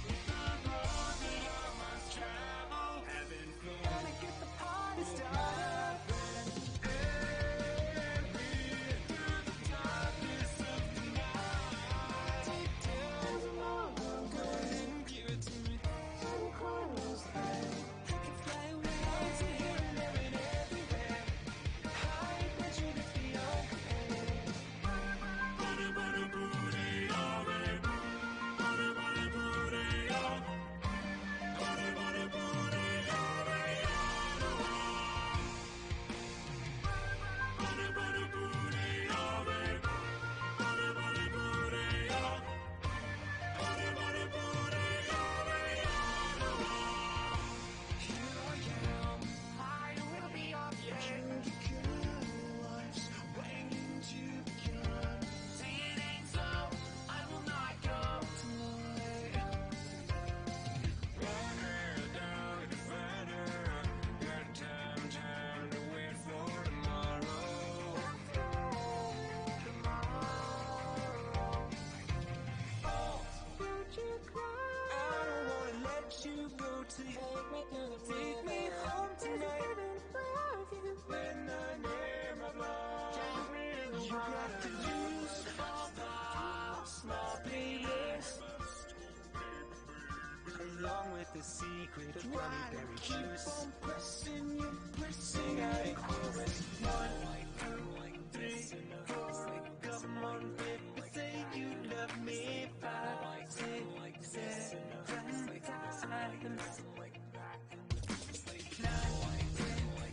The road that I must travel, having fun. to take me home tonight. When I near my blood, you got to use my playlist, along with the secret of gummy berry juice. Keep on pressing, you pressing out in chorus. 1, 2, 3, 4. Come on, baby, say you love me. 5, 6, 7 times. 9, 10,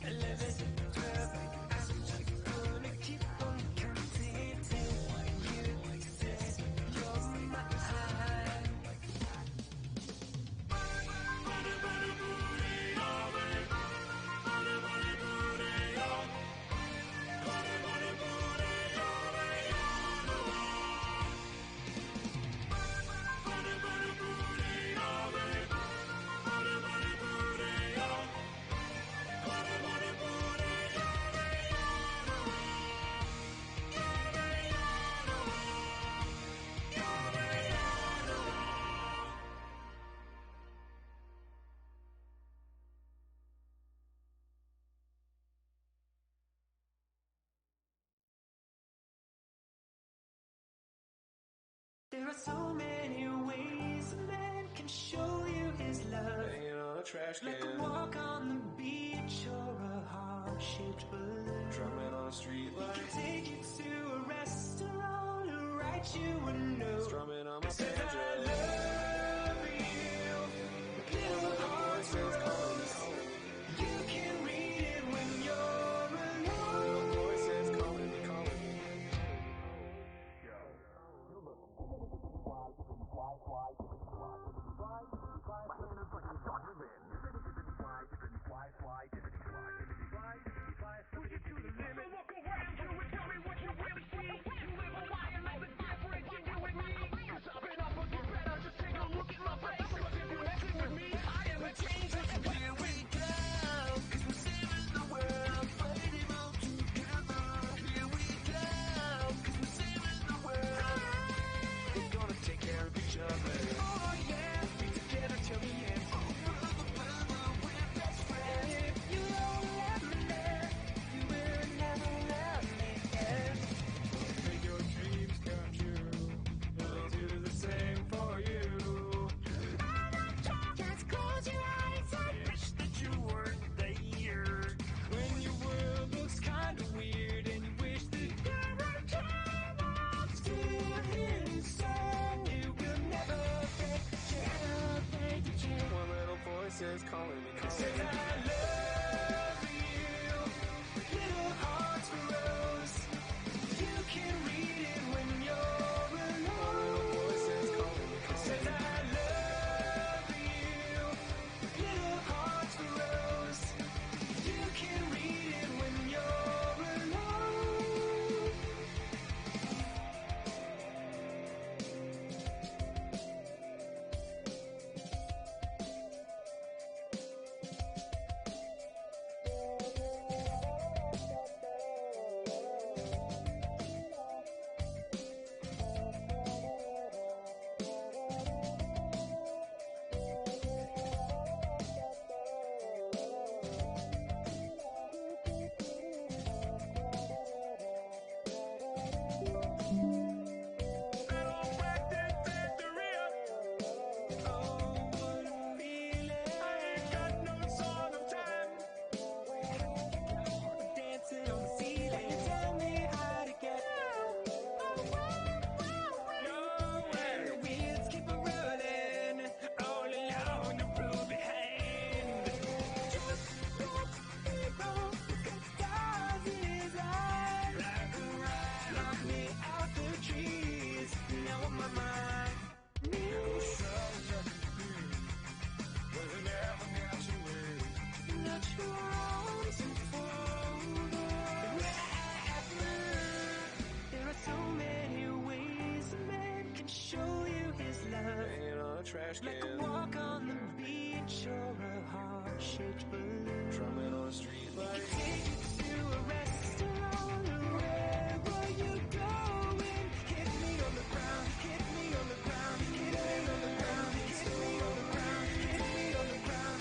11, 12. I'm gonna keep on counting till you say you're mine. There are so many ways a man can show you his love. Hanging on a trash can, like a walk on the beach or a heart-shaped balloon. Drumming on a street light. He can take you to a restaurant or write you a note. Strumming on my banjo. I love you. Little hearts rose. You can read it when you're alone. Little voices calling me, calling me. Voices calling me, calling me. I love you. Little hearts rose. You can read it when you're alone. Voices calling me, calling me. I love you. Little hearts rose. You can read it when you're alone. Trash can, like a walk on the beach or a heart-shaped balloon. Drumming on a street light. He can take you to a restaurant or wherever you're going. Hit me on the ground, hit me on the ground, hit me on the ground, hit me on the ground, hit me on the ground.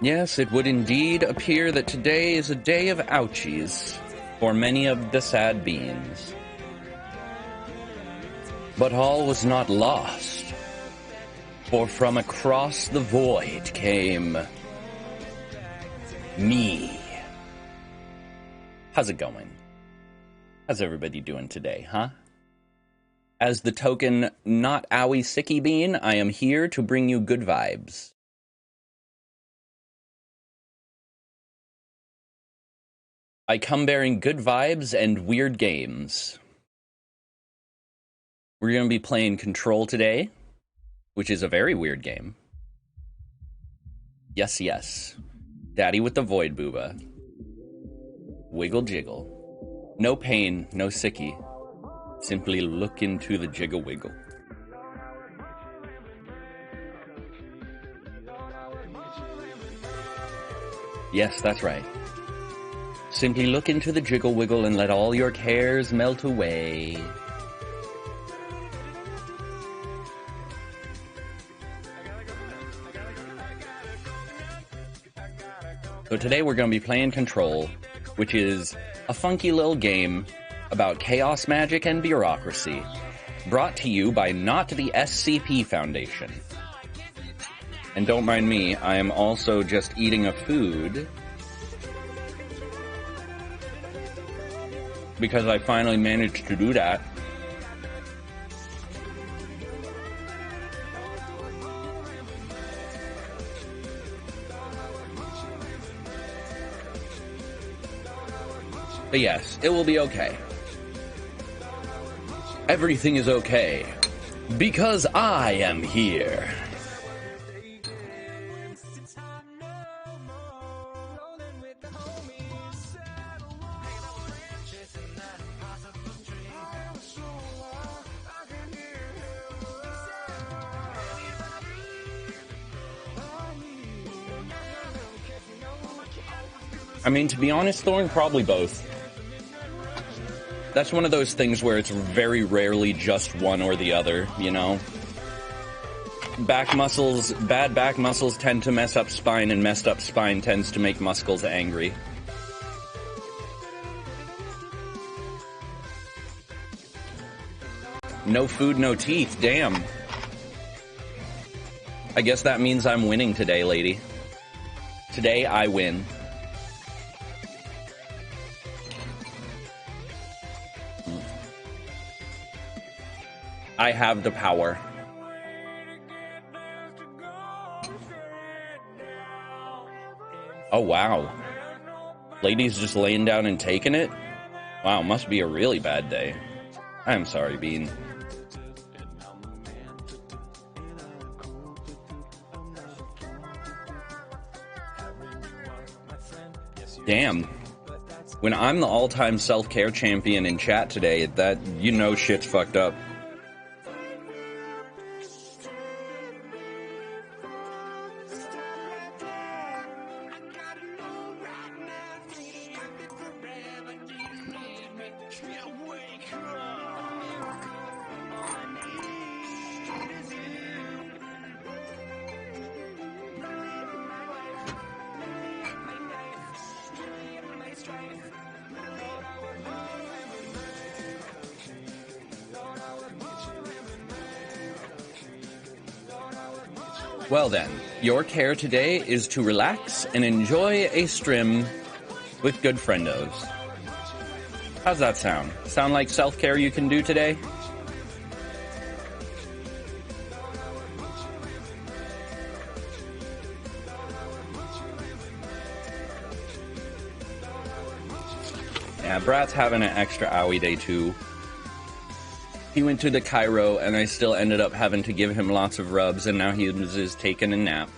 Yes, it would indeed appear that today is a day of ouchies for many of the sad beans. But all was not lost, for from across the void came me. How's it going? How's everybody doing today, huh? As the token not owie sicky bean, I am here to bring you good vibes. I come bearing good vibes and weird games. We're going to be playing Control today, which is a very weird game. Yes, yes. Daddy with the Void Booba. Wiggle jiggle. No pain, no sicky. Simply look into the jiggle wiggle. Yes, that's right. Simply look into the jiggle wiggle and let all your cares melt away. So today we're going to be playing Control, which is a funky little game about chaos magic and bureaucracy, brought to you by not the SCP Foundation. And don't mind me, I am also just eating a food because I finally managed to do that. But yes, it will be okay. Everything is okay, because I am here. I mean, to be honest, Thorn, probably both. That's one of those things where it's very rarely just one or the other, you know? Bad back muscles tend to mess up spine, and messed up spine tends to make muscles angry. No food, no teeth, damn. I guess that means I'm winning today, lady. Today, I win. I have the power. Oh, wow. Lady's just laying down and taking it? Wow, must be a really bad day. I'm sorry, Bean. Damn. When I'm the all-time self-care champion in chat today, that, you know, shit's fucked up. Well then, your care today is to relax and enjoy a strim with good friendos. How's that sound? Sound like self-care you can do today? Yeah, Brat's having an extra owie day too. He went to the Cairo, and I still ended up having to give him lots of rubs, and now he is taking a nap.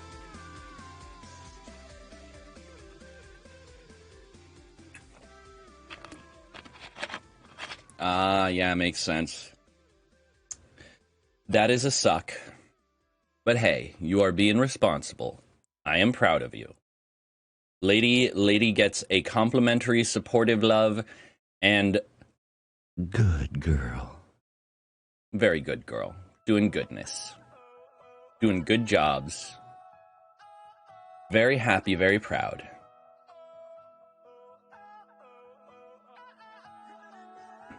Ah, yeah, makes sense. That is a suck. But hey, you are being responsible. I am proud of you. Lady gets a complimentary supportive love, and good girl. Very good girl. Doing goodness. Doing good jobs. Very happy, very proud.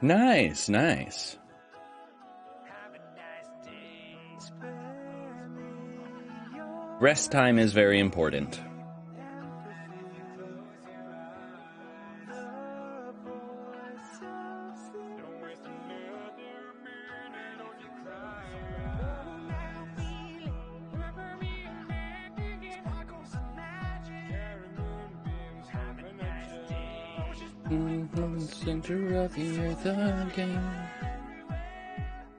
Nice, nice. Rest time is very important. From the center of the earth again,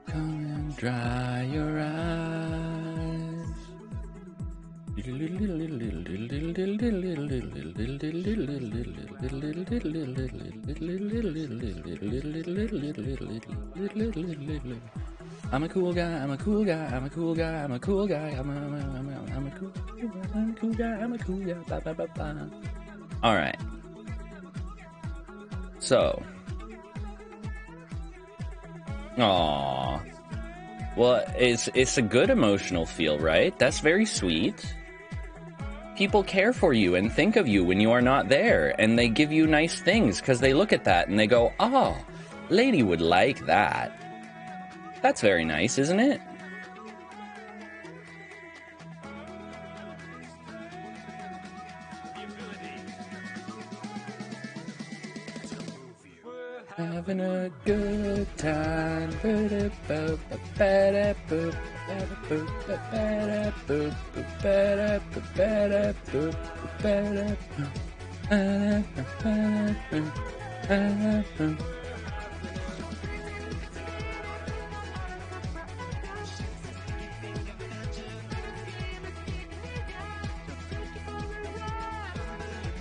come and dry your eyes. I'm a cool guy, I'm a cool guy, I'm a cool guy, I'm a cool guy, I'm a cool guy, I'm a cool guy, ba ba ba ba. All right. So, aww. Well, it's a good emotional feel, right? That's very sweet. People care for you and think of you when you are not there, and they give you nice things because they look at that and they go, "Oh, Lady would like that." That's very nice, isn't it? Having a good time.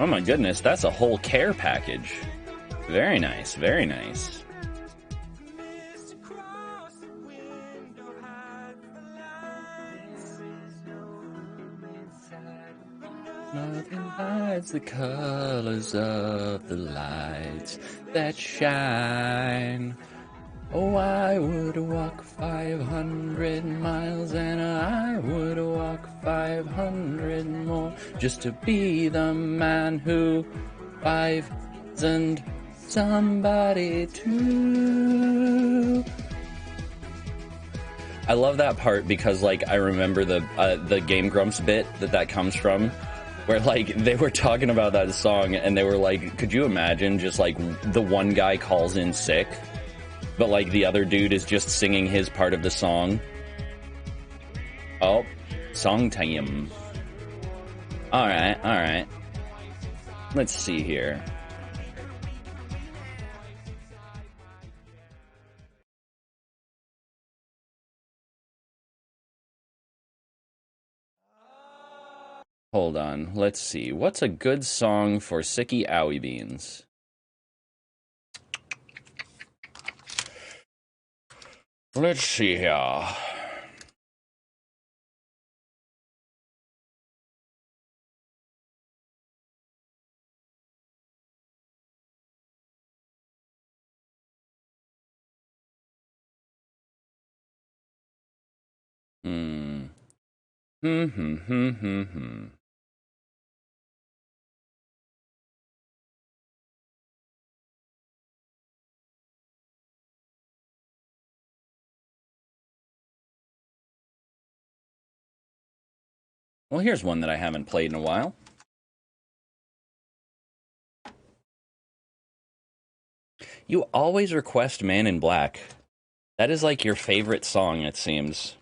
Oh my goodness, that's a whole care package. Very nice, very nice. Nothing hides the colors of the lights that shine. Oh, I would walk 500 miles and I would walk 500 more just to be the man who finds and somebody to. I love that part because, like, I remember the Game Grumps bit that comes from, where, like, they were talking about that song and they were like, could you imagine just, like, the one guy calls in sick, but, like, the other dude is just singing his part of the song? Oh, song time. Alright, alright. Let's see here. Hold on, let's see. What's a good song for Sicky Owie Beans? Let's see here. Well, here's one that I haven't played in a while. You always request Man in Black. That is like your favorite song, it seems.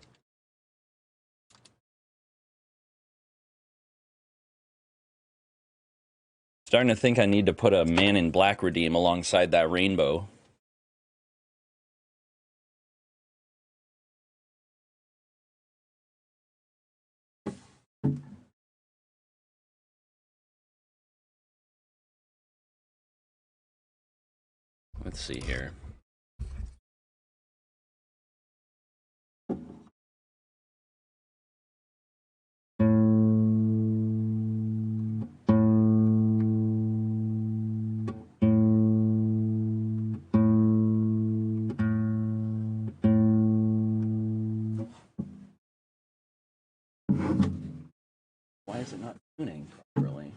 Starting to think I need to put a Man in Black redeem alongside that rainbow. Let's see here. Why is it not tuning properly?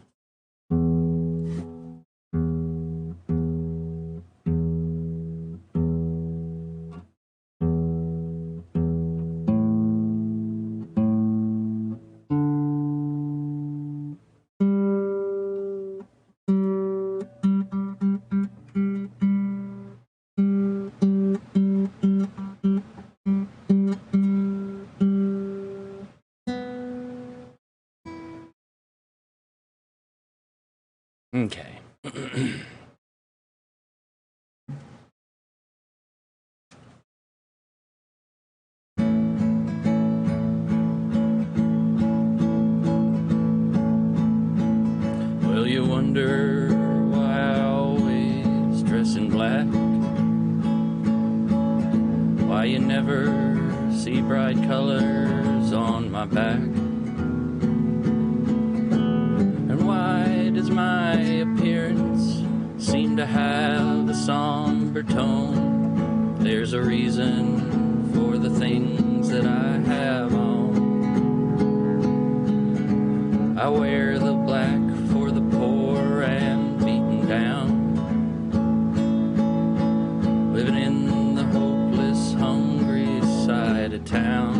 Okay. Well, you wonder why I always dress in black, why you never see bright colors on my back, and why does my appearance seem to have a somber tone? There's a reason for the things that I have on. I wear the black for the poor and beaten down, living in the hopeless, hungry side of town.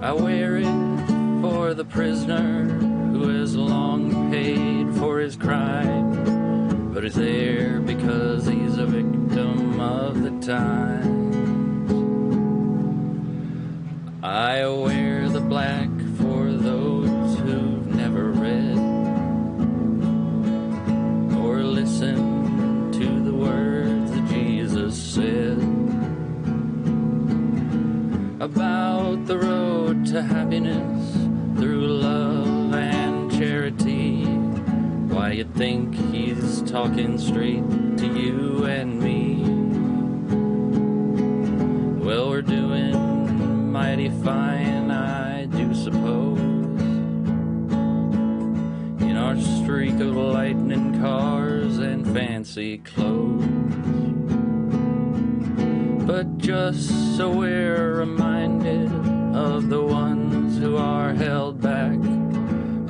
I wear it for the prisoner who has long paid for his crime, but is there because he's a victim of the times. I wear the black for those who've never read or listened to the words that Jesus said about the road to happiness through love and charity. Why you think he's talking straight to you and me? Well, we're doing mighty fine, I do suppose, in our streak of lightning cars and fancy clothes. But just so we're reminded of the ones who are held back,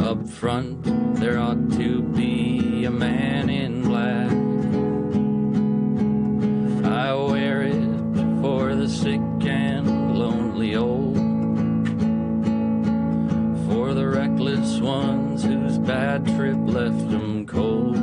up front there ought to be a man in black. I wear it for the sick and lonely old, for the reckless ones whose bad trip left them cold.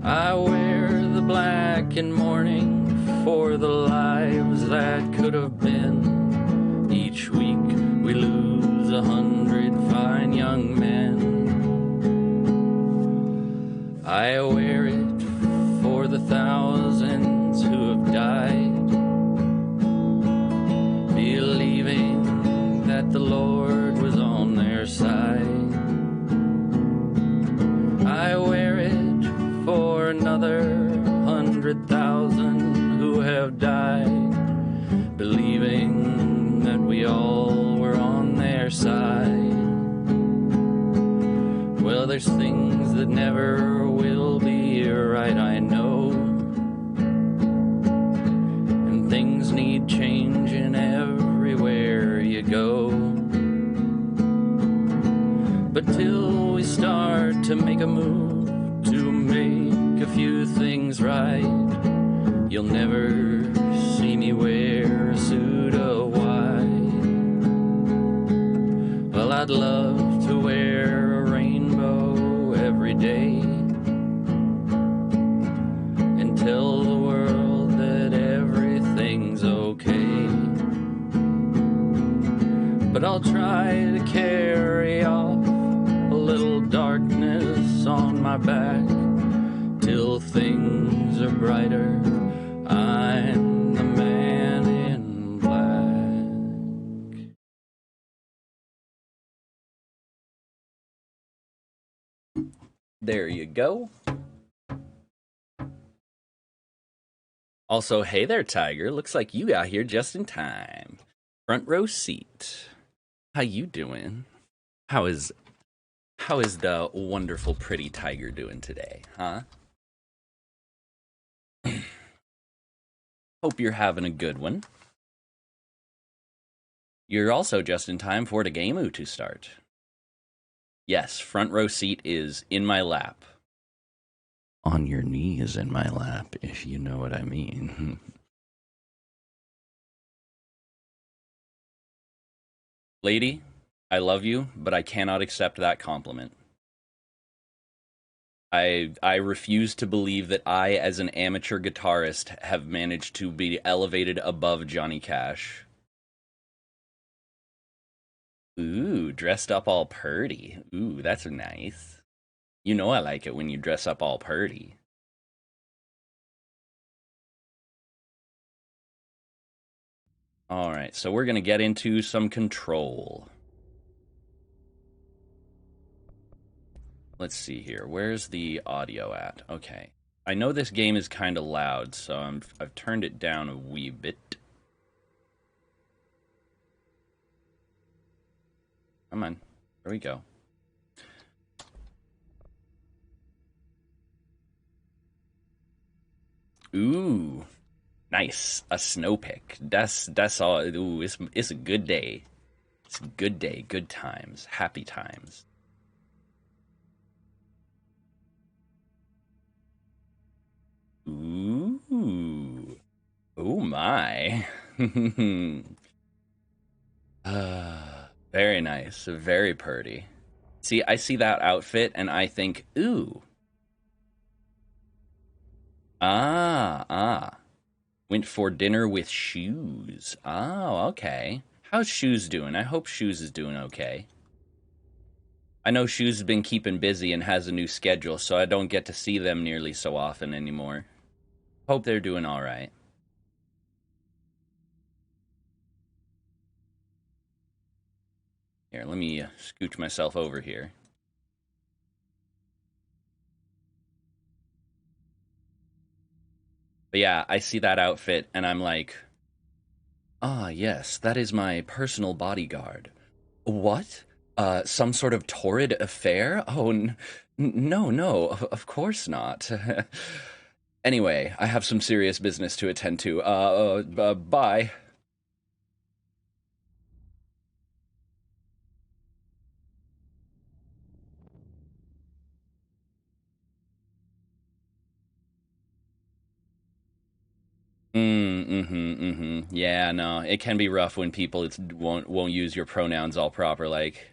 I wear the black in mourning for the lives that could have been. Each week we lose 100 fine young men. I wear it for the thousands who have died, believing that the Lord was on their side. I wear it for another 100,000 who have died, believing that we all were on their side. Well, there's things that never will be right, I know, and things need changing everywhere you go. But till we start to make a move to make a few things right, you'll never see me wear a suit of white. Well, I'd love to wear a rainbow every day and tell the world that everything's okay. But I'll try to carry off There you go. Also, hey there, Tiger. Looks like you got here just in time. Front row seat. How you doing? How is the wonderful, pretty Tiger doing today, huh? Hope you're having a good one. You're also just in time for the game to start. Yes, front row seat is in my lap. On your knees in my lap, if you know what I mean. Lady, I love you, but I cannot accept that compliment. I refuse to believe that I, as an amateur guitarist, have managed to be elevated above Johnny Cash. Ooh, dressed up all purty. Ooh, that's nice. You know I like it when you dress up all purty. Alright, so we're gonna get into some control. Let's see here. Where's the audio at? Okay. I know this game is kind of loud, so I've turned it down a wee bit. Come on. There we go. Ooh. Nice. A snow pick. That's all. Ooh, it's a good day. It's a good day. Good times. Happy times. Ooh. Oh my. Very nice. Very pretty. See, I see that outfit and I think, ooh. Ah. Went for dinner with Shoes. Oh, okay. How's Shoes doing? I hope Shoes is doing okay. I know Shoes has been keeping busy and has a new schedule, so I don't get to see them nearly so often anymore. Hope they're doing alright. Here, let me scooch myself over here. But yeah, I see that outfit and I'm like, ah, yes, that is my personal bodyguard. What? Some sort of torrid affair? Oh, no, of course not. Anyway, I have some serious business to attend to. Bye. Yeah, no, it can be rough when people won't use your pronouns all proper. Like,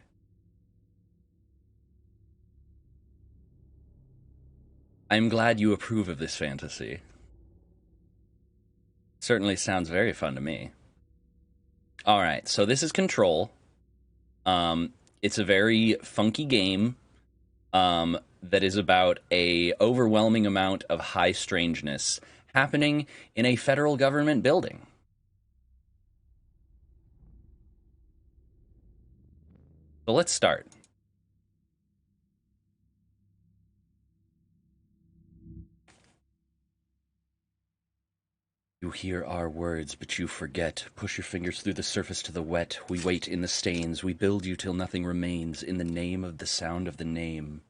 I'm glad you approve of this fantasy. Certainly sounds very fun to me. All right, so this is Control. It's a very funky game. That is about a overwhelming amount of high strangeness happening in a federal government building. So let's start. You hear our words, but you forget. Push your fingers through the surface to the wet. We wait in the stains. We build you till nothing remains. In the name of the sound of the name.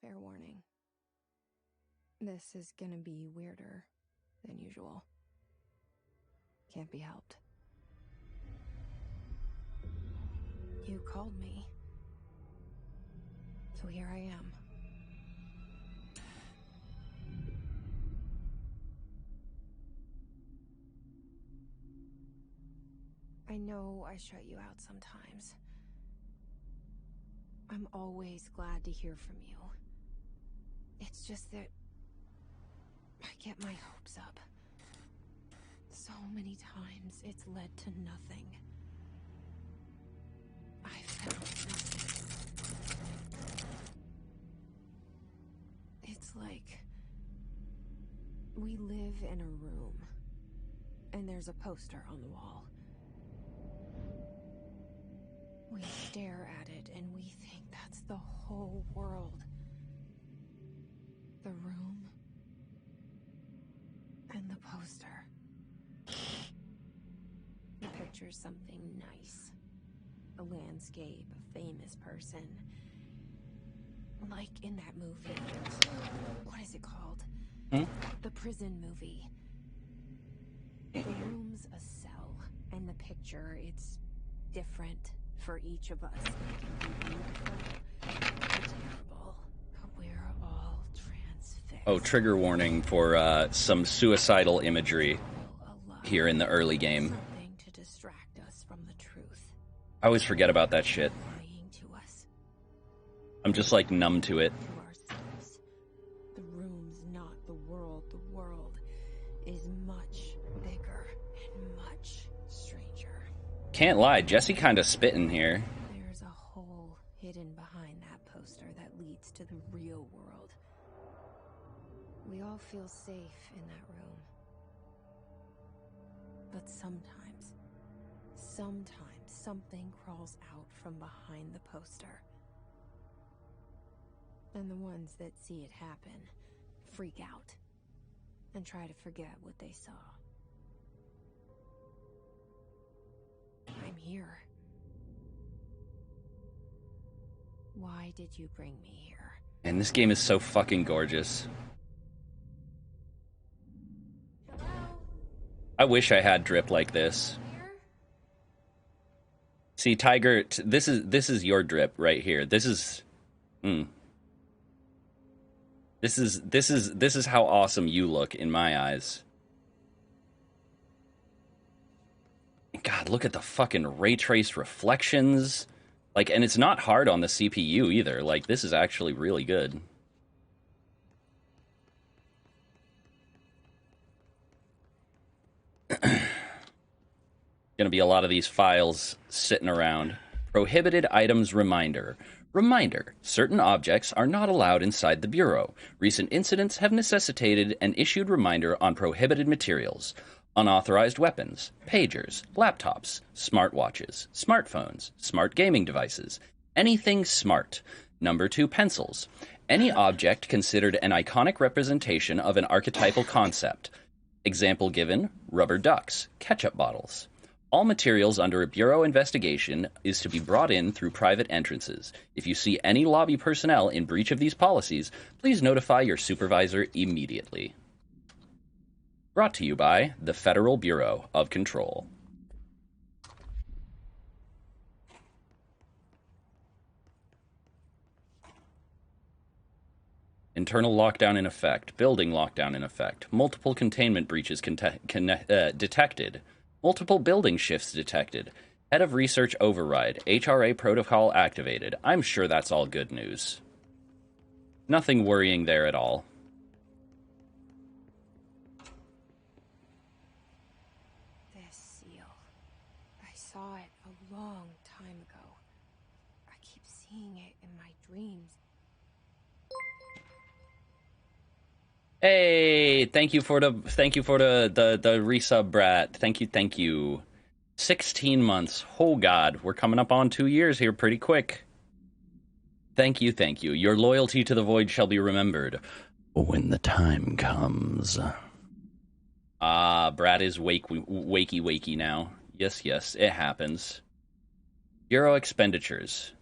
Fair warning. This is gonna be weirder than usual. Can't be helped. You called me. So here I am. I know I shut you out sometimes. I'm always glad to hear from you. It's just that I get my hopes up. So many times it's led to nothing. I found this. It's like we live in a room, and there's a poster on the wall. We stare at it and we think that's the whole world. The room. And the poster. The picture's something nice. A landscape, a famous person. Like in that movie. What is it called? The prison movie. The room's a cell, and the picture, it's different for each of us. It can be beautiful or terrible, but we're all transfixed. Oh, trigger warning for some suicidal imagery here in the early game. Something to distract us from the truth. I always forget about that shit. Lying to us. I'm just like numb to it. To ourselves. The room's not the world. The world is much bigger and much stranger. Can't lie, Jesse kind of spitting here. There's a hole hidden behind that poster that leads to the real world. We all feel safe in that room. But sometimes something crawls out from behind the poster. And the ones that see it happen freak out and try to forget what they saw. I'm here. Why did you bring me here? And this game is so fucking gorgeous. Hello? I wish I had drip like this. Here? See, Tiger, this is your drip right here. This is This is how awesome you look in my eyes. God, look at the fucking ray trace reflections. Like, and it's not hard on the CPU either. Like, this is actually really good. Gonna be a lot of these files sitting around. Prohibited items reminder. Reminder, certain objects are not allowed inside the Bureau. Recent incidents have necessitated an issued reminder on prohibited materials. Unauthorized weapons, pagers, laptops, smartwatches, smartphones, smart gaming devices, anything smart. Number 2, pencils. Any object considered an iconic representation of an archetypal concept. Example given, rubber ducks, ketchup bottles. All materials under a Bureau investigation is to be brought in through private entrances. If you see any lobby personnel in breach of these policies, please notify your supervisor immediately. Brought to you by the Federal Bureau of Control. Internal lockdown in effect. Building lockdown in effect. Multiple containment breaches detected. Multiple building shifts detected. Head of Research override. HRA protocol activated. I'm sure that's all good news. Nothing worrying there at all. This seal. I saw it a long time ago. I keep seeing it in my dreams. Hey, thank you for the resub, Brat. Thank you. 16 months. Oh God, we're coming up on 2 years here pretty quick. Thank you. Your loyalty to the Void shall be remembered when the time comes. Brat is wakey now. Yes, it happens. Bureau expenditures.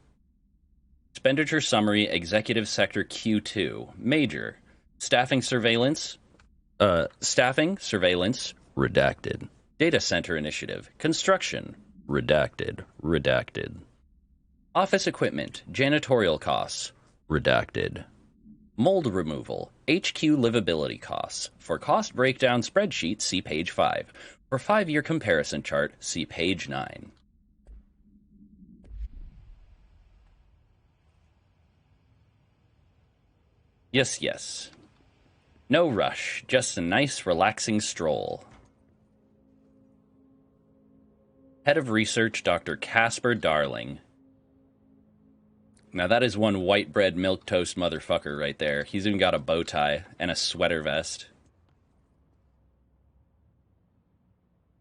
Expenditure summary, Executive Sector Q2. Major. Staffing surveillance, redacted. Data center initiative, construction, redacted. Office equipment, janitorial costs, redacted. Mold removal, HQ livability costs. For cost breakdown spreadsheet, see page 5. For 5-year comparison chart, see page 9. Yes. No rush, just a nice, relaxing stroll. Head of Research, Dr. Casper Darling. Now that is one white bread milquetoast motherfucker right there. He's even got a bow tie and a sweater vest.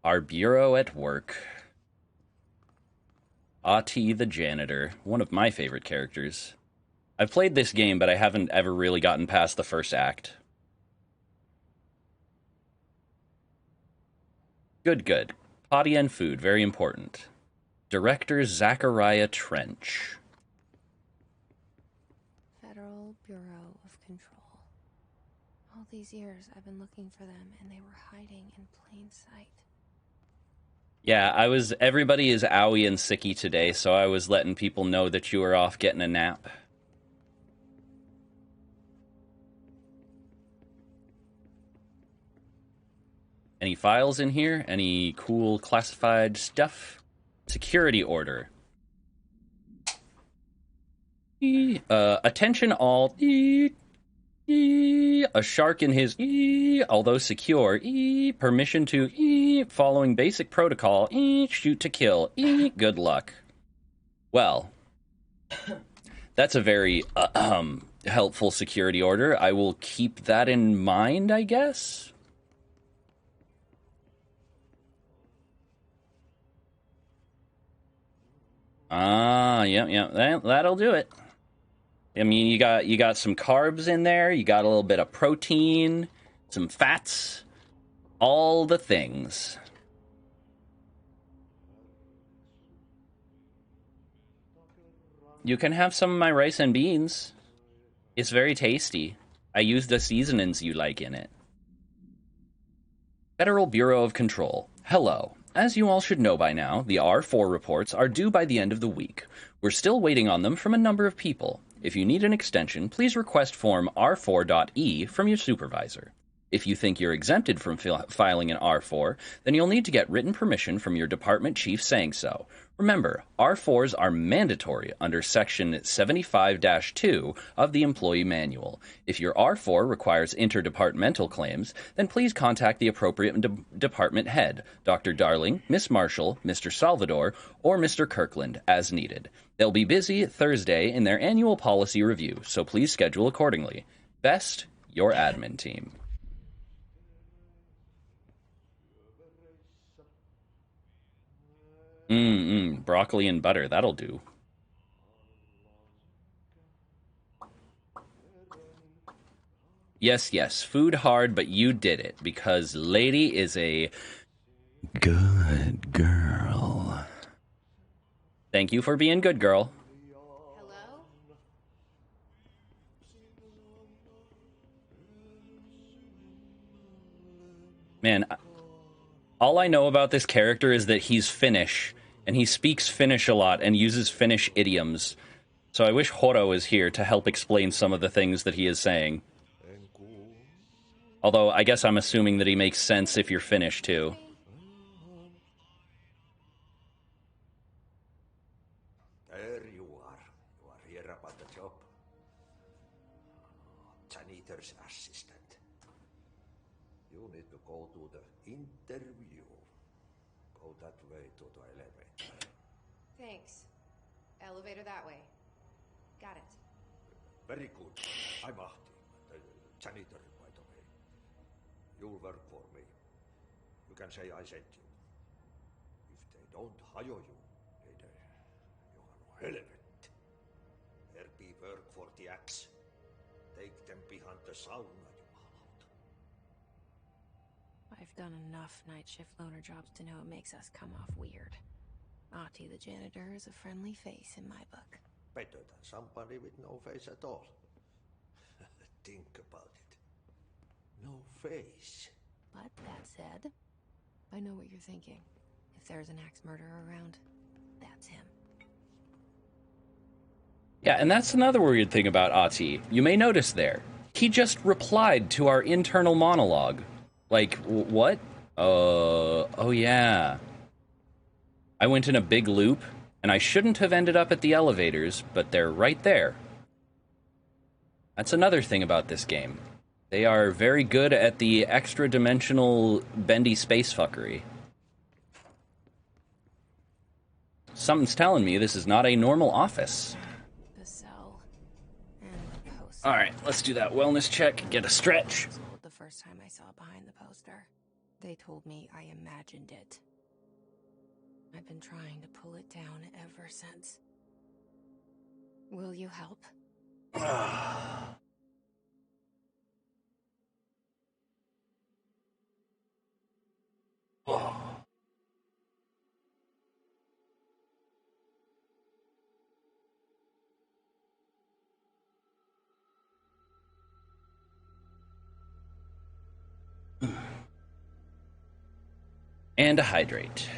Our Bureau at work. Ati the janitor, one of my favorite characters. I've played this game, but I haven't ever really gotten past the first act. Good. Potty and food, very important. Director Zachariah Trench. Federal Bureau of Control. All these years I've been looking for them, and they were hiding in plain sight. Yeah, everybody is owie and sicky today, so I was letting people know that you were off getting a nap. Any files in here? Any cool classified stuff? Security order. Attention all. A shark in his. Although secure. Permission to. Following basic protocol. Shoot to kill. Good luck. Well, that's a very helpful security order. I will keep that in mind, I guess. Yeah, that'll do it. I mean, you got some carbs in there, you got a little bit of protein, some fats, all the things. You can have some of my rice and beans. It's very tasty. I use the seasonings you like in it. Federal Bureau of Control. Hello. As you all should know by now, the R4 reports are due by the end of the week. We're still waiting on them from a number of people. If you need an extension, please request form R4.E from your supervisor. If you think you're exempted from filing an R4, then you'll need to get written permission from your department chief saying so. Remember, R4s are mandatory under Section 75-2 of the Employee Manual. If your R4 requires interdepartmental claims, then please contact the appropriate department head, Dr. Darling, Miss Marshall, Mr. Salvador, or Mr. Kirkland, as needed. They'll be busy Thursday in their annual policy review, so please schedule accordingly. Best, your admin team. Broccoli and butter, that'll do. Yes, food hard, but you did it, because Lady is a good girl. Thank you for being good girl. Hello? Man, all I know about this character is that he's Finnish, and he speaks Finnish a lot and uses Finnish idioms. So I wish Horo was here to help explain some of the things that he is saying. Although, I guess I'm assuming that he makes sense if you're Finnish, too. There you are. You are here about the job. Janitor's assistant. You need to go to the interview. Go that way to the elevator. Thanks. Elevator that way. Got it. Very good. I'm Ahti, the janitor, by the way. You'll work for me. You can say I sent you. If they don't hire you, you are no helvet. There be work for the axe. Take them behind the sauna, jumalauta. I've done enough night shift loner jobs to know it makes us come off weird. Ahti the janitor is a friendly face in my book. Better than somebody with no face at all. Think about it. No face. But that said, I know what you're thinking. If there's an axe murderer around, that's him. Yeah, and that's another weird thing about Ahti. You may notice there, he just replied to our internal monologue. Like, what? Oh yeah. I went in a big loop, and I shouldn't have ended up at the elevators, but they're right there. That's another thing about this game. They are very good at the extra-dimensional bendy space fuckery. Something's telling me this is not a normal office. The cell and the poster. Alright, let's do that wellness check, get a stretch. The first time I saw behind the poster, they told me I imagined it. I've been trying to pull it down ever since. Will you help? And a hydrate.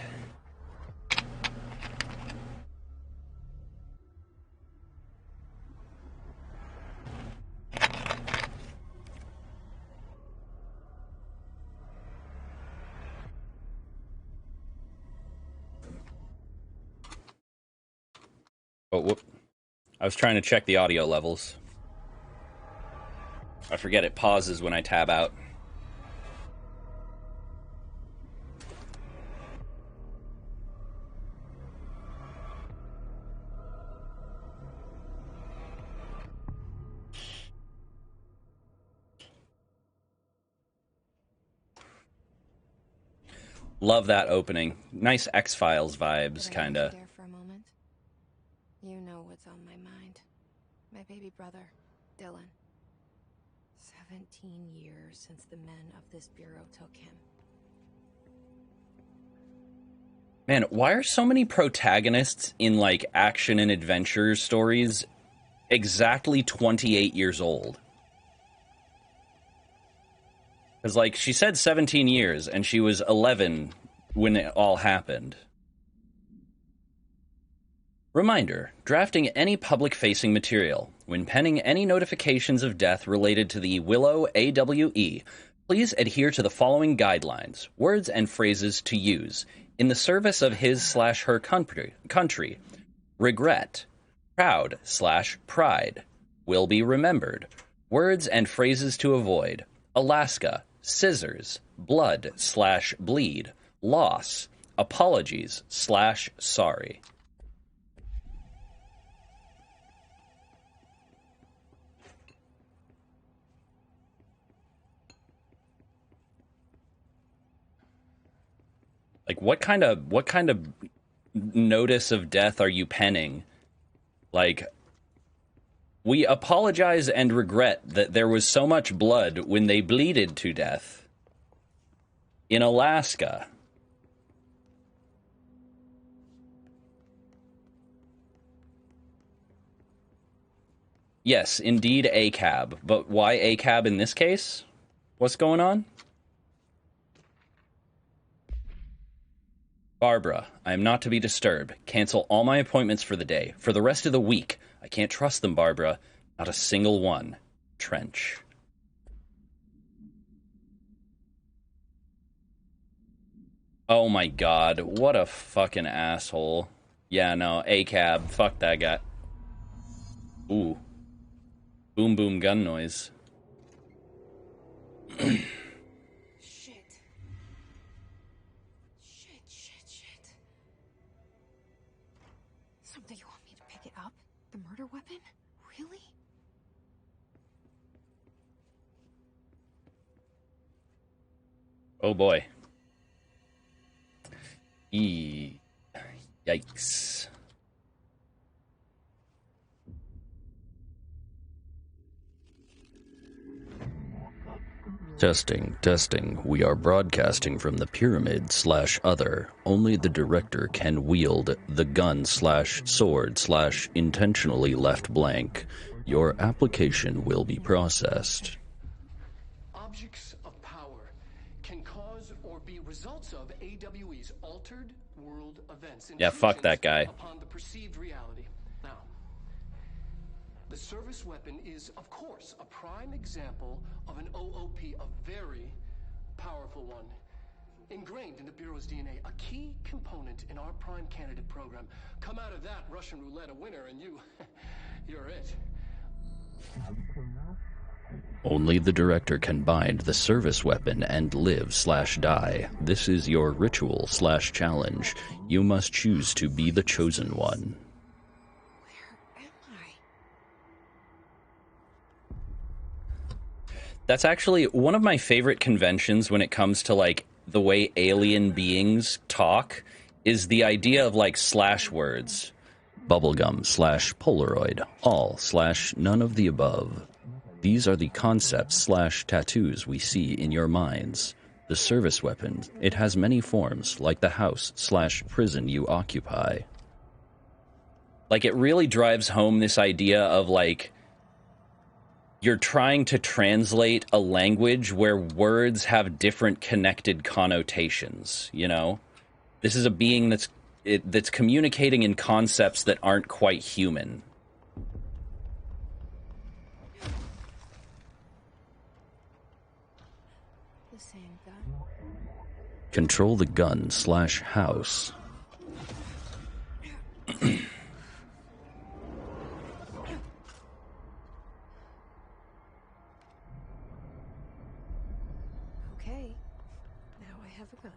Oh, whoop. I was trying to check the audio levels. I forget it pauses when I tab out. Love that opening. Nice X-Files vibes, kinda. There for a moment. You know what's on my mind. My baby brother, Dylan. 17 years since the men of this bureau took him. Man, why are so many protagonists in, like, action and adventure stories exactly 28 years old? Because, like, she said 17 years, and she was 11 when it all happened. Reminder, drafting any public-facing material. When penning any notifications of death related to the Willow AWE, please adhere to the following guidelines, words and phrases to use. In the service of his/her country. Regret. Proud/pride. Will be remembered. Words and phrases to avoid. Alaska. Scissors. Blood/bleed. Loss. Apologies/sorry. Like, what kind of notice of death are you penning? Like, we apologize and regret that there was so much blood when they bleeded to death in Alaska. Yes, indeed ACAB. But why ACAB in this case? What's going on? Barbara, I am not to be disturbed. Cancel all my appointments for the day. For the rest of the week. I can't trust them, Barbara. Not a single one. Trench. Oh my god, what a fucking asshole. Yeah, no, ACAB. Fuck that guy. Ooh. Boom boom gun noise. Something you want me to pick it up? The murder weapon? Really? Oh boy. Yikes. Testing. We are broadcasting from the pyramid/other. Only the director can wield the gun/sword/intentionally left blank. Your application will be processed. Objects of power can cause or be results of AWE's altered world events. Yeah, fuck that guy. Upon the perceived reality. Now, the service weapon is, of course, a prime example of an OOP, a very powerful one. Ingrained in the Bureau's DNA, a key component in our prime candidate program. Come out of that Russian roulette a winner and you're it. Only the director can bind the service weapon and live/die. This is your ritual/challenge. You must choose to be the chosen one. Where am I? That's actually one of my favorite conventions when it comes to, like, the way alien beings talk, is the idea of, like, slash words. Bubblegum / Polaroid, all / none of the above. These are the concepts / tattoos we see in your minds. The service weapon, it has many forms, like the house / prison you occupy. Like, it really drives home this idea of, like, you're trying to translate a language where words have different connected connotations, you know? This is a being that's communicating in concepts that aren't quite human. The same gun. Control the gun / house. Okay. Now I have a gun.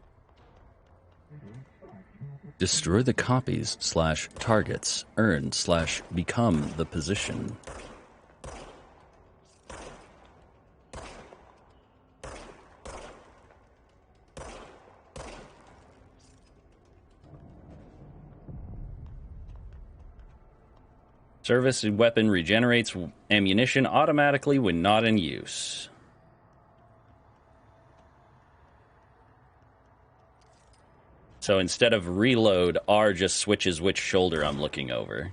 Destroy the copies / targets, earn / become the position. Service weapon regenerates ammunition automatically when not in use. So instead of reload, R just switches which shoulder I'm looking over.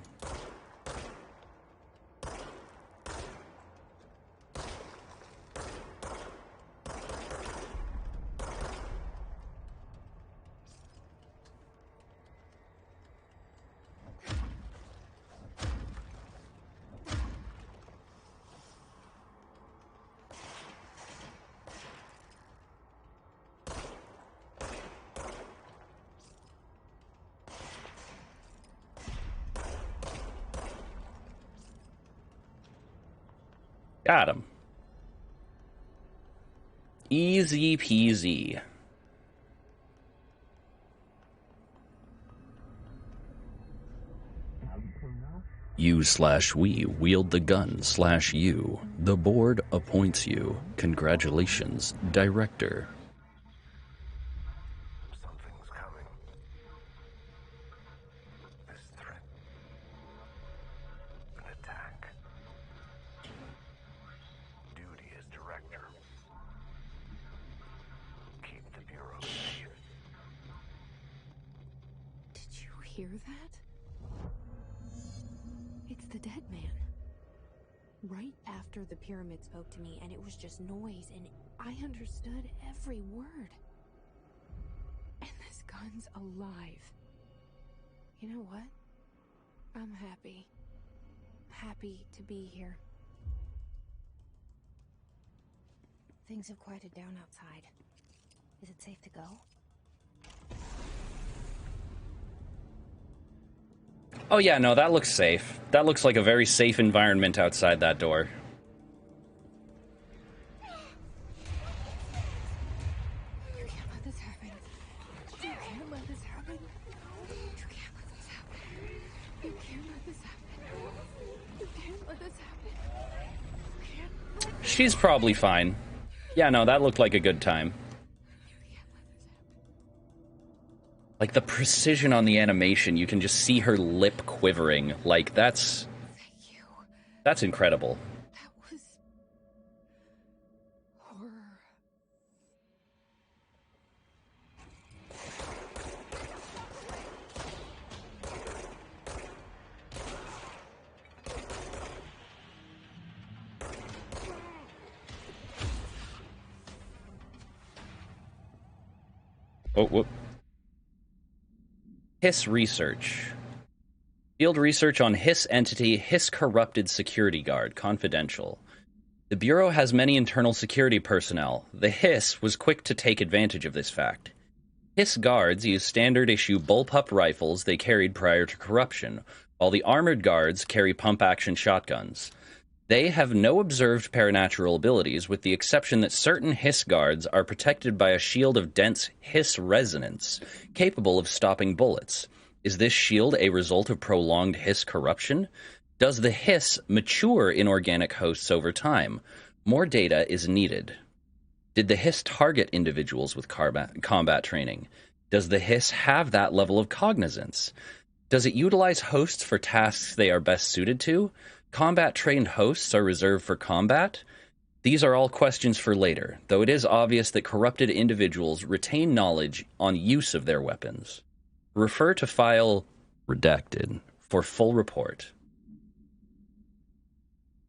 Got him. Easy peasy. You / we wield the gun / you. The board appoints you. Congratulations, Director. Something's coming. This threat. An attack. Duty as Director. Keep the Bureau safe. Did you hear that? It's the dead man. Right after the pyramid spoke to me, and it was just noise, and I understood every word. And this gun's alive. You know what? I'm happy. Happy to be here. Things have quieted down outside. Is it safe to go? Oh yeah, no, that looks safe. That looks like a very safe environment outside that door. You can't let this happen. You can't let this happen. You can't let this happen. You can't let this happen. You can't let this happen. You can't. She's probably fine. Yeah, no, that looked like a good time. Like, the precision on the animation, you can just see her lip quivering. Like, that's incredible. That was horror. Oh, whoop. Hiss research. Field research on Hiss entity Hiss corrupted security guard, confidential. The Bureau has many internal security personnel. The Hiss was quick to take advantage of this fact. Hiss guards use standard-issue bullpup rifles they carried prior to corruption, while the armored guards carry pump-action shotguns. They have no observed paranatural abilities, with the exception that certain Hiss guards are protected by a shield of dense Hiss resonance, capable of stopping bullets. Is this shield a result of prolonged Hiss corruption? Does the Hiss mature in organic hosts over time? More data is needed. Did the Hiss target individuals with combat training? Does the Hiss have that level of cognizance? Does it utilize hosts for tasks they are best suited to? Combat-trained hosts are reserved for combat? These are all questions for later, though it is obvious that corrupted individuals retain knowledge on use of their weapons. Refer to file redacted for full report.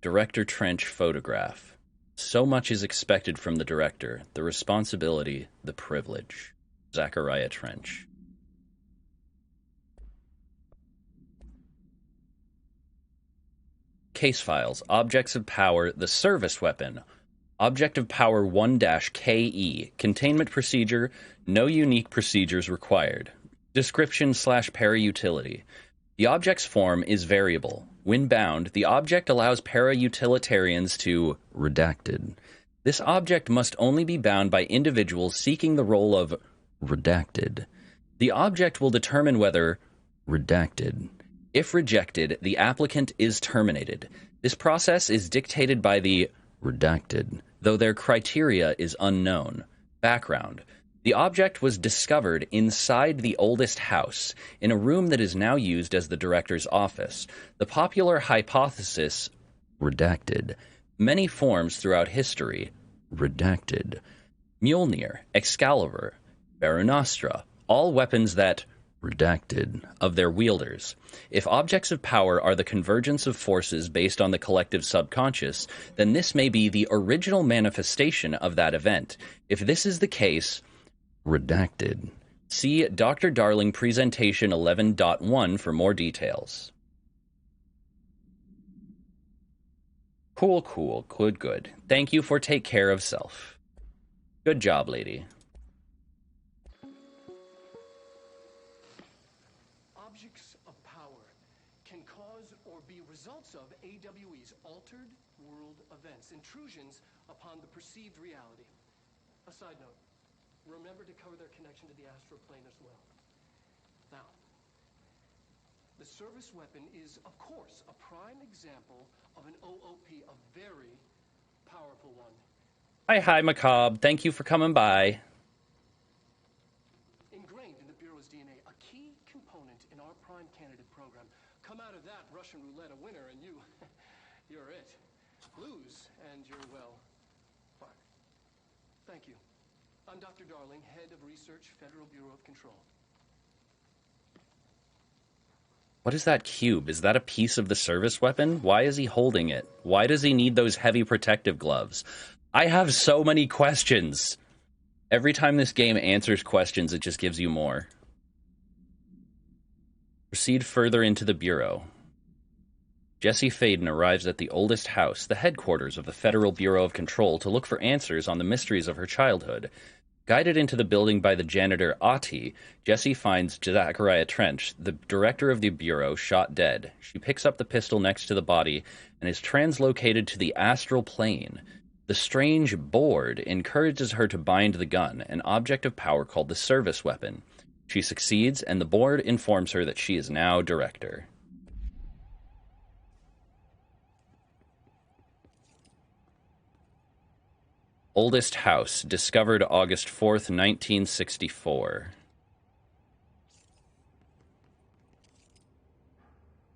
Director Trench photograph. So much is expected from the director, the responsibility, the privilege. Zachariah Trench. Case files. Objects of power. The service weapon. Object of power 1-KE. Containment procedure. No unique procedures required. Description/para-utility. The object's form is variable. When bound, the object allows para-utilitarians to redacted. This object must only be bound by individuals seeking the role of redacted. The object will determine whether redacted. If rejected, the applicant is terminated. This process is dictated by the redacted, though their criteria is unknown. Background. The object was discovered inside the oldest house, in a room that is now used as the director's office. The popular hypothesis, redacted, many forms throughout history, redacted. Mjolnir, Excalibur, Baronostra, all weapons that redacted of their wielders. If objects of power are the convergence of forces based on the collective subconscious, then this may be the original manifestation of that event. If this is the case, redacted. See Dr. Darling Presentation 11.1 for more details. Cool. Good. Thank you for take care of self. Good job, lady. Objects of power can cause or be results of AWE's altered world events, intrusions upon the perceived reality. A side note, remember to cover their connection to the astral plane as well. Now, the service weapon is, of course, a prime example of an OOP, a very powerful one. Hi, Macabre. Thank you for coming by. Ingrained in the Bureau's DNA, a key component in our prime candidate program. Come out of that Russian roulette a winner, and you're it. Lose, and you're, well, fuck. Thank you. I'm Dr. Darling, Head of Research, Federal Bureau of Control. What is that cube? Is that a piece of the service weapon? Why is he holding it? Why does he need those heavy protective gloves? I have so many questions. Every time this game answers questions, it just gives you more. Proceed further into the Bureau. Jesse Faden arrives at the oldest house, the headquarters of the Federal Bureau of Control, to look for answers on the mysteries of her childhood. Guided into the building by the janitor Ati, Jesse finds Zachariah Trench, the director of the Bureau, shot dead. She picks up the pistol next to the body and is translocated to the astral plane. The strange board encourages her to bind the gun, an object of power called the service weapon. She succeeds, and the board informs her that she is now director. Oldest house, discovered August 4th, 1964.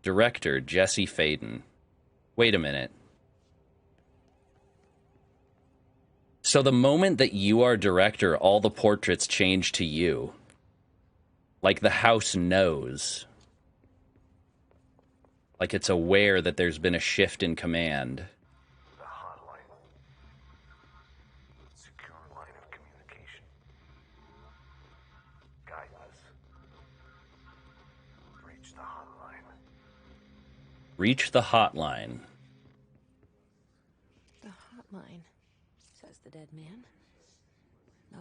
Director, Jesse Faden. Wait a minute. So the moment that you are director, all the portraits change to you. Like the house knows. Like it's aware that there's been a shift in command. The hotline. Secure line of communication. Guidance. Reach the hotline. Reach the hotline. The hotline, says the dead man.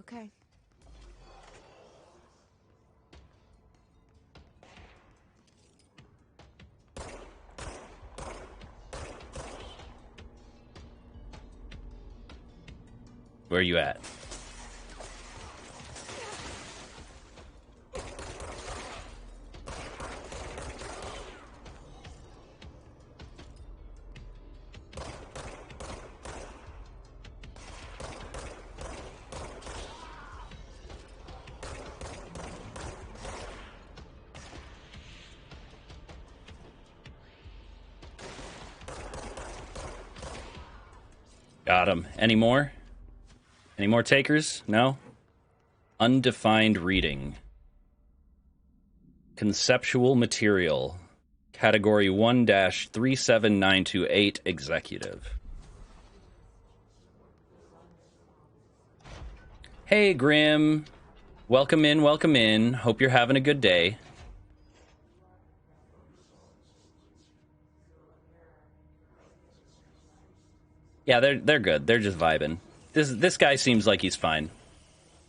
Okay. Where are you at? Got him. Any more? Any more takers? No? Undefined reading. Conceptual material. Category 1-37928 Executive. Hey, Grim. Welcome in, welcome in. Hope you're having a good day. Yeah, they're good. They're just vibing. This guy seems like he's fine.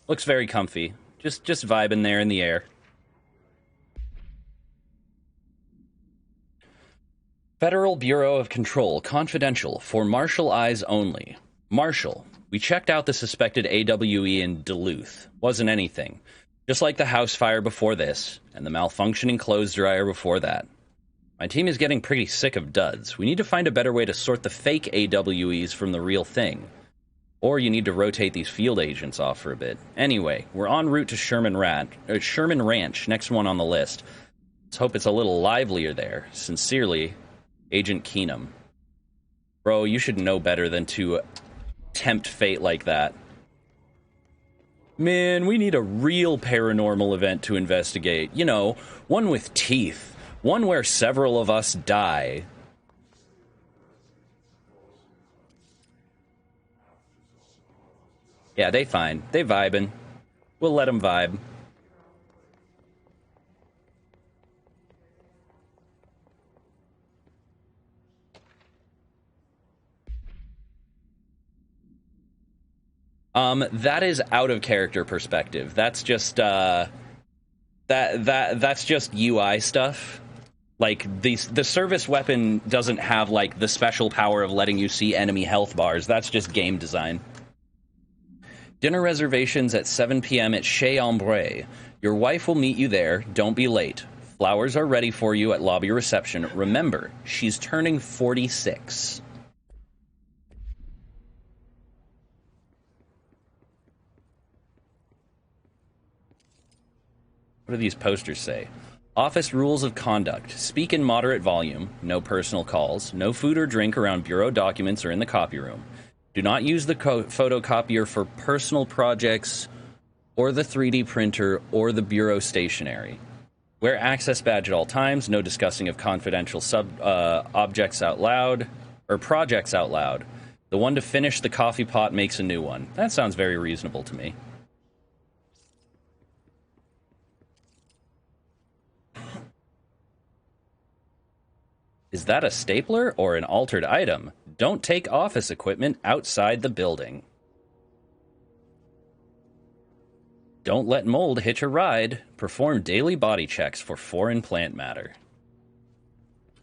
Looks very comfy. Just vibing there in the air. Federal Bureau of Control, confidential, for Marshall eyes only. Marshall, we checked out the suspected AWE in Duluth. Wasn't anything. Just like the house fire before this, and the malfunctioning clothes dryer before that. My team is getting pretty sick of duds. We need to find a better way to sort the fake AWEs from the real thing. Or you need to rotate these field agents off for a bit. Anyway, we're en route to Sherman Ranch, next one on the list. Let's hope it's a little livelier there. Sincerely, Agent Keenum. Bro, you should know better than to tempt fate like that. Man, we need a real paranormal event to investigate. You know, one with teeth. One where several of us die. Yeah, they fine. They vibing. We'll let them vibe. That is out of character perspective. That's just that's just UI stuff. Like the service weapon doesn't have like the special power of letting you see enemy health bars. That's just game design. Dinner reservations at 7 p.m. at Chez Ambre. Your wife will meet you there. Don't be late. Flowers are ready for you at lobby reception. Remember, she's turning 46. What do these posters say? Office rules of conduct. Speak in moderate volume. No personal calls. No food or drink around bureau documents or in the copy room. Do not use the photocopier for personal projects or the 3D printer or the bureau stationery. Wear access badge at all times. No discussing of confidential objects out loud or projects out loud. The one to finish the coffee pot makes a new one. That sounds very reasonable to me. Is that a stapler or an altered item? Don't take office equipment outside the building. Don't let mold hitch a ride. Perform daily body checks for foreign plant matter.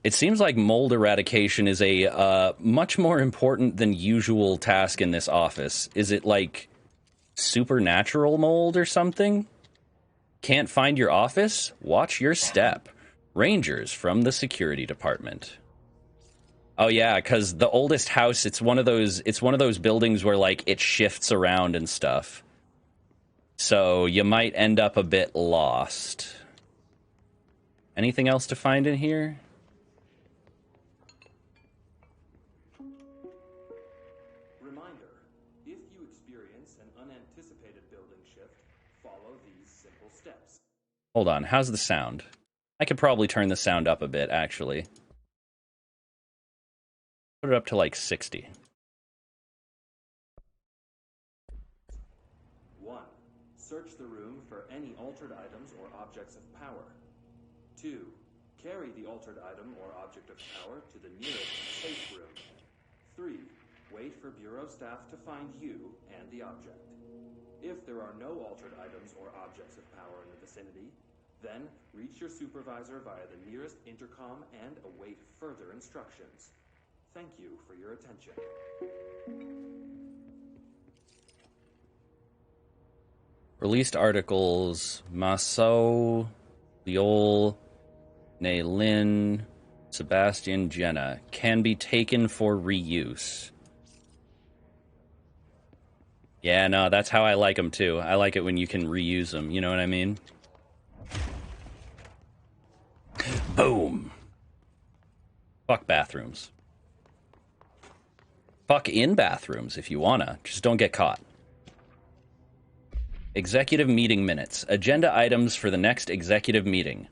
It seems like mold eradication is a much more important than usual task in this office. Is it like supernatural mold or something? Can't find your office? Watch your step. Rangers from the security department. Oh yeah, because the oldest house, it's one of those buildings where like it shifts around and stuff. So you might end up a bit lost. Anything else to find in here? Reminder, if you experience an unanticipated building shift, follow these simple steps. Hold on, how's the sound? I could probably turn the sound up a bit, actually. Put it up to like 60. 1. Search the room for any altered items or objects of power. 2. Carry the altered item or object of power to the nearest safe room. 3. Wait for bureau staff to find you and the object. If there are no altered items or objects of power in the vicinity, then reach your supervisor via the nearest intercom and await further instructions. Thank you for your attention. Released articles: Massot, Liol, Naylin, Sebastian Jenna can be taken for reuse. Yeah, no, that's how I like them too. I like it when you can reuse them, you know what I mean? Boom. Fuck bathrooms. Fuck in bathrooms if you wanna. Just don't get caught. Executive meeting minutes. Agenda items for the next executive meeting.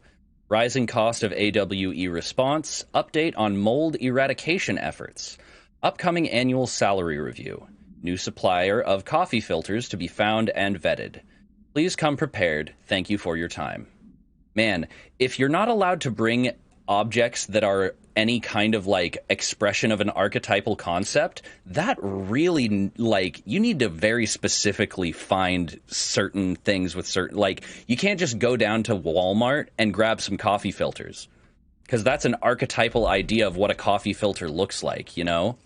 Rising cost of AWE response. Update on mold eradication efforts. Upcoming annual salary review. New supplier of coffee filters to be found and vetted. Please come prepared. Thank you for your time. Man, if you're not allowed to bring objects that are any kind of like expression of an archetypal concept, that really, like, you need to very specifically find certain things with certain, like, you can't just go down to Walmart and grab some coffee filters, because that's an archetypal idea of what a coffee filter looks like, you know?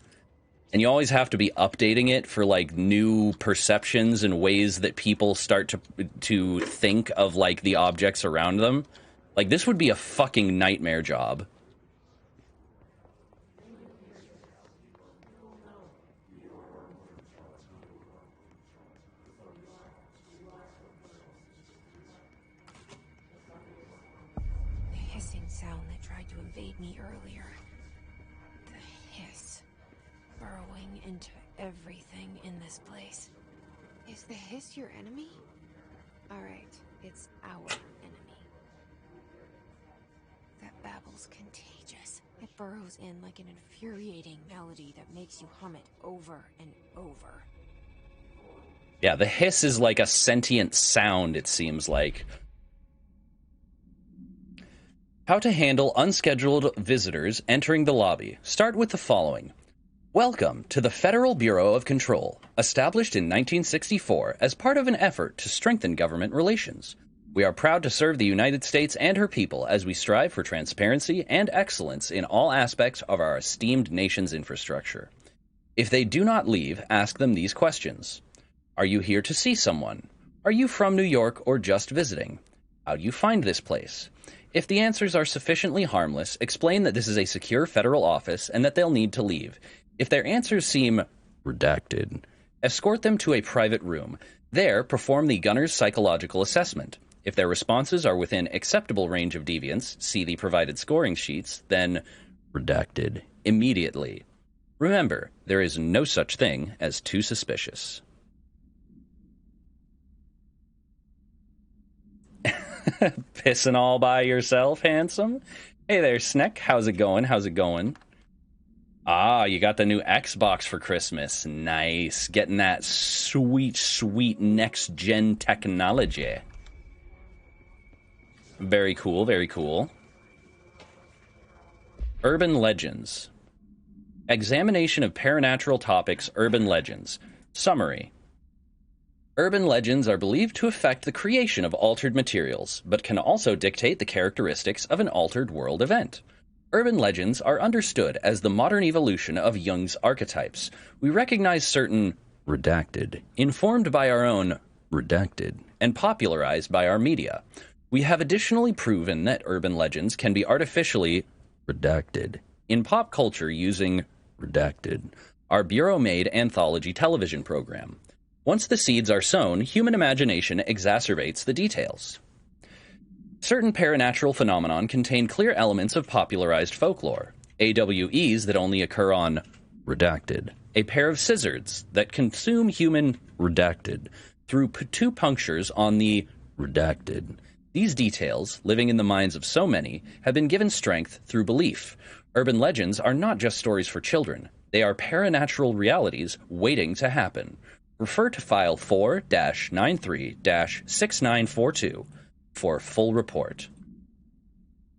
And you always have to be updating it for like new perceptions and ways that people start to think of like the objects around them. Like, this would be a fucking nightmare job. The hissing sound that tried to invade me earlier. The hiss. Burrowing into everything in this place. Is the hiss your enemy? Alright, it's our enemy. That babble's contagious. It burrows in like an infuriating melody that makes you hum it over and over. Yeah, the hiss is like a sentient sound, it seems like. How to handle unscheduled visitors entering the lobby. Start with the following. Welcome to the Federal Bureau of Control, established in 1964 as part of an effort to strengthen government relations. We are proud to serve the United States and her people as we strive for transparency and excellence in all aspects of our esteemed nation's infrastructure. If they do not leave, ask them these questions. Are you here to see someone? Are you from New York or just visiting? How do you find this place? If the answers are sufficiently harmless, explain that this is a secure federal office and that they'll need to leave. If their answers seem redacted, escort them to a private room. There, perform the gunner's psychological assessment. If their responses are within acceptable range of deviance, see the provided scoring sheets, then redacted immediately. Remember, there is no such thing as too suspicious. Pissing all by yourself, handsome? Hey there, Sneck. How's it going? How's it going? Ah, you got the new Xbox for Christmas. Nice. Getting that sweet, sweet next-gen technology. Very cool, very cool. Urban Legends. Examination of Paranatural Topics, Urban Legends. Summary. Urban legends are believed to affect the creation of altered materials, but can also dictate the characteristics of an altered world event. Urban legends are understood as the modern evolution of Jung's archetypes. We recognize certain redacted, informed by our own redacted, and popularized by our media. We have additionally proven that urban legends can be artificially redacted in pop culture using redacted, our Bureau-made anthology television program. Once the seeds are sown, human imagination exacerbates the details. Certain paranatural phenomenon contain clear elements of popularized folklore. AWEs that only occur on redacted. A pair of scissors that consume human redacted through two punctures on the redacted. These details, living in the minds of so many, have been given strength through belief. Urban legends are not just stories for children. They are paranatural realities waiting to happen. Refer to file 4-93-6942 for a full report.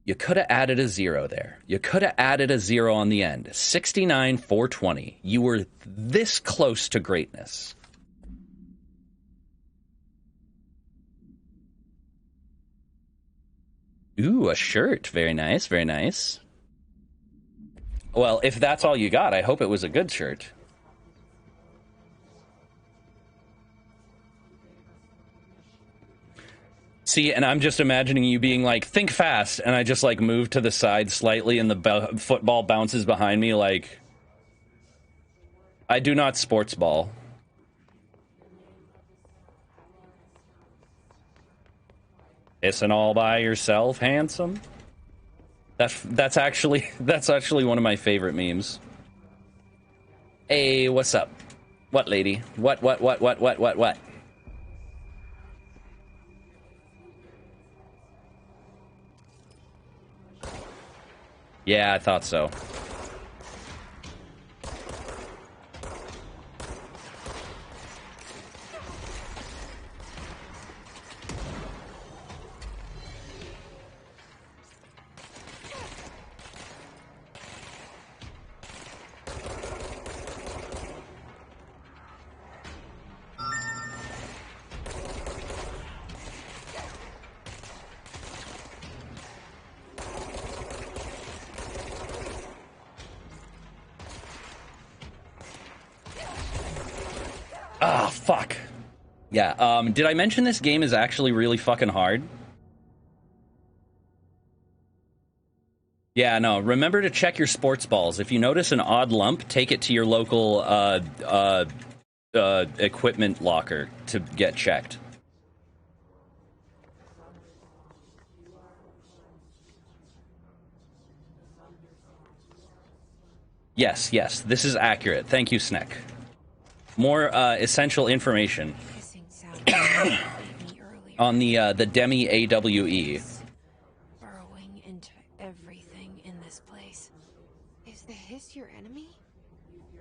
You could have added a 0 there. You could have added a 0 on the end. 69-420. You were this close to greatness. Ooh, a shirt. Very nice, very nice. Well, if that's all you got, I hope it was a good shirt. See, and I'm just imagining you being like, think fast, and I just like move to the side slightly and the football bounces behind me like, I do not sports ball. Pissing all by yourself, handsome? That's actually one of my favorite memes. Hey, what's up? What, lady? What? Yeah, I thought so. Ah, fuck. Yeah, did I mention this game is actually really fucking hard? Yeah, no, remember to check your sports balls. If you notice an odd lump, take it to your local, equipment locker to get checked. Yes, this is accurate. Thank you, Sneck. More, essential information. Hissing sound me earlier. On the Demi AWE. Burrowing into everything in this place. Is the hiss your enemy?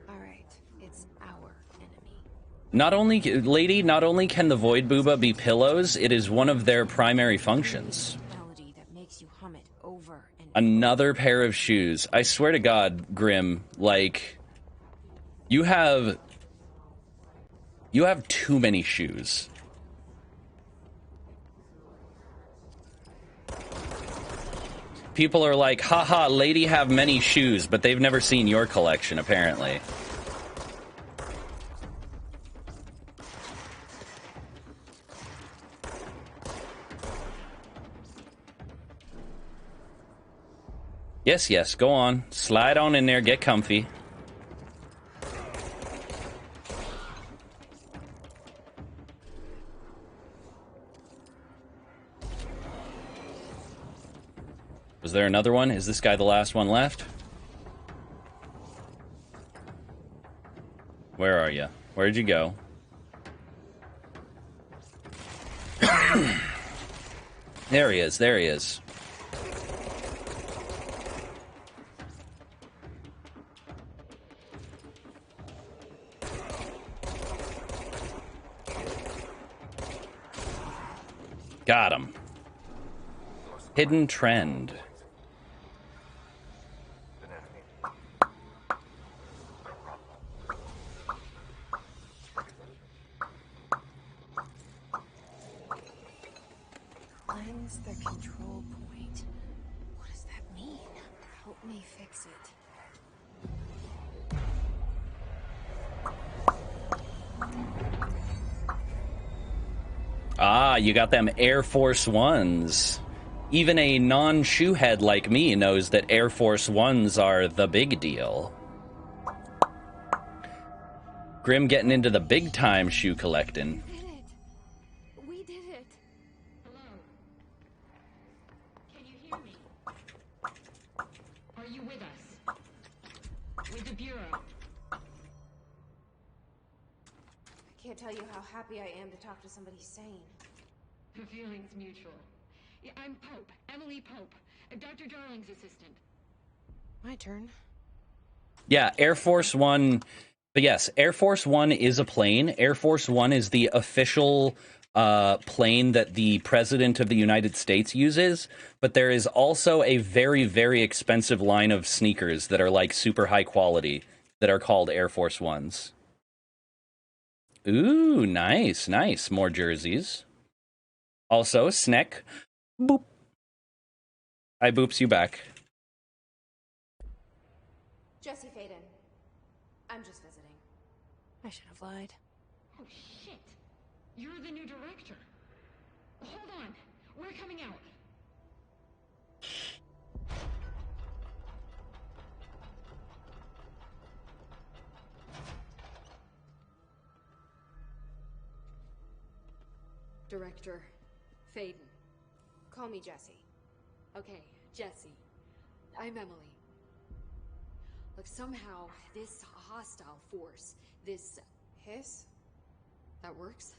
Alright, it's our enemy. Not only, lady, not only can the Void Booba be pillows, it is one of their primary functions. Melody that makes you hum it over and Another pair of shoes. I swear to God, Grim, like, you have too many shoes. People are like, haha, lady have many shoes, but they've never seen your collection, apparently. Yes, go on. Slide on in there, get comfy. Was there another one? Is this guy the last one left? Where are you? Where'd you go? There he is. Got him. Hidden trend. cleanse the control point. What does that mean? Help me fix it. Ah, you got them Air Force Ones. Even a non-shoe head like me knows that Air Force Ones are the big deal. Grim getting into the big-time shoe collecting. We did it. Hello? Can you hear me? Are you with us? With the Bureau? I can't tell you how happy I am to talk to somebody sane. The feeling's mutual. Yeah, I'm Pope, Emily Pope, Dr. Darling's assistant. My turn. Yeah, Air Force One. But yes, Air Force One is a plane. Air Force One is the official plane that the President of the United States uses. But there is also a very, very expensive line of sneakers that are like super high quality that are called Air Force Ones. Ooh, nice. More jerseys. Also, Sneck. Boop. I boops you back. Jesse Faden. I'm just visiting. I should have lied. Oh, shit. You're the new director. Hold on. We're coming out. Director Faden. Call me Jesse. Okay, Jesse. I'm Emily. Like, somehow, this hostile force, this hiss, that works.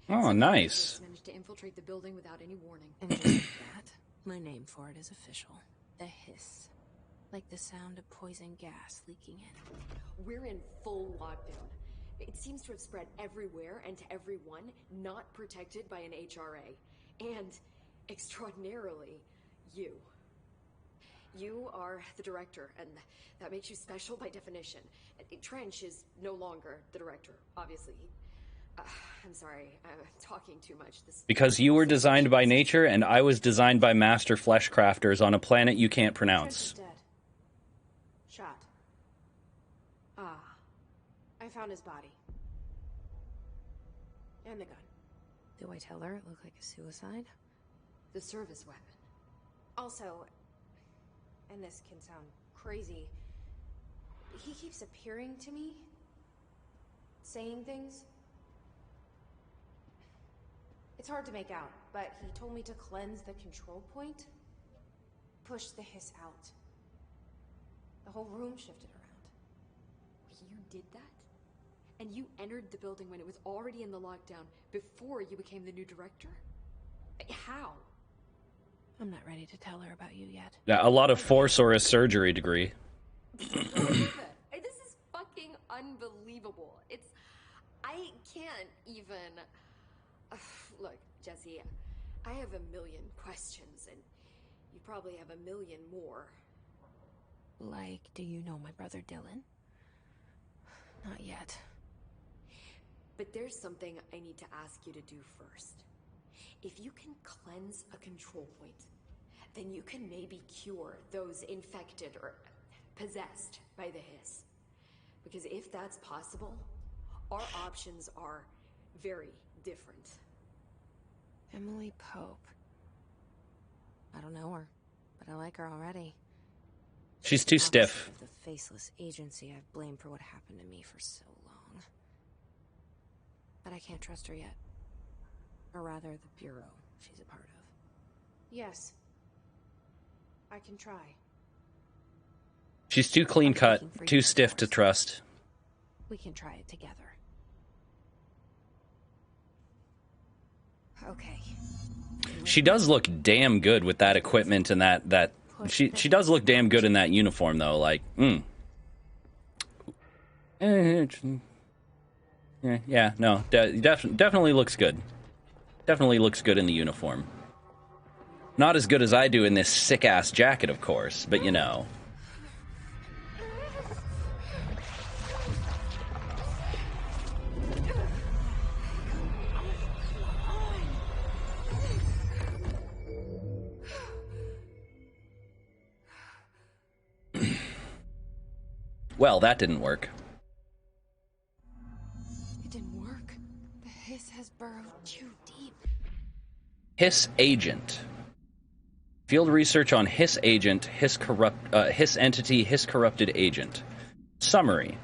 Oh, Somehow nice. this managed to infiltrate the building without any warning. And just like that, my name for it is official. The hiss. Like the sound of poison gas leaking in. We're in full lockdown. It seems to have spread everywhere and to everyone not protected by an HRA. And, extraordinarily, you. You are the director, and that makes you special by definition. Trench is no longer the director, obviously. I'm sorry, I'm talking too much. Because you were designed by nature, and I was designed by master flesh crafters on a planet you can't pronounce. Trench is dead. Shot. Ah. I found his body. And the gun. Do I tell her it looked like a suicide? The service weapon. Also, and this can sound crazy, he keeps appearing to me, saying things. It's hard to make out, but he told me to cleanse the control point, push the hiss out. The whole room shifted around. You did that? And you entered the building when it was already in the lockdown, before you became the new director? How? I'm not ready to tell her about you yet. Yeah, a lot of force or a surgery degree. This is fucking unbelievable. I can't even... Look, Jesse, I have a million questions, and you probably have a million more. Like, do you know my brother Dylan? Not yet. But there's something I need to ask you to do first. If you can cleanse a control point, then you can maybe cure those infected or possessed by the hiss. Because if that's possible, our options are very different. Emily Pope. I don't know her, but I like her already. She's too stiff. Of the faceless agency I've blamed for what happened to me for so long. But I can't trust her yet. Or rather, the Bureau she's a part of. Yes. I can try. She's too clean-cut, too stiff to trust. We can try it together. Okay. She does look damn good with that equipment and that she does look damn good in that uniform though, like, yeah, no, definitely looks good. Definitely looks good in the uniform. Not as good as I do in this sick-ass jacket, of course, but you know. Well, that didn't work. It didn't work. The hiss has burrowed too deep. Hiss agent. Field research on hiss agent, hiss entity, hiss corrupted agent. Summary.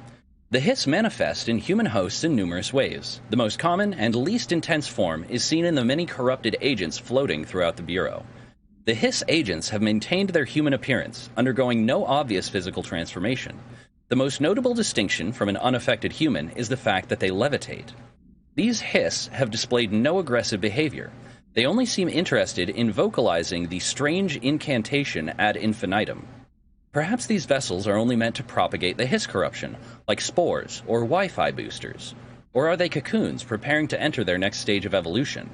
The hiss manifests in human hosts in numerous ways. The most common and least intense form is seen in the many corrupted agents floating throughout the Bureau. The hiss agents have maintained their human appearance, undergoing no obvious physical transformation. The most notable distinction from an unaffected human is the fact that they levitate. These hiss have displayed no aggressive behavior. They only seem interested in vocalizing the strange incantation ad infinitum. Perhaps these vessels are only meant to propagate the hiss corruption, like spores or Wi-Fi boosters. Or are they cocoons preparing to enter their next stage of evolution?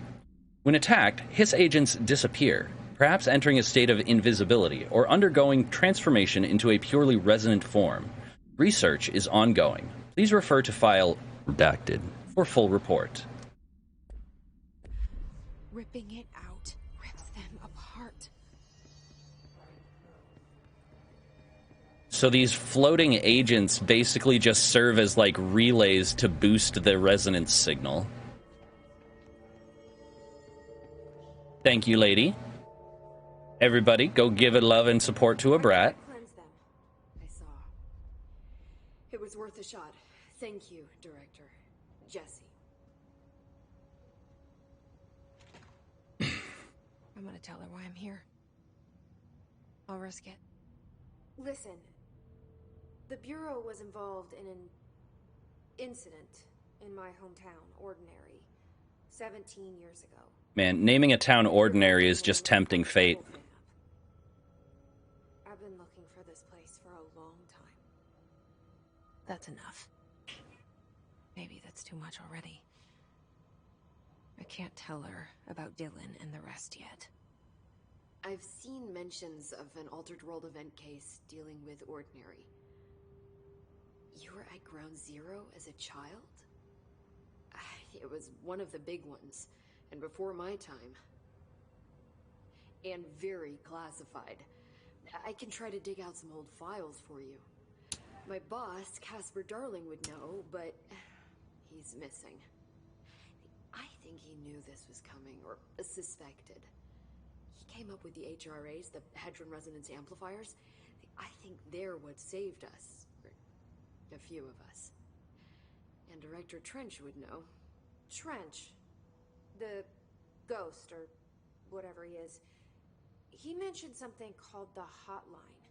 When attacked, hiss agents disappear, perhaps entering a state of invisibility or undergoing transformation into a purely resonant form. Research is ongoing. Please refer to file redacted for full report. Ripping it out rips them apart. So these floating agents basically just serve as like relays to boost the resonance signal. Thank you, lady. Everybody, go give a love and support to a brat. Cleanse them. I saw. It was worth a shot. Thank you, Director. Jesse. I'm gonna tell her why I'm here. I'll risk it. Listen. The Bureau was involved in an incident in my hometown, Ordinary, 17 years ago. Man, naming a town Ordinary is just tempting fate. I've been looking for this place for a long time. That's enough. Maybe that's too much already. I can't tell her about Dylan and the rest yet. I've seen mentions of an Altered World event case dealing with Ordinary. You were at Ground Zero as a child? It was one of the big ones, and before my time. And very classified. I can try to dig out some old files for you. My boss, Casper Darling, would know, but he's missing. I think he knew this was coming, or suspected. He came up with the HRAs, the Hadron Resonance Amplifiers. I think they're what saved us. Or a few of us. And Director Trench would know. Trench. The ghost, or whatever he is. He mentioned something called the Hotline.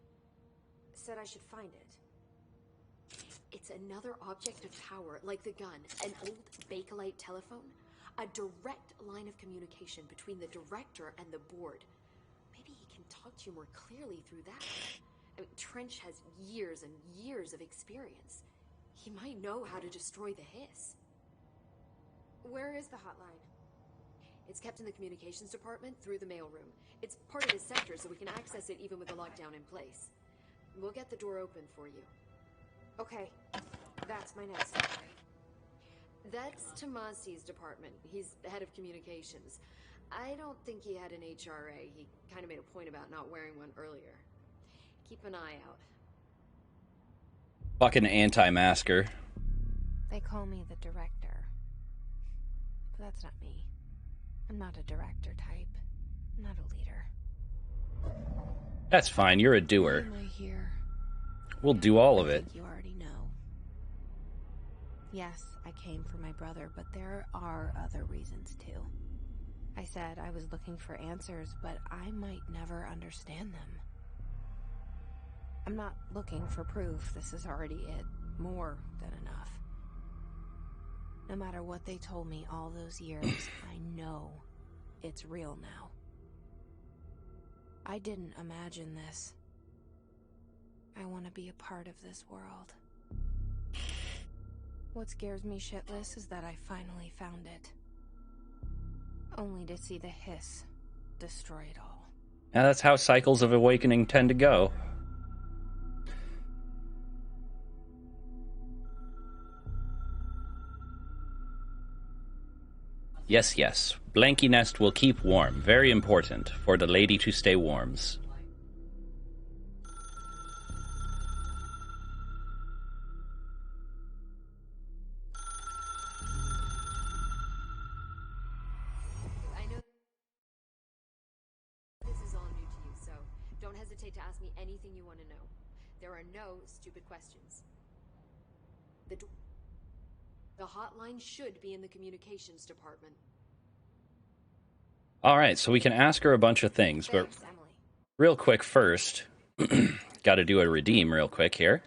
Said I should find it. It's another object of power, like the gun, an old Bakelite telephone. A direct line of communication between the director and the board. Maybe he can talk to you more clearly through that. I mean, Trench has years and years of experience. He might know how to destroy the hiss. Where is the hotline? It's kept in the communications department through the mailroom. It's part of his sector, so we can access it even with the lockdown in place. We'll get the door open for you. Okay, that's my next step. That's Tomasi's department. He's the head of communications. I don't think he had an HRA. He kind of made a point about not wearing one earlier. Keep an eye out. Fucking anti-masker. They call me the director. But that's not me. I'm not a director type. I'm not a leader. That's fine, you're a doer. Why am I here? We'll do all of I it. think you already know. Yes, I came for my brother, but there are other reasons too. I said I was looking for answers, but I might never understand them. I'm not looking for proof. This is already it. More than enough. No matter what they told me all those years, I know it's real now. I didn't imagine this. I want to be a part of this world. What scares me shitless is that I finally found it. Only to see the hiss destroy it all. Now that's how cycles of awakening tend to go. Yes, yes. Blanky nest will keep warm. Very important for the lady to stay warms. I know this is all new to you, so don't hesitate to ask me anything you want to know. There are no stupid questions. The hotline should be in the communications department. All right, so we can ask her a bunch of things, but Thanks, Emily. real quick first, got to do a redeem real quick here.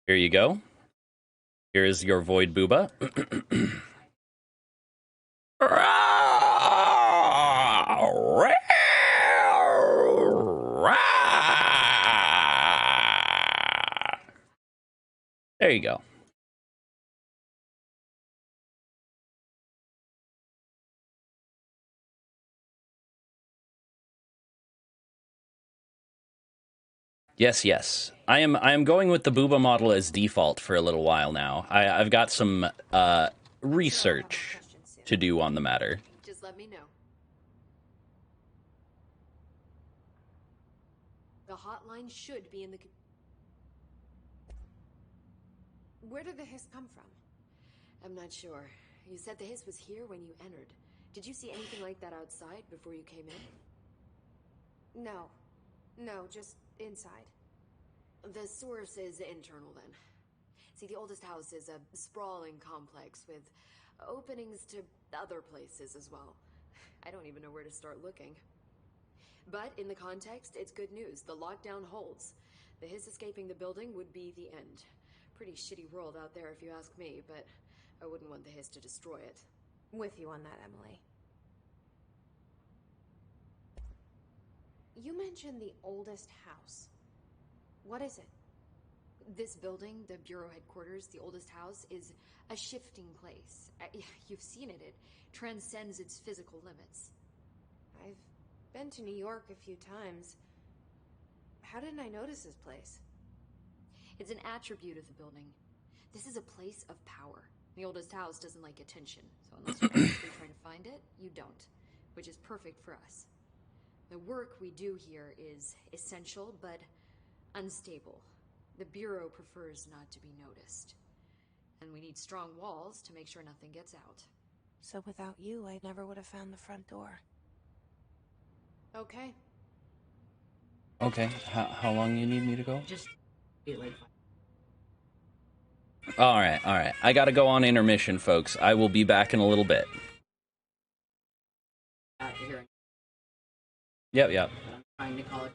Here you go. Here is your void booba. There you go. Yes, yes. I am going with the Booba model as default for a little while now. I've got some research to do on the matter. Just let me know. The hotline should be in the... Where did the hiss come from? I'm not sure. You said the hiss was here when you entered. Did you see anything like that outside before you came in? No. No, just inside. The source is internal, then. See, the oldest house is a sprawling complex with openings to other places as well. I don't even know where to start looking. But in the context, it's good news. The lockdown holds. The hiss escaping the building would be the end. Pretty shitty world out there if you ask me, but I wouldn't want the hiss to destroy it. With you on that, Emily. You mentioned the oldest house. What is it? This building, the Bureau headquarters, the oldest house, is a shifting place. You've seen it. It transcends its physical limits. I've been to New York a few times. How didn't I notice this place? It's an attribute of the building. This is a place of power. The oldest house doesn't like attention, so unless you're actively trying to find it, you don't, which is perfect for us. The work we do here is essential, but unstable. The Bureau prefers not to be noticed. And we need strong walls to make sure nothing gets out. So without you, I never would have found the front door. Okay. Okay, how long you need me to go? Just be like. All right. I gotta go on intermission, folks. I will be back in a little bit. Here. Yep. I'm trying to call it.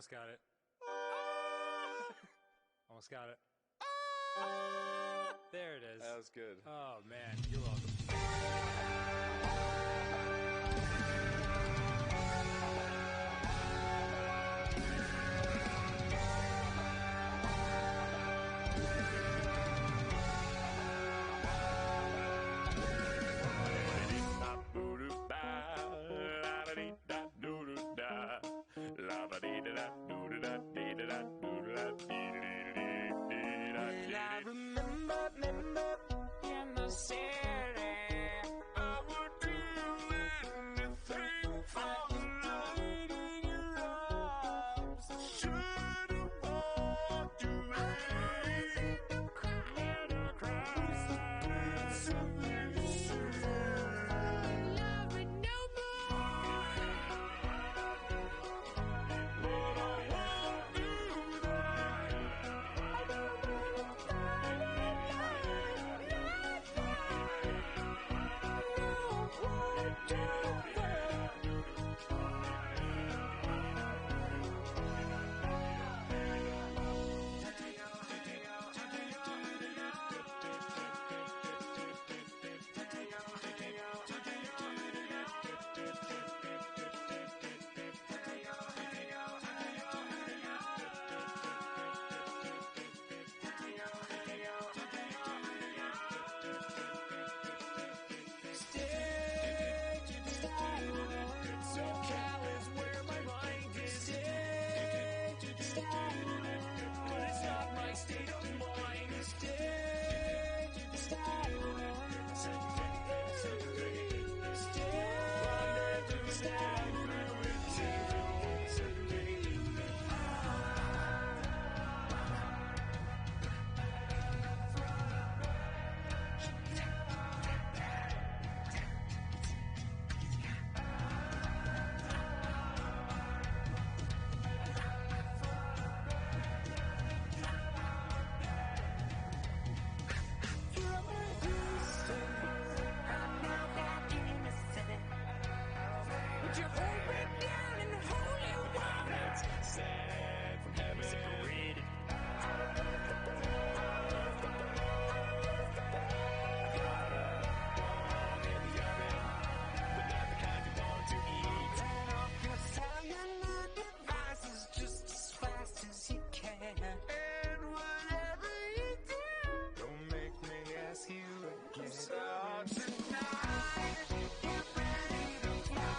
Almost got it. Almost got it. There it is. That was good. Oh, man. You're welcome. I remember in the city, I would do anything for love in your arms. I should have walked away. Never cried. Something you said. Love it no more. But I won't do that. I don't wanna fall in love. That's why I won't do would you hold me down in holy water? Sad from heaven separated. In the oven, but not the kind you want to eat. Turn off your cellular devices just as fast as you can. And whatever you do, don't make me ask you again. So tonight, get ready to fly.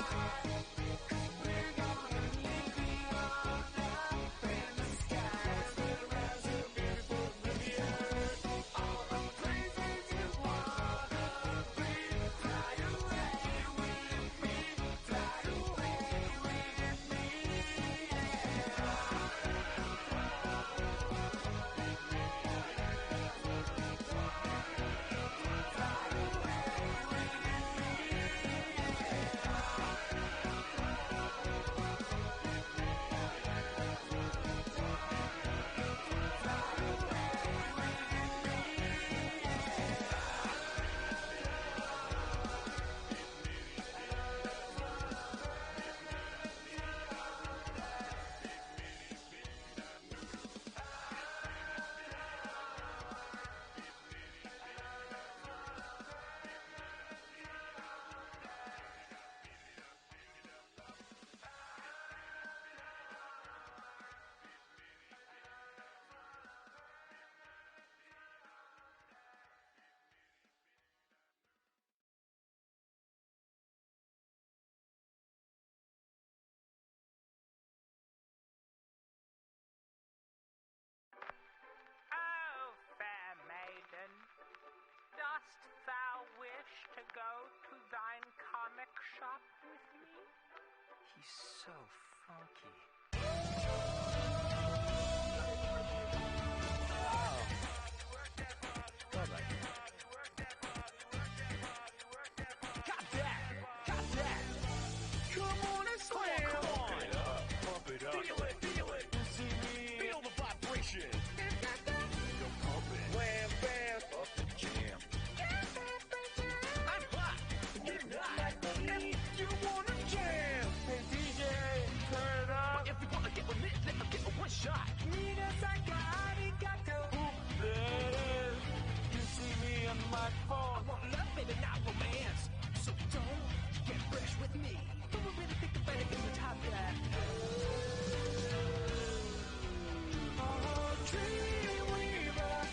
We're gonna leave beyond up in the skies. We'll rise up beautiful from the earth. All the places you wanna be. Fly away with me. Fly away with me. Oh, fair maiden, dost thou wish to go to thine comic shop with me? He's so funky. Got that! Got that! Come on and slam! Come on! Pump it up. Feel it, feel it! Feel the vibration! Don't pump it. Wham, bam! Up the jam. I'm hot! You're not! And you wanna jam! Hey DJ, turn it up! me. Don't really think about it in the top left. Oh, Dreamweaver,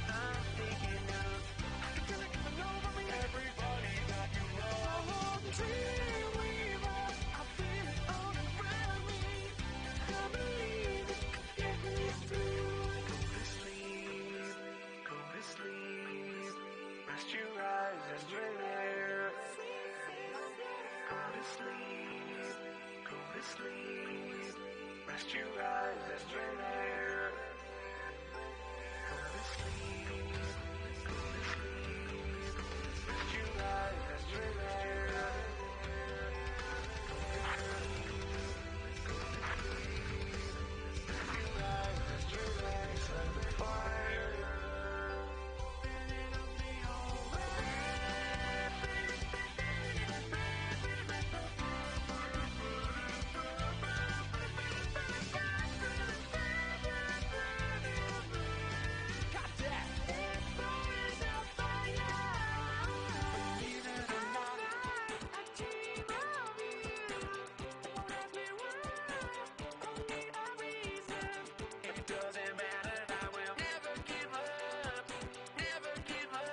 I'm thinking of. I can feel it coming over me. Everybody that you love. Oh, Dreamweaver, I feel it all around me. I believe it could get me through. Go to sleep, rest your eyes and relax. Go to sleep, rest your eyes and relax. Go to sleep, rest your eyes and relax. Go to sleep, rest your eyes and relax. Like the fire, then it'll be alright. Got that. This fire's a fire. Believe it or not, I dream of you. Won't ask me why, only a reason. It doesn't matter, I will never give up. Never give up.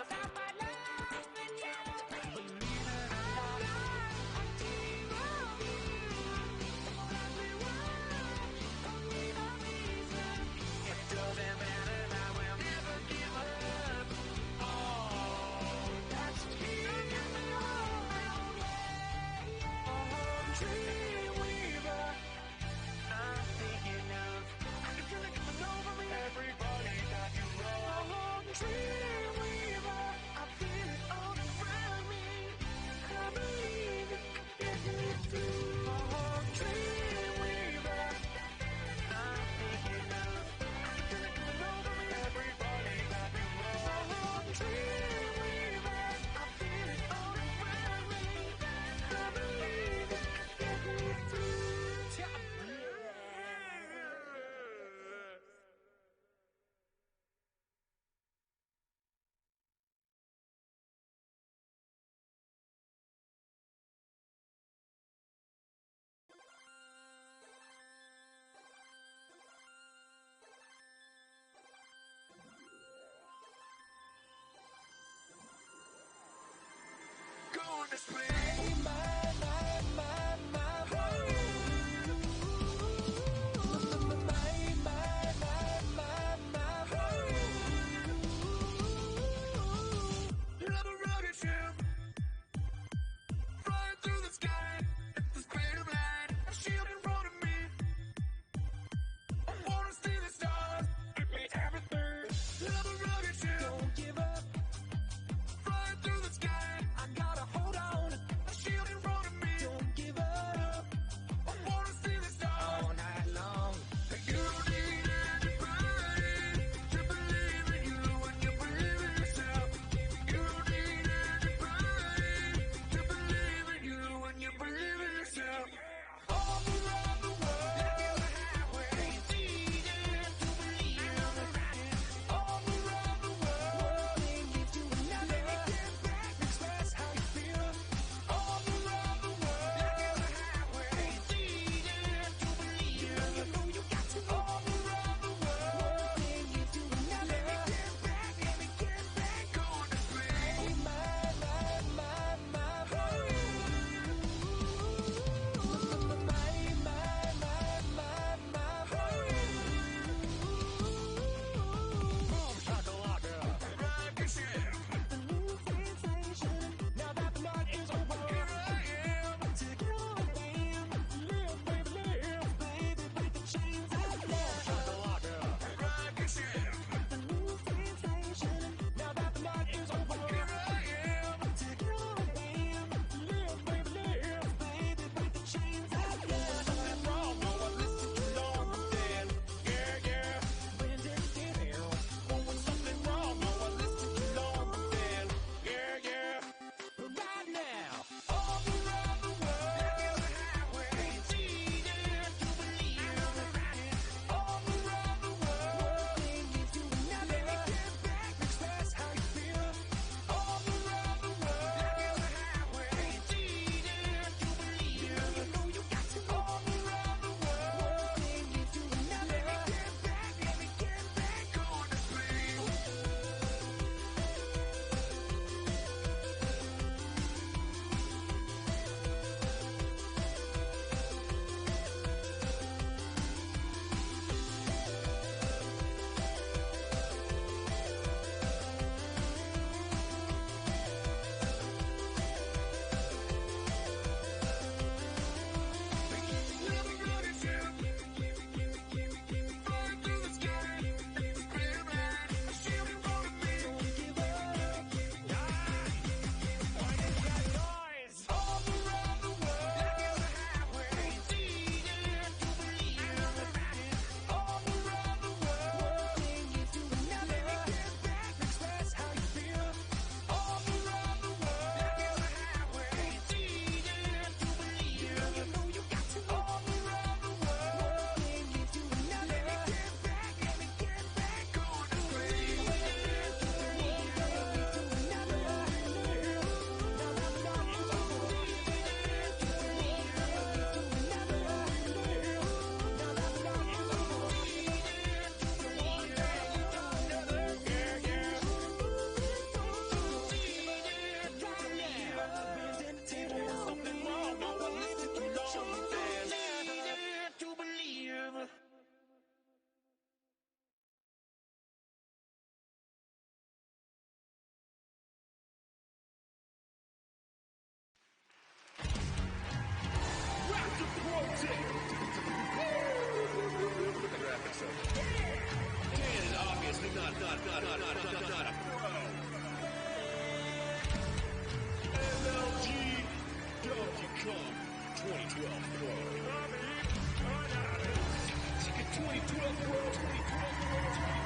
About my love and you. Believe it or not, I dream of you. Won't ask me why, only a reason. It doesn't matter, I will never give up. Oh, that's me. Oh, Dreamweaver, I'm thinking of. I can feel it coming over me. Everybody that you love. Oh, Dreamweaver, I feel it all around me. I believe it could get me through. Oh, Dreamweaver, I'm thinking of. I can feel it coming over me. Everybody that you love. Oh, Dreamweaver, I feel it all around me. I believe it could get me through. Gonna spray my Love a rocket ship, flying through the sky at the speed of light. A shield in front of me. I wanna see the stars. Give me everything. Love a rocket ship, don't give up. Flying through the sky, I gotta hold on. not a pro. MLG Donkey Kong 2012 Pro. 2012 Pro. 2012 Pro.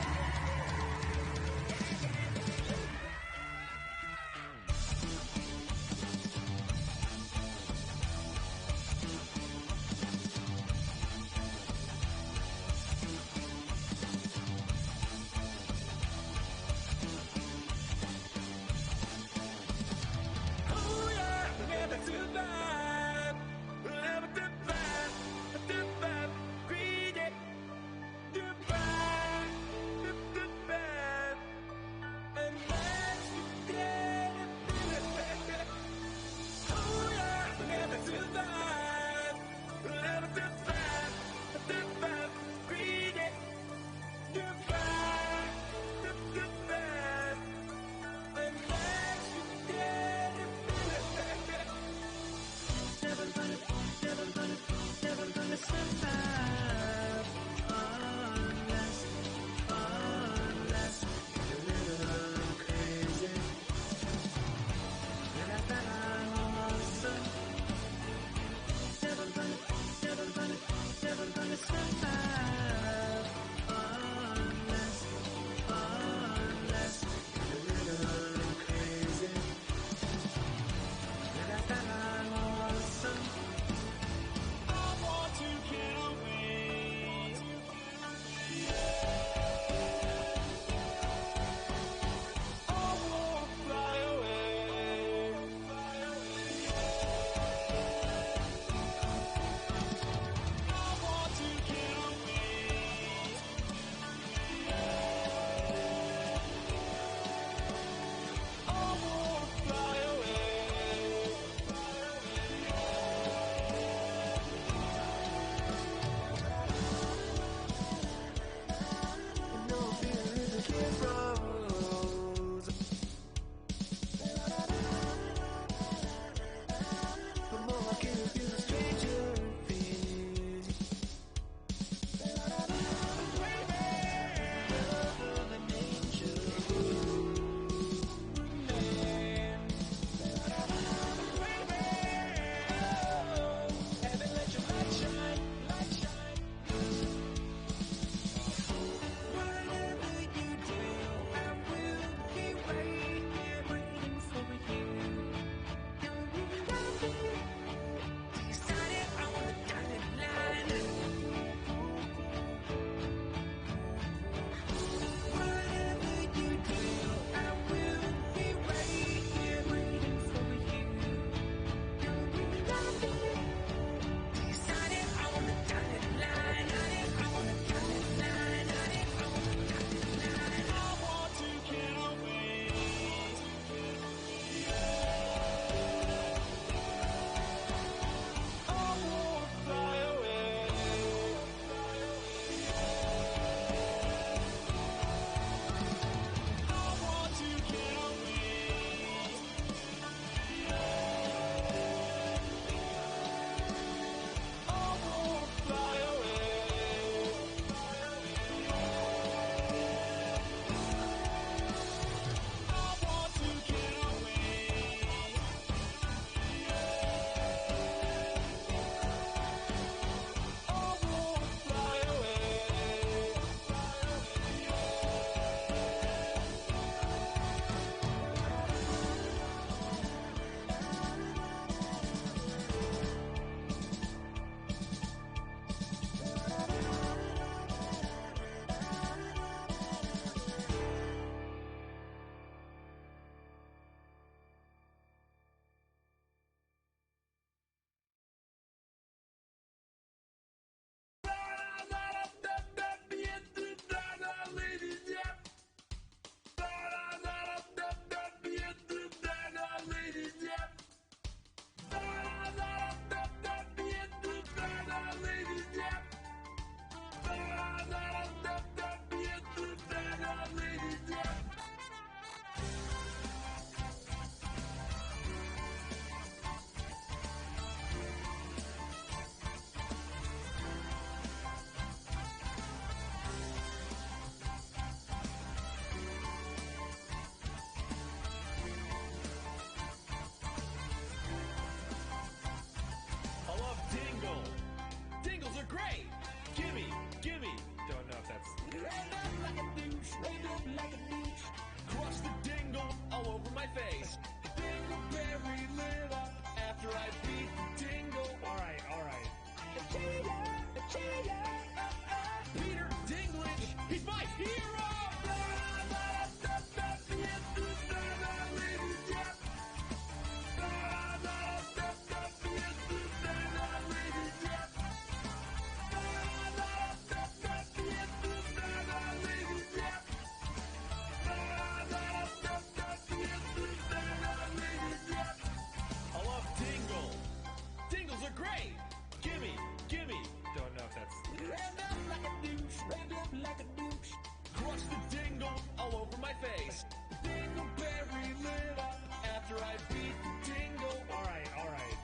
tingles all over my face. Dingleberry lit up after I beat the tingle. Alright.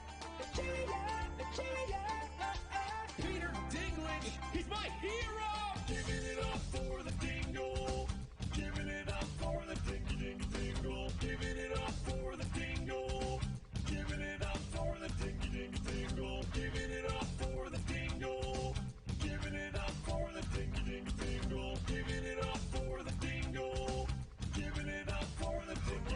Peter Dinklage, he's my hero! Giving it up for the dingle. Giving it up for the dingle. Giving it up for the dingle. Giving it up for the dingle. Giving it up for the dingle. Giving it up for the dingle. Giving it up for the dingle. Giving it up for the dingle.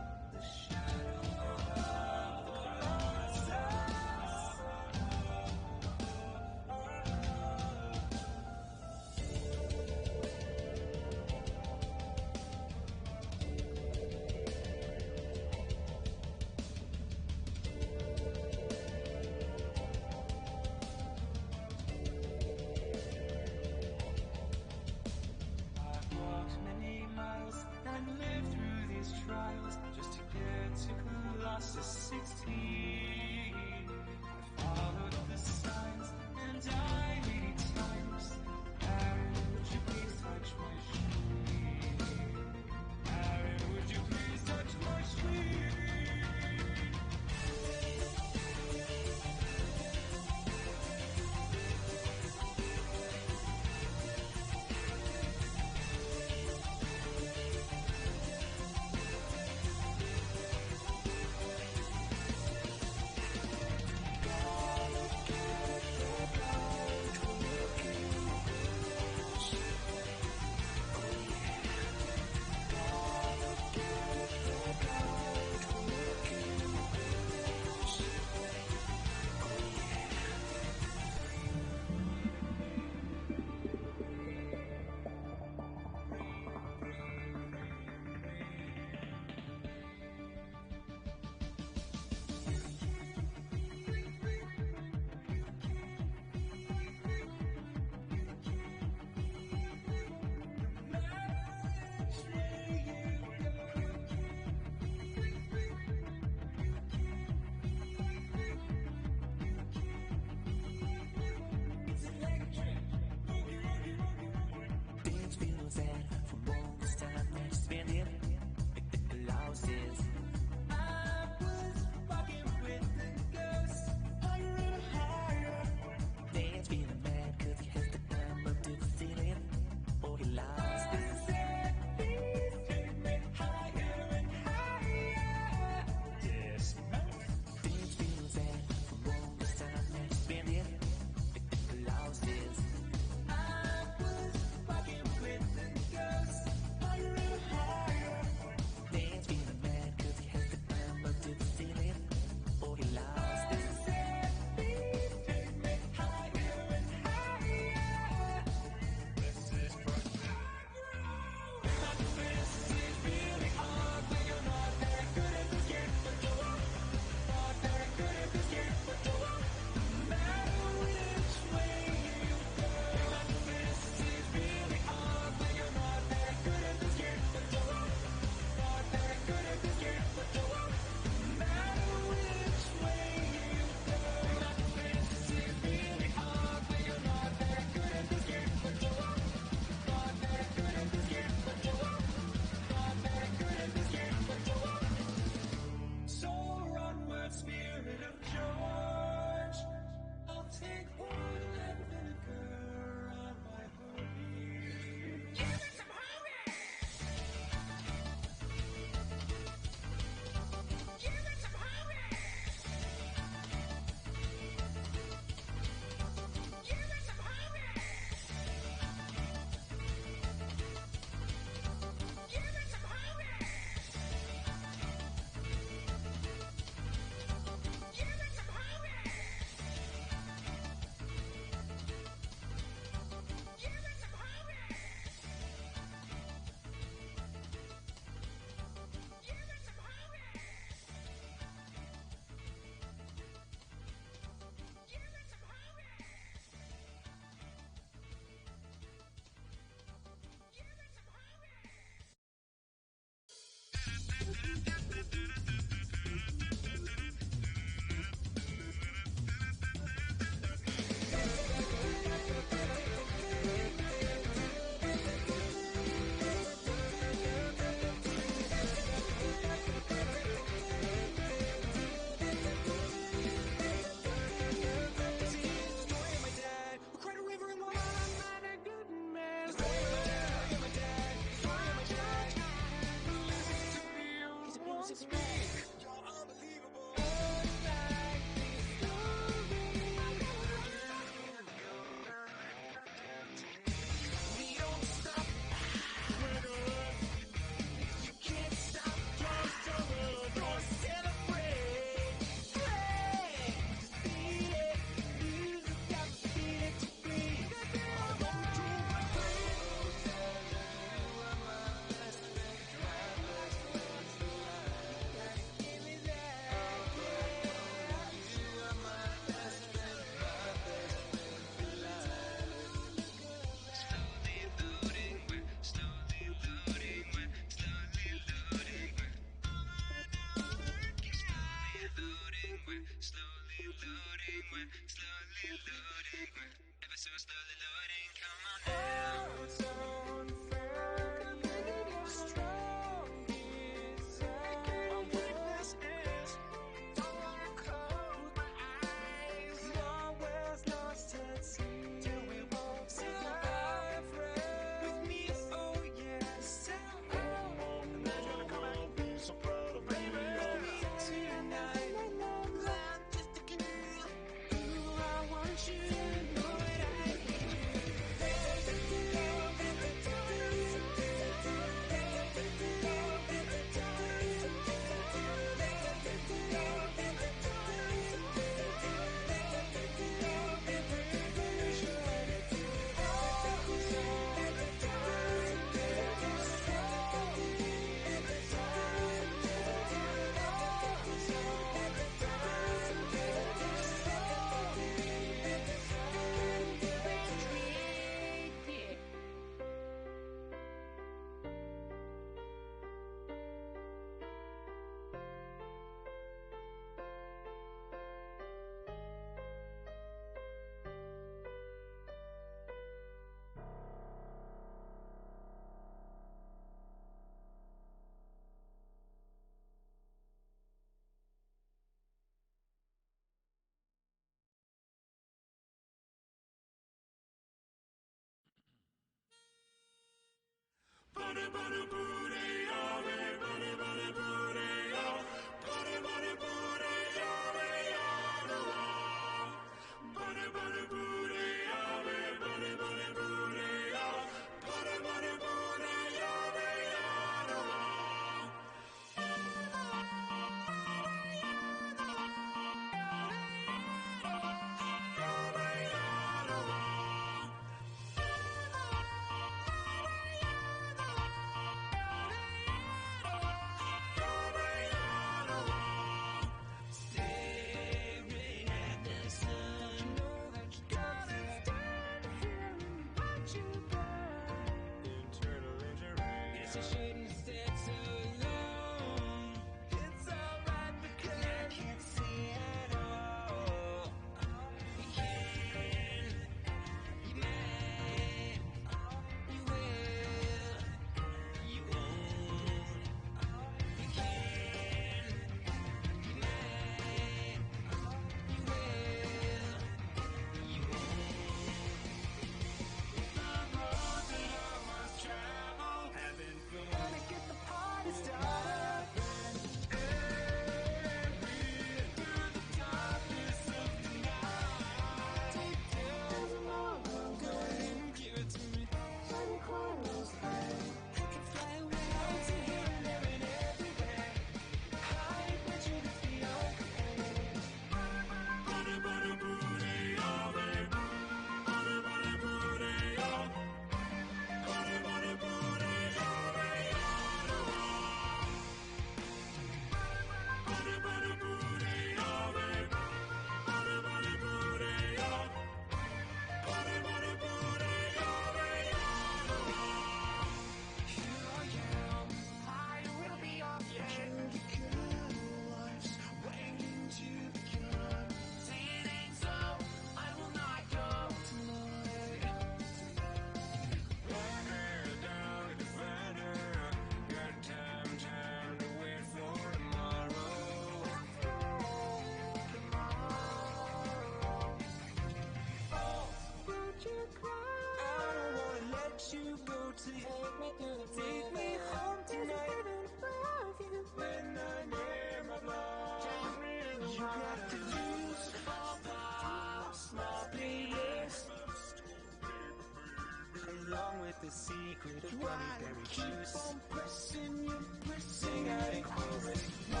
The secret of berry juice. Keep on pressing, you pressing out in chorus. 1,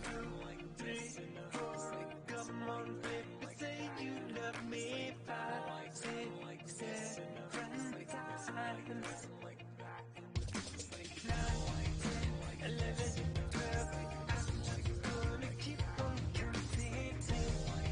2, 3, 4. Come on, baby, say you love me. 5, 6, 7, 8, 9, 10, 11, 12. I'm gonna keep on counting till you say you're mine.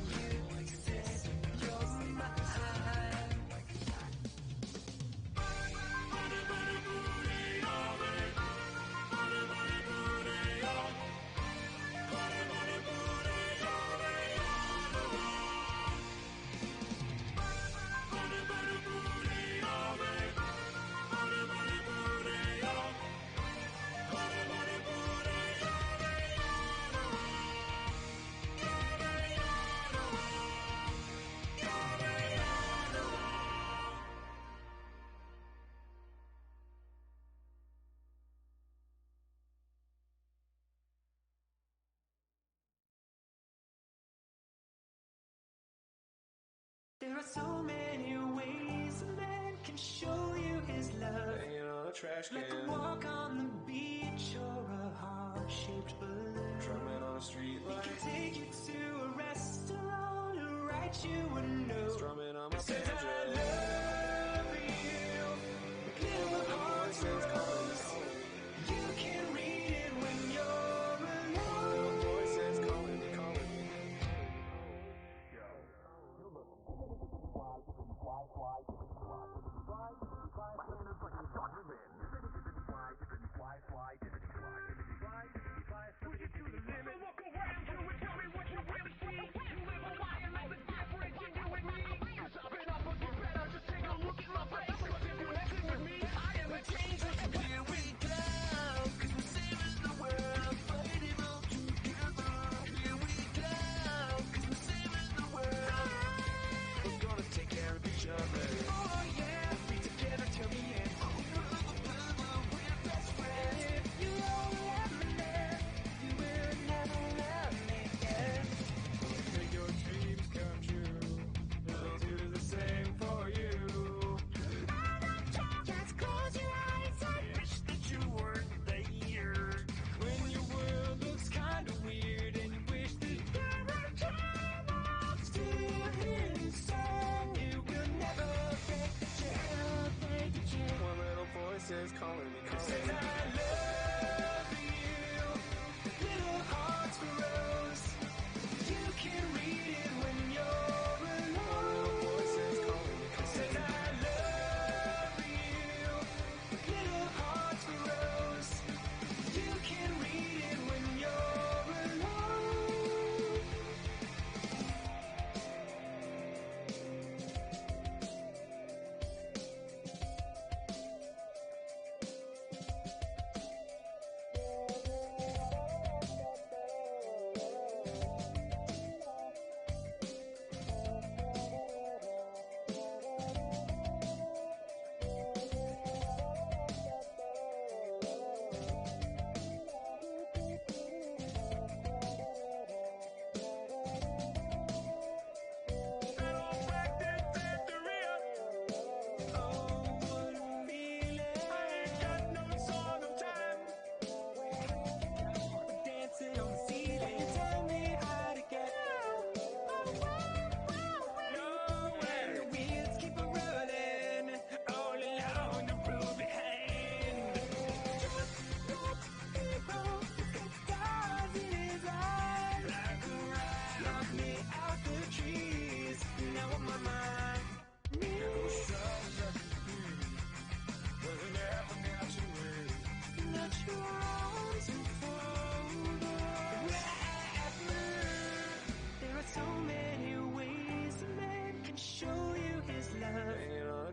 so many ways a man can show you his love. Hanging on a trash can. Like a walk on the beach or a heart-shaped balloon. Drumming on a street light. He can take you to a restaurant or write you a note. Strumming on my banjo. I love you. Little hearts rose. You can read it when you're alone. Voices calling me, calling me. Voices calling me, calling me. I love you. Little hearts grows. You can read it when you're alone. Voices calling me, calling me. I love you. Little hearts grows. You can read it when you're alone.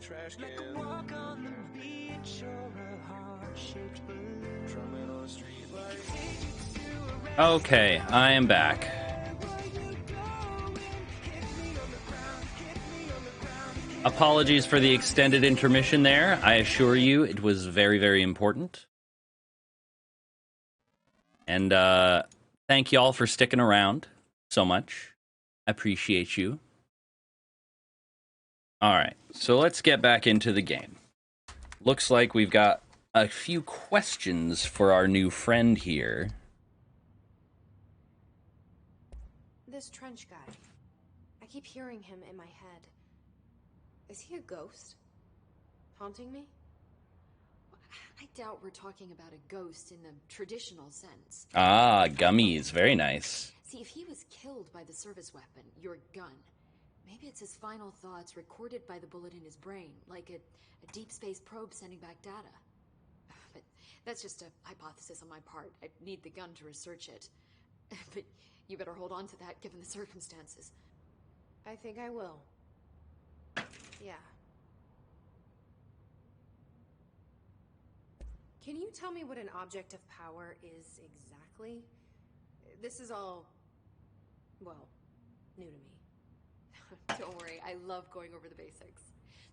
Trash can. Like a walk on the beach or a heart-shaped balloon. Drumming on a street light. Okay, I am back. Apologies for the extended intermission there. I assure you it was very, very important. And thank y'all for sticking around so much. I appreciate you. Alright, so let's get back into the game. Looks like we've got a few questions for our new friend here. This trench guy. I keep hearing him in my head. Is he a ghost? Haunting me? I doubt we're talking about a ghost in the traditional sense. Ah, gummies. Very nice. See, if he was killed by the service weapon, your gun, maybe it's his final thoughts recorded by the bullet in his brain, like a deep space probe sending back data. But that's just a hypothesis on my part. I need the gun to research it. But you better hold on to that given the circumstances. I think I will. Yeah. Can you tell me what an object of power is exactly? This is all, well, new to me. Don't worry, I love going over the basics.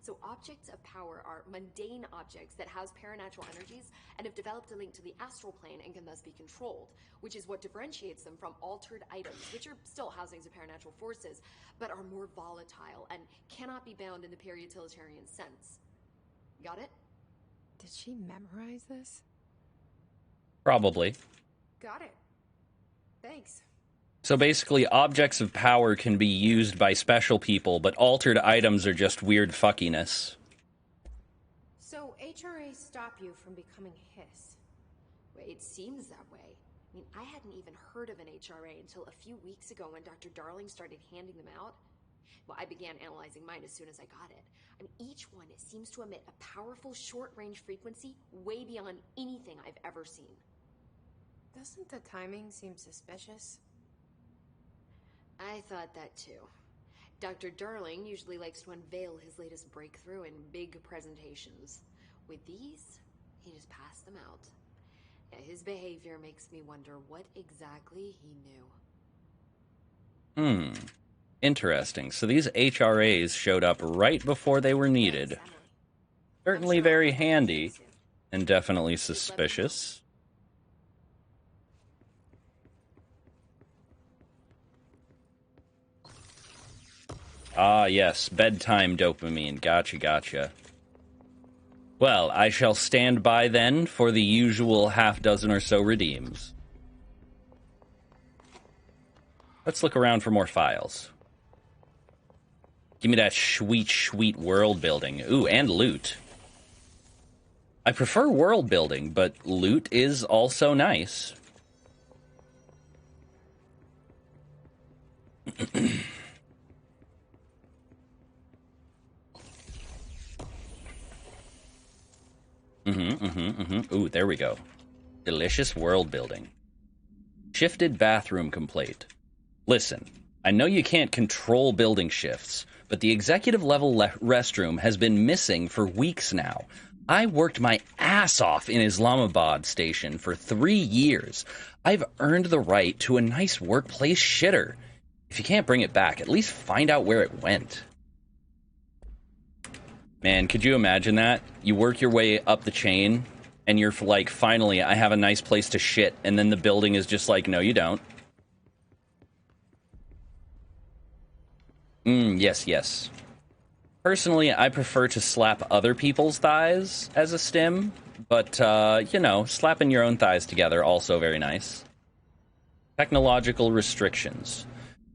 So objects of power are mundane objects that house paranatural energies and have developed a link to the astral plane and can thus be controlled, which is what differentiates them from altered items, which are still housings of paranatural forces, but are more volatile and cannot be bound in the pure utilitarian sense. Got it? Did she memorize this? Probably. Got it. Thanks. So basically, objects of power can be used by special people, but altered items are just weird fuckiness. So HRAs stop you from becoming Hiss? Well, it seems that way. I mean, I hadn't even heard of an HRA until a few weeks ago when Dr. Darling started handing them out. Well, I began analyzing mine as soon as I got it. I mean, each one seems to emit a powerful short-range frequency way beyond anything I've ever seen. Doesn't the timing seem suspicious? I thought that too. Dr. Darling usually likes to unveil his latest breakthrough in big presentations. With these, he just passed them out. Yeah, his behavior makes me wonder what exactly he knew. Interesting. So these HRAs showed up right before they were needed. Certainly very handy, and definitely suspicious. Ah, yes, bedtime dopamine. Gotcha. Well, I shall stand by then for the usual half dozen or so redeems. Let's look around for more files. Give me that sweet world building. Ooh, and loot. I prefer world building, but loot is also nice. Ooh, there we go. Delicious world building. Shifted bathroom complaint. Listen, I know you can't control building shifts, but the executive level restroom has been missing for weeks now. I worked my ass off in Islamabad station for 3 years. I've earned the right to a nice workplace shitter. If you can't bring it back, at least find out where it went. Man, could you imagine that? You work your way up the chain, and you're like, finally, I have a nice place to shit, and then the building is just like, no, you don't. Yes. Personally, I prefer to slap other people's thighs as a stim, but, you know, slapping your own thighs together, also very nice. Technological restrictions.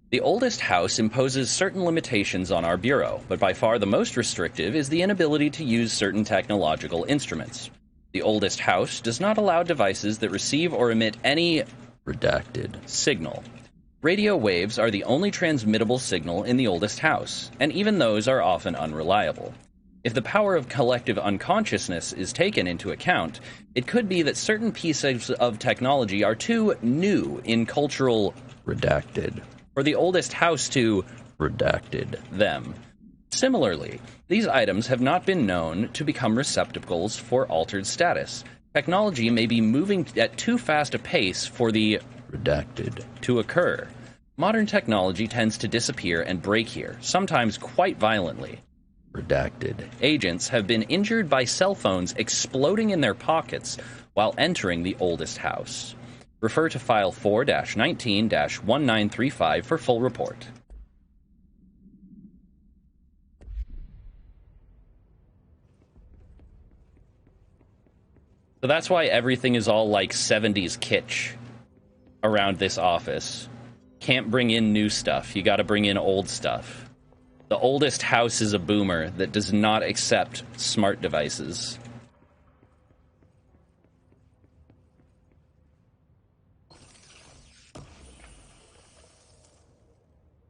The oldest house imposes certain limitations on our bureau, but by far the most restrictive is the inability to use certain technological instruments. The oldest house does not allow devices that receive or emit any redacted signal. Radio waves are the only transmittable signal in the oldest house, and even those are often unreliable. If the power of collective unconsciousness is taken into account, it could be that certain pieces of technology are too new in cultural redacted for the oldest house to redacted them. Similarly, these items have not been known to become receptacles for altered status. Technology may be moving at too fast a pace for the redacted to occur. Modern technology tends to disappear and break here, sometimes quite violently. Redacted agents have been injured by cell phones exploding in their pockets while entering the oldest house. Refer to File 4-19-1935 for full report. So that's why everything is all like 70s kitsch around this office. Can't bring in new stuff. You gotta bring in old stuff. The oldest house is a boomer that does not accept smart devices.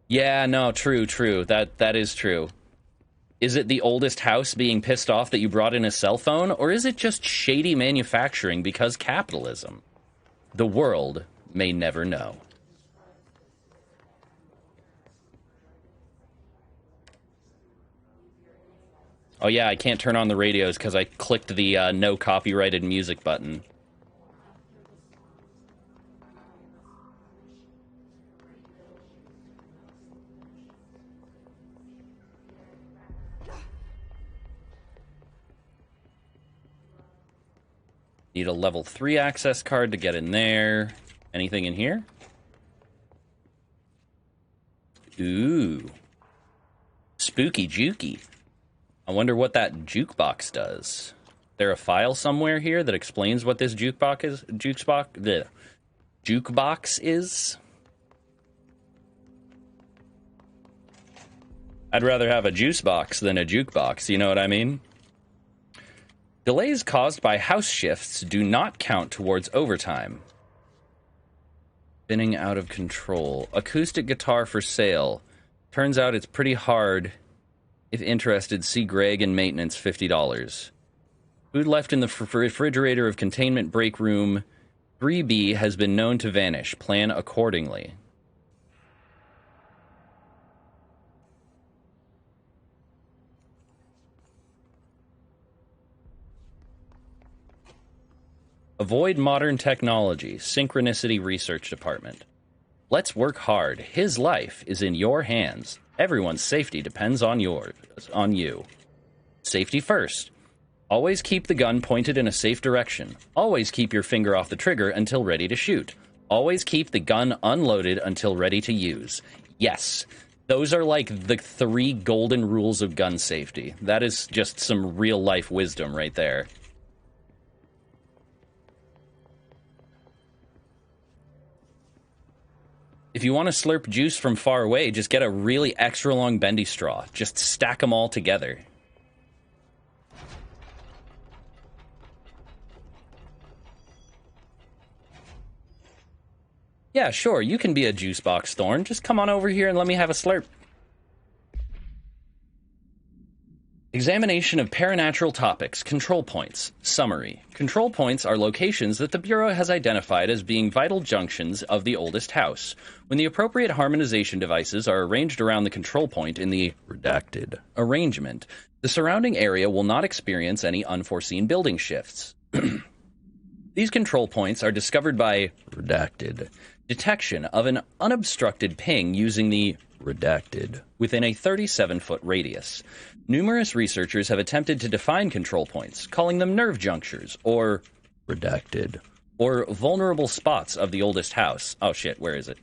Yeah, no, true. That is true. Is it the oldest house being pissed off that you brought in a cell phone, or is it just shady manufacturing because capitalism? The world may never know. Oh yeah, I can't turn on the radios because I clicked the no copyrighted music button. Need a level 3 access card to get in there. Anything in here? Ooh. Spooky jukey. I wonder what that jukebox does. Is there a file somewhere here that explains what this jukebox is? I'd rather have a juice box than a jukebox, you know what I mean? Delays caused by house shifts do not count towards overtime. Spinning out of control. Acoustic guitar for sale. Turns out it's pretty hard. If interested, see Greg in maintenance, $50. Food left in the refrigerator of containment break room 3B has been known to vanish. Plan accordingly. Avoid modern technology. Synchronicity Research Department. Let's work hard. His life is in your hands. Everyone's safety depends on you. Safety first. Always keep the gun pointed in a safe direction. Always keep your finger off the trigger until ready to shoot. Always keep the gun unloaded until ready to use. Yes, those are like the 3 golden rules of gun safety. That is just some real life wisdom right there. If you want to slurp juice from far away, just get a really extra long bendy straw. Just stack them all together. Yeah, sure, you can be a juice box, Thorn. Just come on over here and let me have a slurp. Examination of paranatural topics. Control points. Summary. Control points are locations that the Bureau has identified as being vital junctions of the oldest house. When the appropriate harmonization devices are arranged around the control point in the redacted arrangement, the surrounding area will not experience any unforeseen building shifts. These control points are discovered by redacted detection of an unobstructed ping using the redacted within a 37-foot radius. Numerous researchers have attempted to define control points, calling them nerve junctures, or redacted, or vulnerable spots of the oldest house. Oh shit, where is it?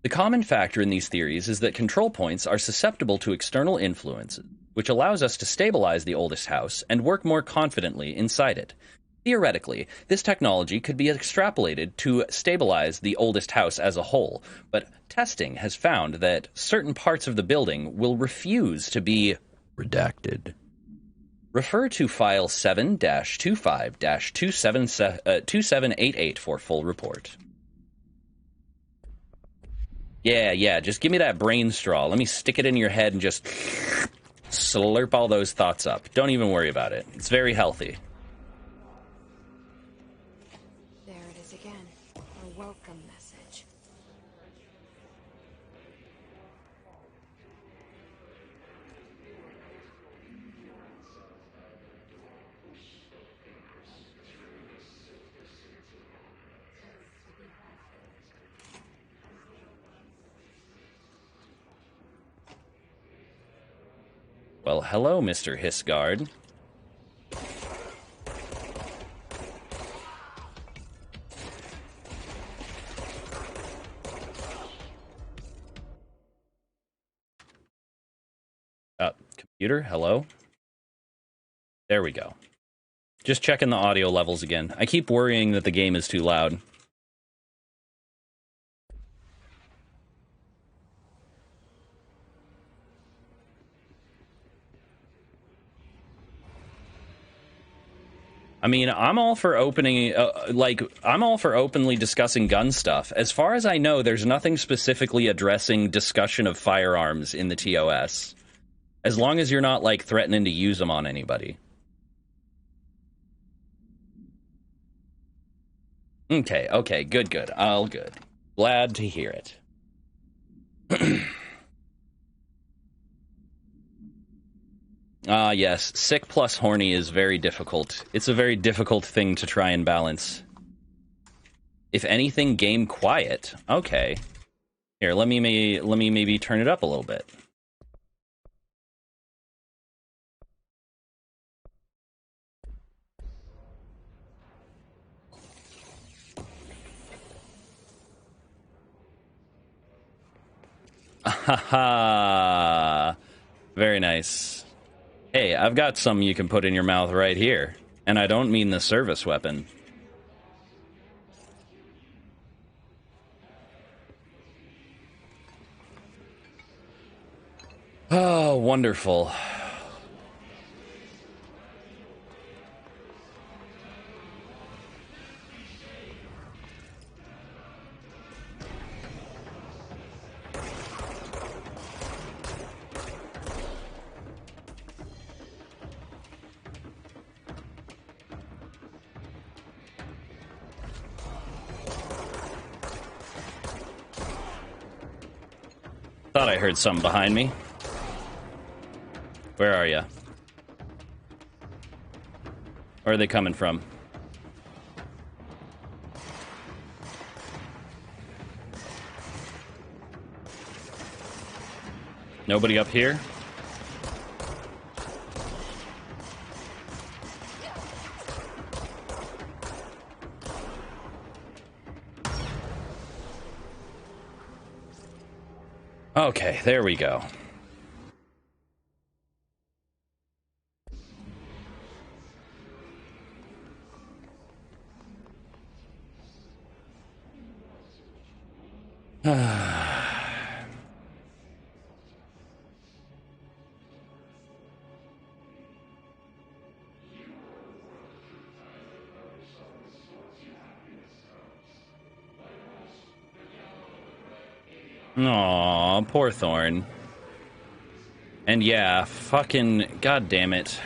The common factor in these theories is that control points are susceptible to external influences, which allows us to stabilize the oldest house and work more confidently inside it. Theoretically, this technology could be extrapolated to stabilize the oldest house as a whole, but testing has found that certain parts of the building will refuse to be redacted. Refer to file 7-25-2788 for full report. Yeah, just give me that brain straw. Let me stick it in your head and just slurp all those thoughts up. Don't even worry about it. It's very healthy. There it is again. A welcome message. Well, hello, Mr. Hissgard. Computer, hello? There we go. Just checking the audio levels again. I keep worrying that the game is too loud. I mean, I'm all for openly discussing gun stuff. As far as I know, there's nothing specifically addressing discussion of firearms in the TOS. As long as you're not, like, threatening to use them on anybody. Okay, good. All good. Glad to hear it. Yes, sick plus horny is very difficult. It's a very difficult thing to try and balance. If anything, game quiet. Okay. Here, let me maybe turn it up a little bit. Ha ha! Very nice. Hey, I've got some you can put in your mouth right here. And I don't mean the service weapon. Oh, wonderful. Thought I heard something behind me. Where are you? Where are they coming from? Nobody up here? Okay, there we go. Aw, poor Thorn. And yeah, fucking goddamn it.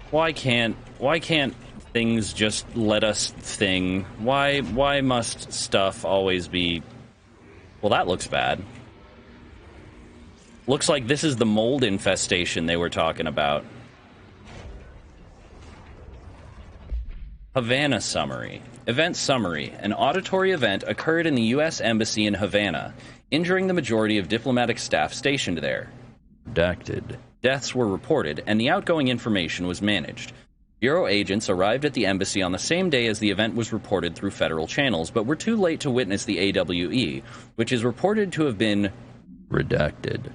Why can't things just let us thing? Why must stuff always be... Well, that looks bad. Looks like this is the mold infestation they were talking about. Havana summary. Event summary. An auditory event occurred in the U.S. Embassy in Havana, injuring the majority of diplomatic staff stationed there. Redacted. Deaths were reported, and the outgoing information was managed. Bureau agents arrived at the embassy on the same day as the event was reported through federal channels, but were too late to witness the AWE, which is reported to have been redacted.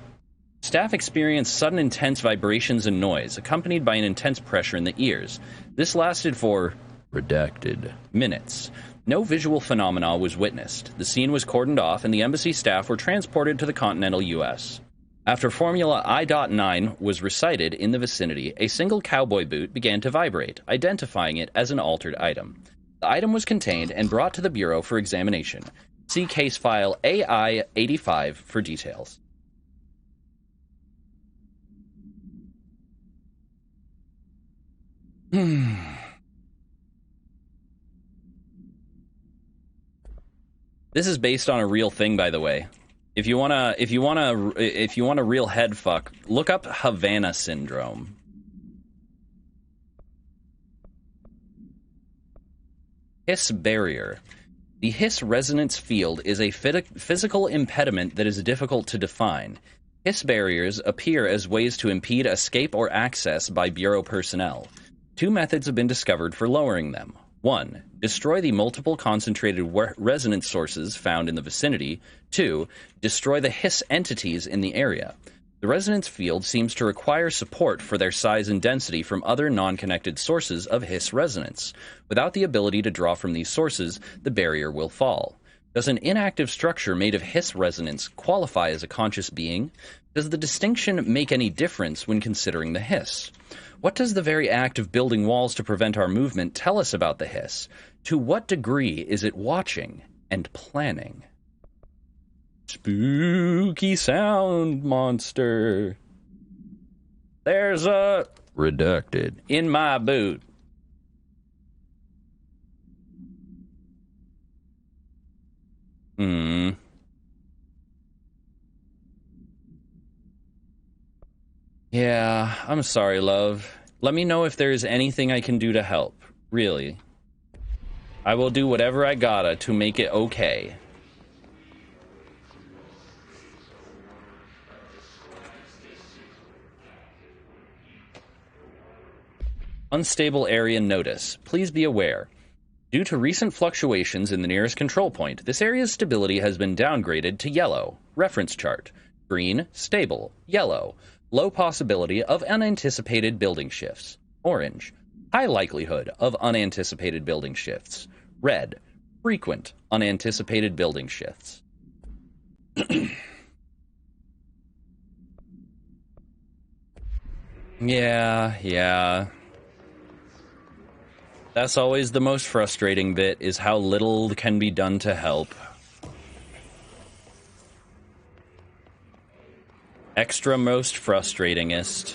Staff experienced sudden intense vibrations and noise, accompanied by an intense pressure in the ears. This lasted for redacted minutes. No visual phenomena was witnessed. The scene was cordoned off, and the embassy staff were transported to the continental U.S. After Formula I.9 was recited in the vicinity, a single cowboy boot began to vibrate, identifying it as an altered item. The item was contained and brought to the Bureau for examination. See case file AI-85 for details. This is based on a real thing, by the way. If you want a real head fuck, look up Havana syndrome. Hiss barrier. The Hiss resonance field is a physical impediment that is difficult to define. Hiss barriers appear as ways to impede escape or access by Bureau personnel. Two methods have been discovered for lowering them. 1. Destroy the multiple concentrated resonance sources found in the vicinity. 2. Destroy the Hiss entities in the area. The resonance field seems to require support for their size and density from other non-connected sources of Hiss resonance. Without the ability to draw from these sources, the barrier will fall. Does an inactive structure made of Hiss resonance qualify as a conscious being? Does the distinction make any difference when considering the Hiss? What does the very act of building walls to prevent our movement tell us about the Hiss? To what degree is it watching and planning? Spooky sound monster. There's a redacted in my boot. Yeah, I'm sorry, love. Let me know if there's anything I can do to help. Really. I will do whatever I gotta to make it okay. Unstable area notice. Please be aware. Due to recent fluctuations in the nearest control point, this area's stability has been downgraded to yellow. Reference chart. Green, stable. Yellow, low possibility of unanticipated building shifts. Orange, high likelihood of unanticipated building shifts. Red, frequent unanticipated building shifts. Yeah. That's always the most frustrating bit, is how little can be done to help. Extra most frustratingest.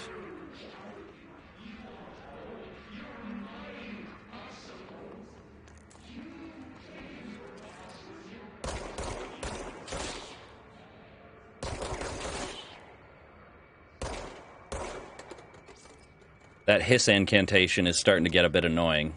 That hiss incantation is starting to get a bit annoying.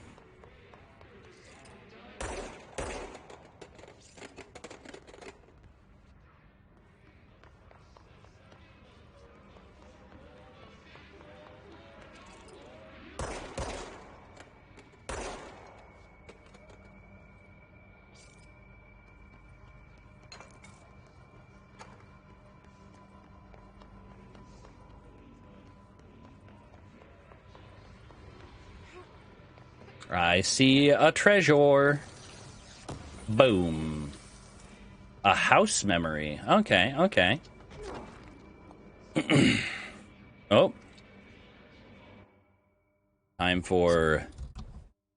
I see a treasure. Boom. A house memory. Okay. Oh. Time for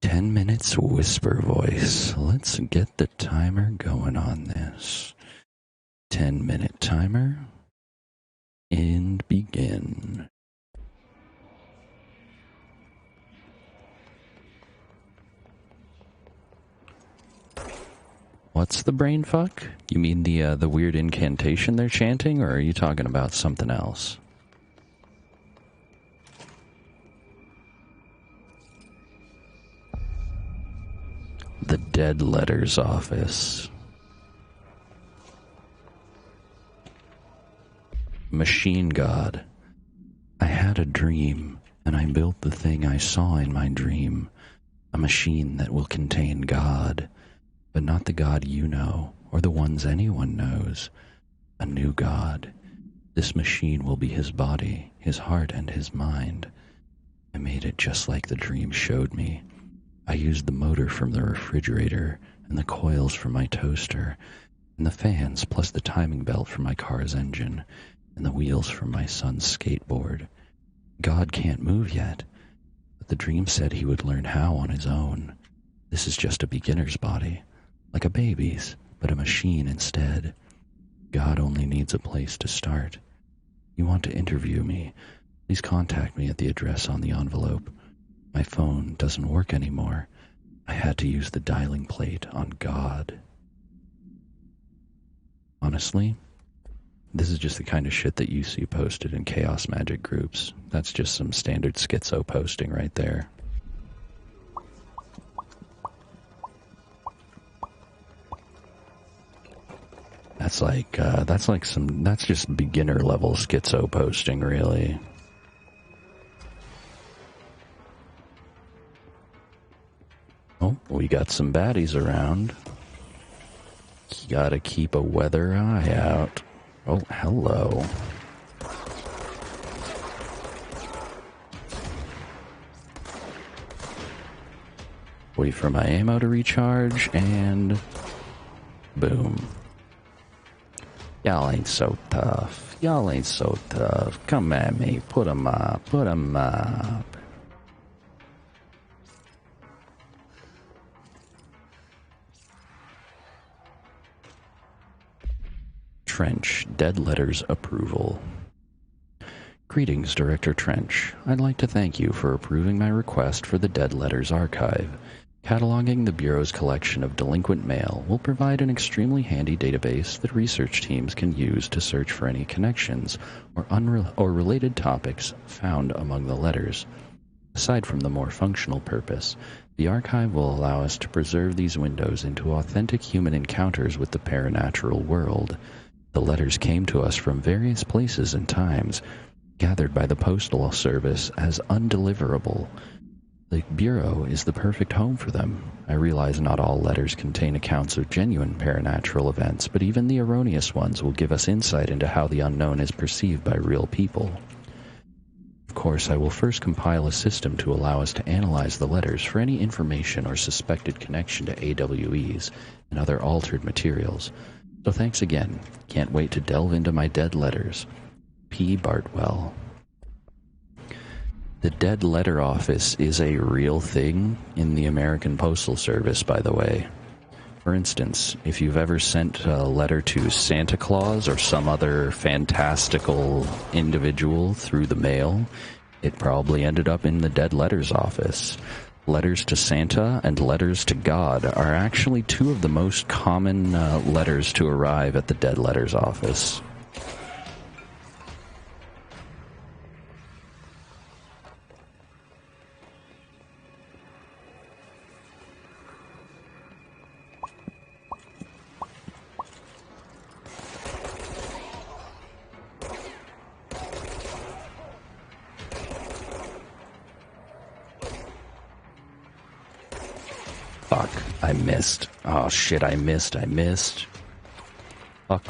10 minutes whisper voice. Let's get the timer going on this. 10-minute timer. And begin. What's the brain fuck? You mean the weird incantation they're chanting, or are you talking about something else? The Dead Letters Office. Machine God. I had a dream, and I built the thing I saw in my dream. A machine that will contain God. But not the God you know, or the ones anyone knows. A new God. This machine will be his body, his heart, and his mind. I made it just like the dream showed me. I used the motor from the refrigerator, and the coils from my toaster, and the fans, plus the timing belt from my car's engine, and the wheels from my son's skateboard. God can't move yet, but the dream said he would learn how on his own. This is just a beginner's body. Like a baby's, but a machine instead. God only needs a place to start. You want to interview me? Please contact me at the address on the envelope. My phone doesn't work anymore. I had to use the dialing plate on God. Honestly, this is just the kind of shit that you see posted in Chaos Magic groups. That's just some standard schizo posting right there. That's just beginner level schizo posting, really. Oh, we got some baddies around. You gotta keep a weather eye out. Oh, hello. Wait for my ammo to recharge, and boom. Y'all ain't so tough. Y'all ain't so tough. Come at me. Put 'em up. Put 'em up. Trench, Dead Letters approval. Greetings, Director Trench. I'd like to thank you for approving my request for the Dead Letters archive. Cataloging the Bureau's collection of delinquent mail will provide an extremely handy database that research teams can use to search for any connections or related topics found among the letters. Aside from the more functional purpose, the archive will allow us to preserve these windows into authentic human encounters with the paranatural world. The letters came to us from various places and times, gathered by the Postal Service as undeliverable. The Bureau is the perfect home for them. I realize not all letters contain accounts of genuine paranatural events, but even the erroneous ones will give us insight into how the unknown is perceived by real people. Of course, I will first compile a system to allow us to analyze the letters for any information or suspected connection to AWEs and other altered materials. So thanks again. Can't wait to delve into my dead letters. P. Bartwell. The Dead Letter Office is a real thing in the American Postal Service, by the way. For instance, if you've ever sent a letter to Santa Claus or some other fantastical individual through the mail, it probably ended up in the Dead Letters Office. Letters to Santa and letters to God are actually two of the most common letters to arrive at the Dead Letters Office. Fuck, I missed. Oh shit, I missed. Fuck.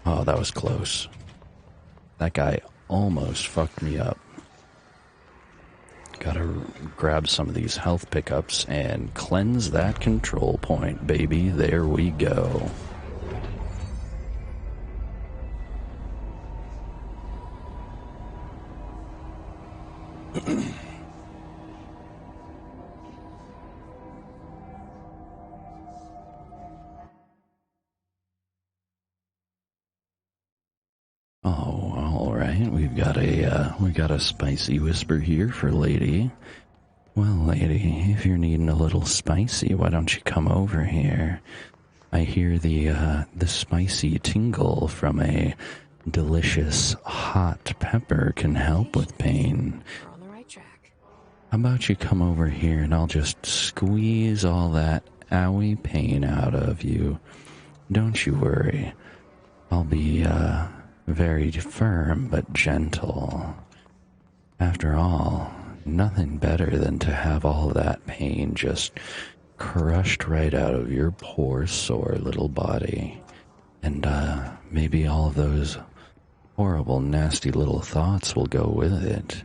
Oh, that was close. That guy almost fucked me up. Gotta grab some of these health pickups and cleanse that control point, baby. There we go. Oh, all right. We got a spicy whisper here for lady. Well, lady, if you're needing a little spicy, why don't you come over here? I hear the spicy tingle from a delicious hot pepper can help with pain. We're on the right track. How about you come over here and I'll just squeeze all that owie pain out of you. Don't you worry. I'll be, very firm but gentle. After all, nothing better than to have all that pain just crushed right out of your poor, sore little body. And, maybe all of those horrible, nasty little thoughts will go with it.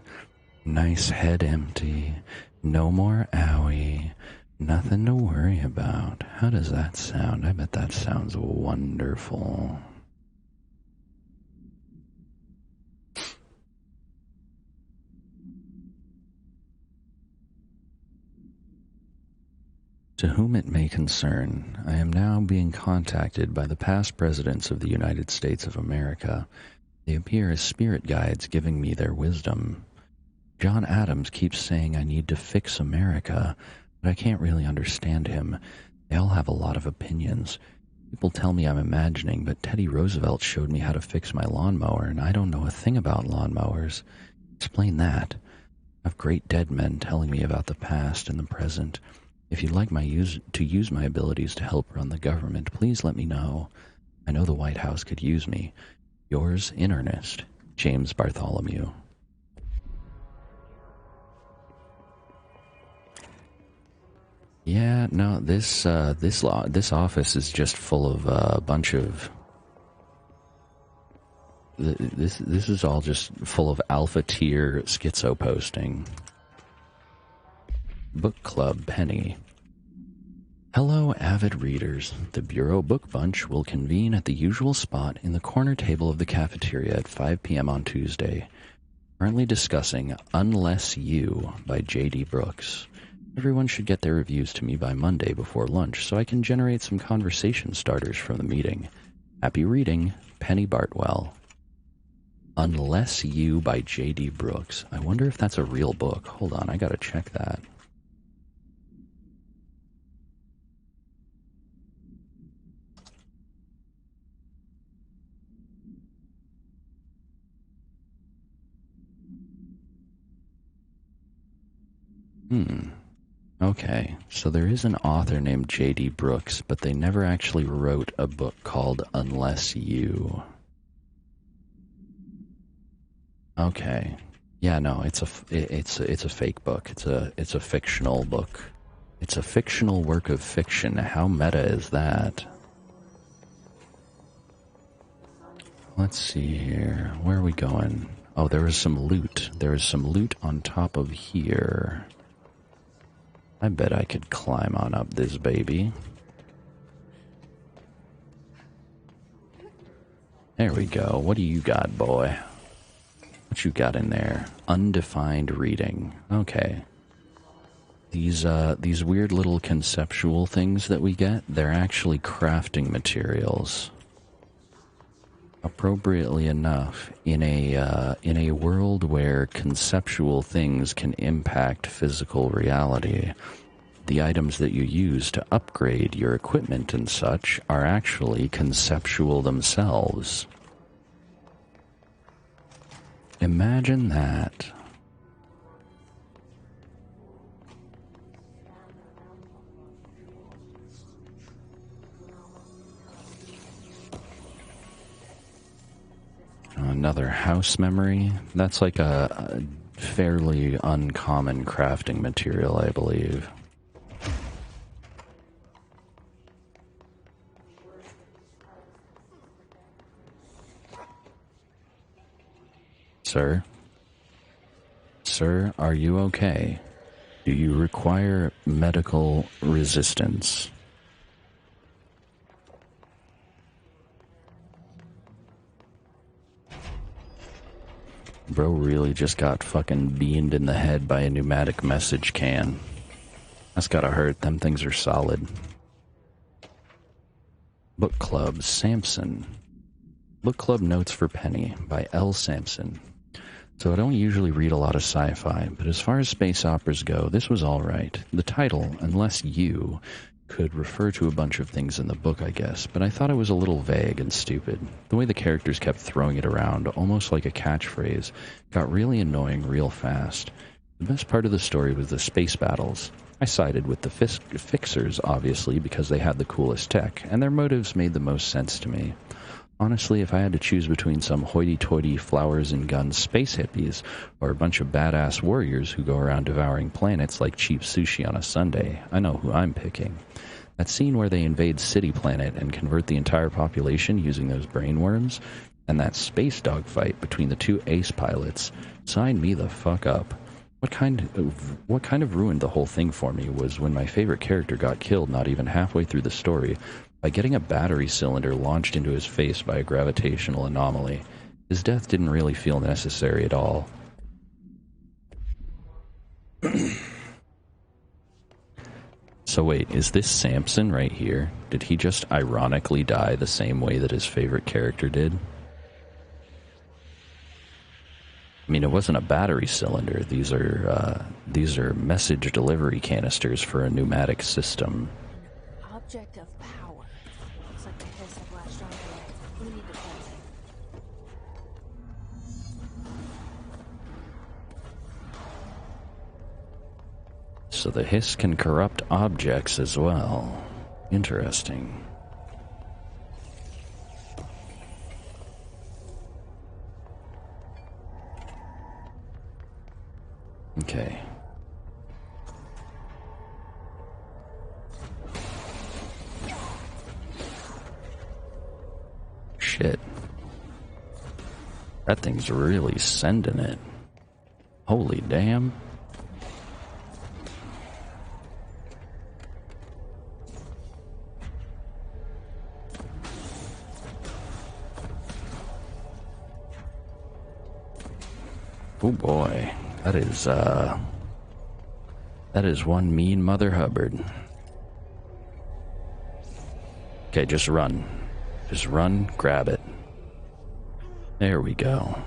Nice head empty, no more owie, nothing to worry about. How does that sound? I bet that sounds wonderful. To whom it may concern, I am now being contacted by the past presidents of the United States of America. They appear as spirit guides giving me their wisdom. John Adams keeps saying I need to fix America, but I can't really understand him. They all have a lot of opinions. People tell me I'm imagining, but Teddy Roosevelt showed me how to fix my lawnmower, and I don't know a thing about lawnmowers. Explain that. I have great dead men telling me about the past and the present. If you'd like to use my abilities to help run the government, please let me know. I know the White House could use me. Yours in earnest, James Bartholomew. Yeah, no, this office is just full of a bunch of. This is all just full of alpha tier schizo posting. Book Club Penny. Hello, avid readers. The Bureau Book Bunch will convene at the usual spot in the corner table of the cafeteria at 5 p.m. on Tuesday. Currently discussing Unless You by J.D. Brooks. Everyone should get their reviews to me by Monday before lunch so I can generate some conversation starters from the meeting. Happy reading, Penny Bartwell. Unless You by J.D. Brooks. I wonder if that's a real book. Hold on, I gotta check that. Okay, so there is an author named J.D. Brooks, but they never actually wrote a book called Unless You. Okay, Yeah, no, it's a fake book. It's a fictional book. It's a fictional work of fiction. How meta is that? Let's see here. Where are we going? Oh, there is some loot. There is some loot on top of here. I bet I could climb on up this baby. There we go. What do you got, boy? What you got in there? Undefined reading. Okay. These weird little conceptual things that we get, they're actually crafting materials. Appropriately enough, in a world where conceptual things can impact physical reality, the items that you use to upgrade your equipment and such are actually conceptual themselves. Imagine that. Another house memory. That's like a fairly uncommon crafting material, I believe. Sir? Sir, are you okay? Do you require medical resistance? Bro really just got fucking beamed in the head by a pneumatic message can. That's gotta hurt. Them things are solid. Book Club, Samson. Book Club Notes for Penny by L. Sampson. So I don't usually read a lot of sci-fi, but as far as space operas go, this was alright. The title, Unless You, could refer to a bunch of things in the book, I guess, but I thought it was a little vague and stupid. The way the characters kept throwing it around, almost like a catchphrase, got really annoying real fast. The best part of the story was the space battles. I sided with the Fixers, obviously, because they had the coolest tech, and their motives made the most sense to me. Honestly, if I had to choose between some hoity-toity flowers and guns space hippies or a bunch of badass warriors who go around devouring planets like cheap sushi on a Sunday, I know who I'm picking. That scene where they invade City Planet and convert the entire population using those brainworms, and that space dogfight between the two ace pilots, sign me the fuck up. What kind of ruined the whole thing for me was when my favorite character got killed not even halfway through the story by getting a battery cylinder launched into his face by a gravitational anomaly. His death didn't really feel necessary at all. So wait, is this Samson right here? Did he just ironically die the same way that his favorite character did? I mean, it wasn't a battery cylinder. These are message delivery canisters for a pneumatic system. Object of power. Looks like the hiss have latched onto it. We need to close it. So the hiss can corrupt objects as well. Interesting. Okay. Shit. That thing's really sending it. Holy damn. Oh boy. That is one mean Mother Hubbard. Okay, just run. Just run, grab it. There we go.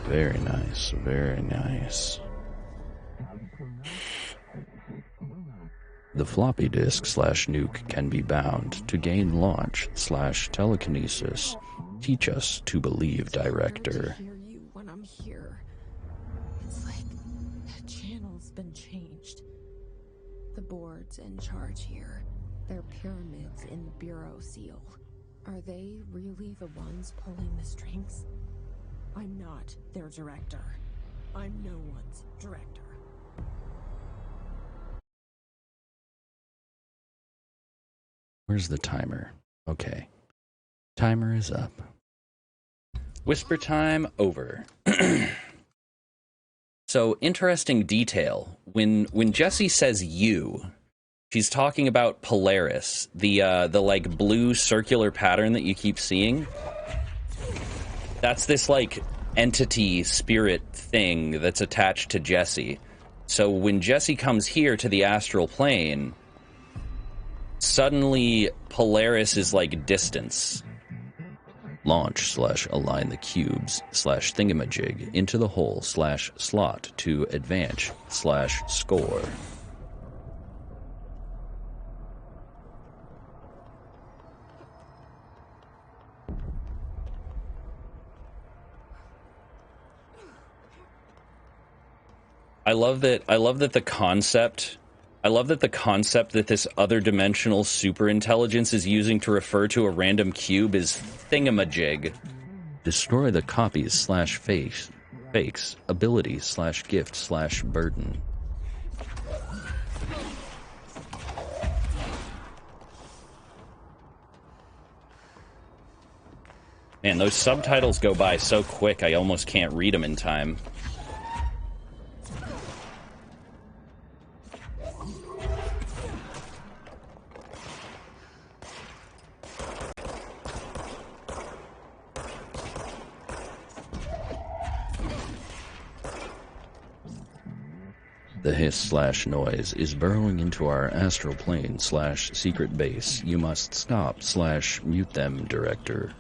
Very nice, very nice. The floppy disk / nuke can be bound to gain launch / telekinesis. Teach us to believe, director. I hear you when I'm here. It's like that channel's been changed. The board's in charge here. They're pyramids in the Bureau seal. Are they really the ones pulling the strings? I'm not their director. I'm no one's director. Where's the timer? Okay. Timer is up. Whisper time over. So, interesting detail. When Jessie says you, she's talking about Polaris, the like blue circular pattern that you keep seeing. That's this like entity spirit thing that's attached to Jessie. So when Jessie comes here to the astral plane, suddenly Polaris is like distance. Launch / align the cubes / thingamajig into the hole / slot to advance / score. I love that the concept that this other dimensional superintelligence is using to refer to a random cube is thingamajig. Destroy the copies / fakes, ability / gift / burden. Man, those subtitles go by so quick I almost can't read them in time. The hiss / noise is burrowing into our astral plane / secret base. You must stop / mute them, director.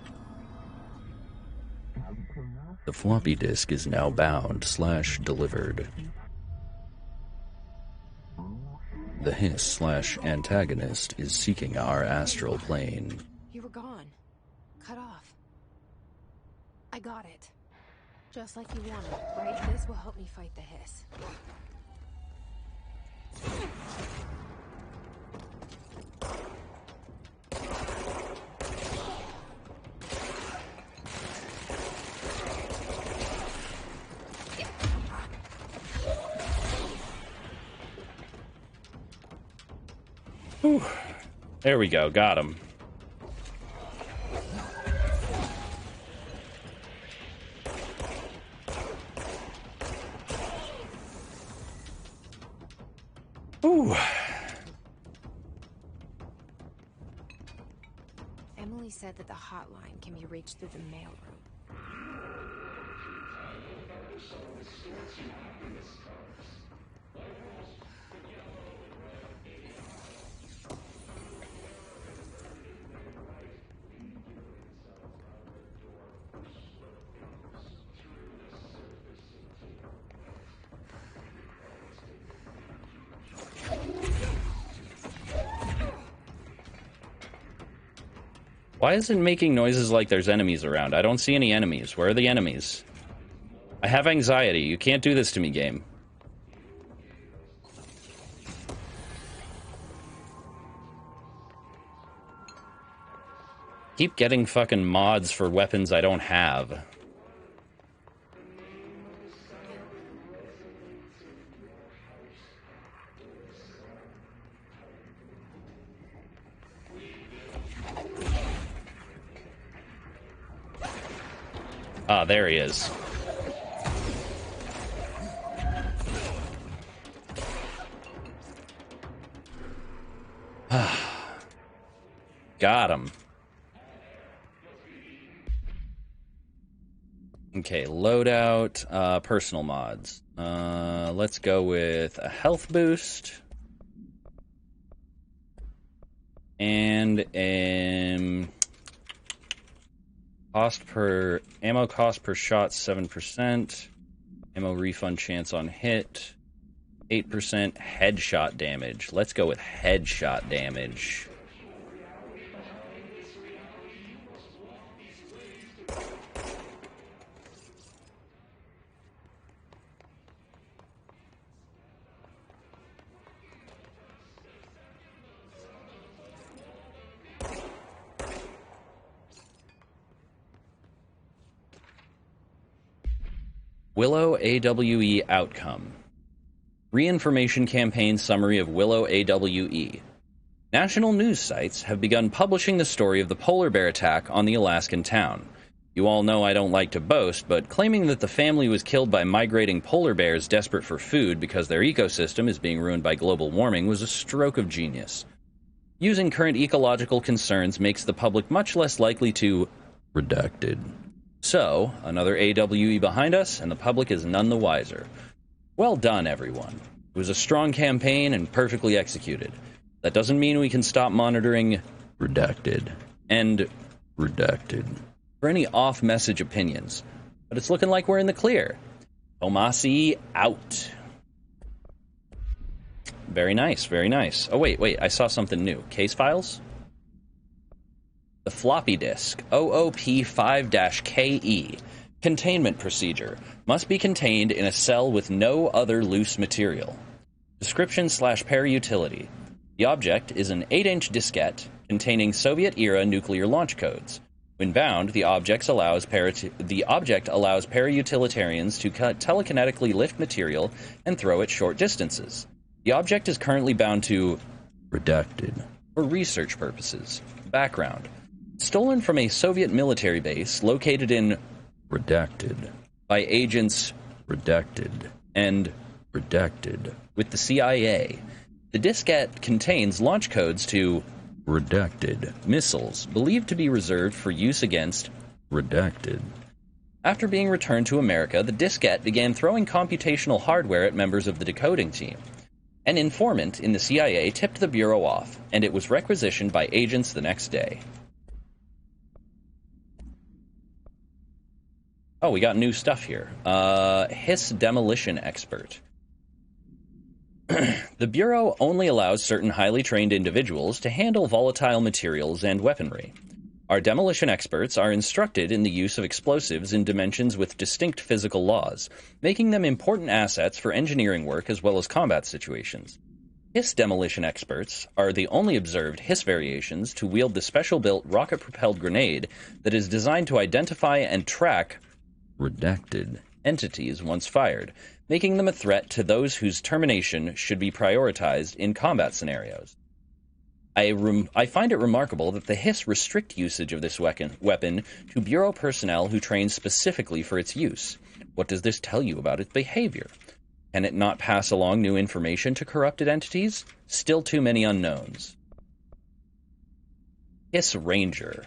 The floppy disk is now bound / delivered. The hiss / antagonist is seeking our astral plane. You were gone. Cut off. I got it. Just like you wanted, right? This will help me fight the hiss. Whew. There we go, got him. Ooh. Emily said that the hotline can be reached through the mailroom. Why is it making noises like there's enemies around? I don't see any enemies. Where are the enemies? I have anxiety. You can't do this to me, game. Keep getting fucking mods for weapons I don't have. Ah, there he is. Got him. Okay, loadout, personal mods. Let's go with a health boost. And ammo cost per shot 7%. Ammo refund chance on hit 8%. Headshot damage. Let's go with headshot damage. Willow AWE outcome. Reinformation campaign summary of Willow AWE. National news sites have begun publishing the story of the polar bear attack on the Alaskan town. You all know I don't like to boast, but claiming that the family was killed by migrating polar bears desperate for food because their ecosystem is being ruined by global warming was a stroke of genius. Using current ecological concerns makes the public much less likely to redacted. So, another AWE behind us, and the public is none the wiser. Well done, everyone. It was a strong campaign and perfectly executed. That doesn't mean we can stop monitoring redacted and redacted for any off-message opinions, but it's looking like we're in the clear. Tomasi out. Very nice, very nice. Oh, wait, I saw something new. Case files? The floppy disk, OOP5-KE. Containment procedure. Must be contained in a cell with no other loose material. Description/pair utility. The object is an 8-inch diskette containing Soviet-era nuclear launch codes. When bound, the object allows para-utilitarians to telekinetically lift material and throw it short distances. The object is currently bound to redacted for research purposes. Background. Stolen from a Soviet military base located in redacted by agents redacted and redacted with the CIA. The diskette contains launch codes to redacted missiles believed to be reserved for use against redacted. After being returned to America, the diskette began throwing computational hardware at members of the decoding team. An informant in the CIA tipped the Bureau off, and it was requisitioned by agents the next day. Oh, we got new stuff here. Hiss demolition expert. The Bureau only allows certain highly trained individuals to handle volatile materials and weaponry. Our demolition experts are instructed in the use of explosives in dimensions with distinct physical laws, making them important assets for engineering work as well as combat situations. Hiss demolition experts are the only observed Hiss variations to wield the special-built rocket-propelled grenade that is designed to identify and track redacted entities once fired, making them a threat to those whose termination should be prioritized in combat scenarios. I find it remarkable that the Hiss restrict usage of this weapon to Bureau personnel who train specifically for its use. What does this tell you about its behavior? Can it not pass along new information to corrupted entities? Still too many unknowns. Hiss Ranger.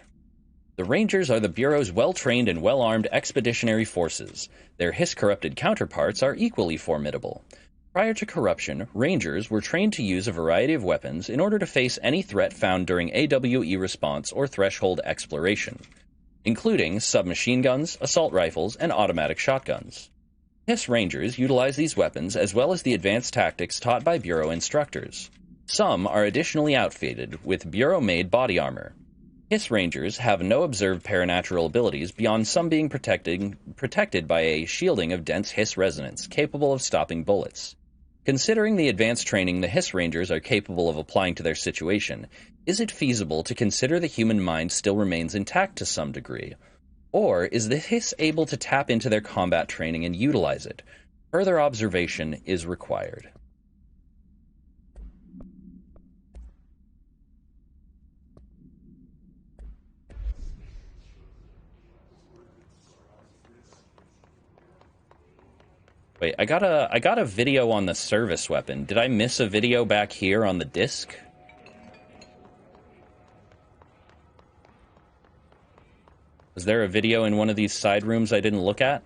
The Rangers are the Bureau's well-trained and well-armed expeditionary forces. Their Hiss-corrupted counterparts are equally formidable. Prior to corruption, Rangers were trained to use a variety of weapons in order to face any threat found during AWE response or threshold exploration, including submachine guns, assault rifles, and automatic shotguns. Hiss Rangers utilize these weapons as well as the advanced tactics taught by Bureau instructors. Some are additionally outfitted with Bureau-made body armor. Hiss Rangers have no observed paranatural abilities beyond some being protected by a shielding of dense Hiss resonance, capable of stopping bullets. Considering the advanced training the Hiss Rangers are capable of applying to their situation, is it feasible to consider the human mind still remains intact to some degree? Or is the Hiss able to tap into their combat training and utilize it? Further observation is required. Wait, I got a video on the service weapon. Did I miss a video back here on the disc? Was there a video in one of these side rooms I didn't look at?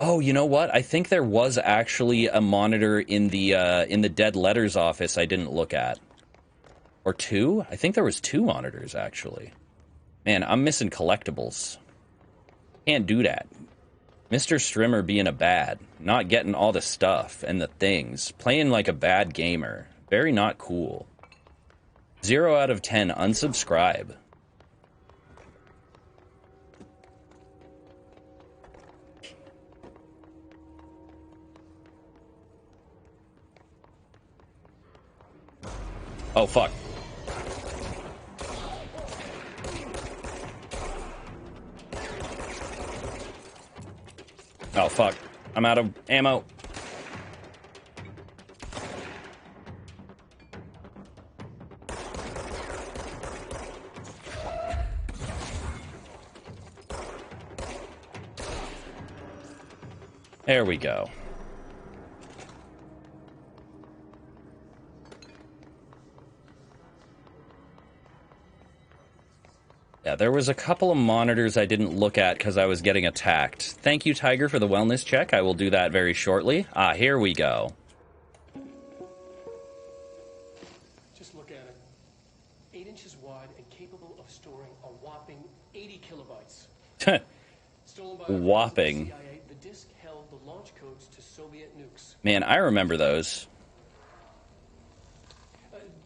Oh, you know what? I think there was actually a monitor in the dead letters office I didn't look at. Or two? I think there was two monitors, actually. Man, I'm missing collectibles. Can't do that. Mr. Strimmer being a bad. Not getting all the stuff and the things. Playing like a bad gamer. Very not cool. 0 out of 10, unsubscribe. Oh, fuck. Oh, fuck. I'm out of ammo. There we go. Yeah, there was a couple of monitors I didn't look at because I was getting attacked. Thank you, Tiger, for the wellness check. I will do that very shortly. Ah, here we go. Just look at it. 8 inches wide and capable of storing a whopping 80 kilobytes. Stolen by Whopping. the CIA, the disk held the launch codes to Soviet nukes. Man, I remember those.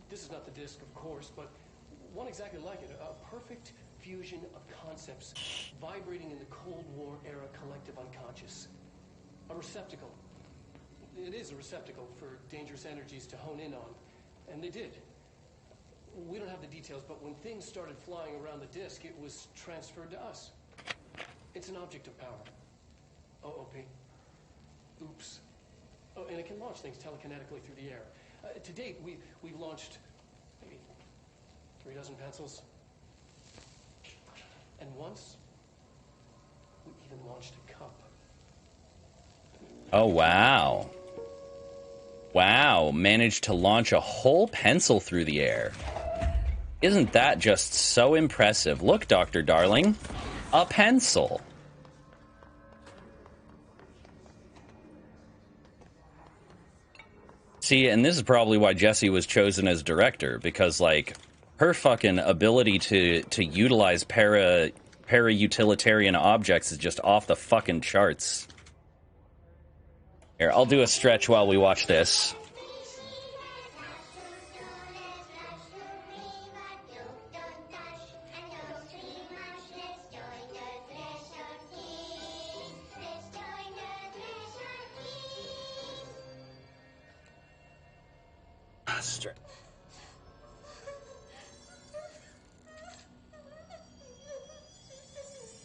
This is not the disk, of course, but one exactly like it. A perfect fusion of concepts vibrating in the Cold War era collective unconscious. A receptacle. It is a receptacle for dangerous energies to hone in on. And they did. We don't have the details, but when things started flying around the disk, it was transferred to us. It's an object of power. OOP. Oops. Oh, and it can launch things telekinetically through the air. To date, we've launched maybe 3 dozen pencils. And once, we even launched a cup. Oh, wow. Wow, managed to launch a whole pencil through the air. Isn't that just so impressive? Look, Dr. Darling, a pencil. See, and this is probably why Jessie was chosen as director, because, like, her fucking ability to utilize para-utilitarian objects is just off the fucking charts. Here, I'll do a stretch while we watch this. Stretch.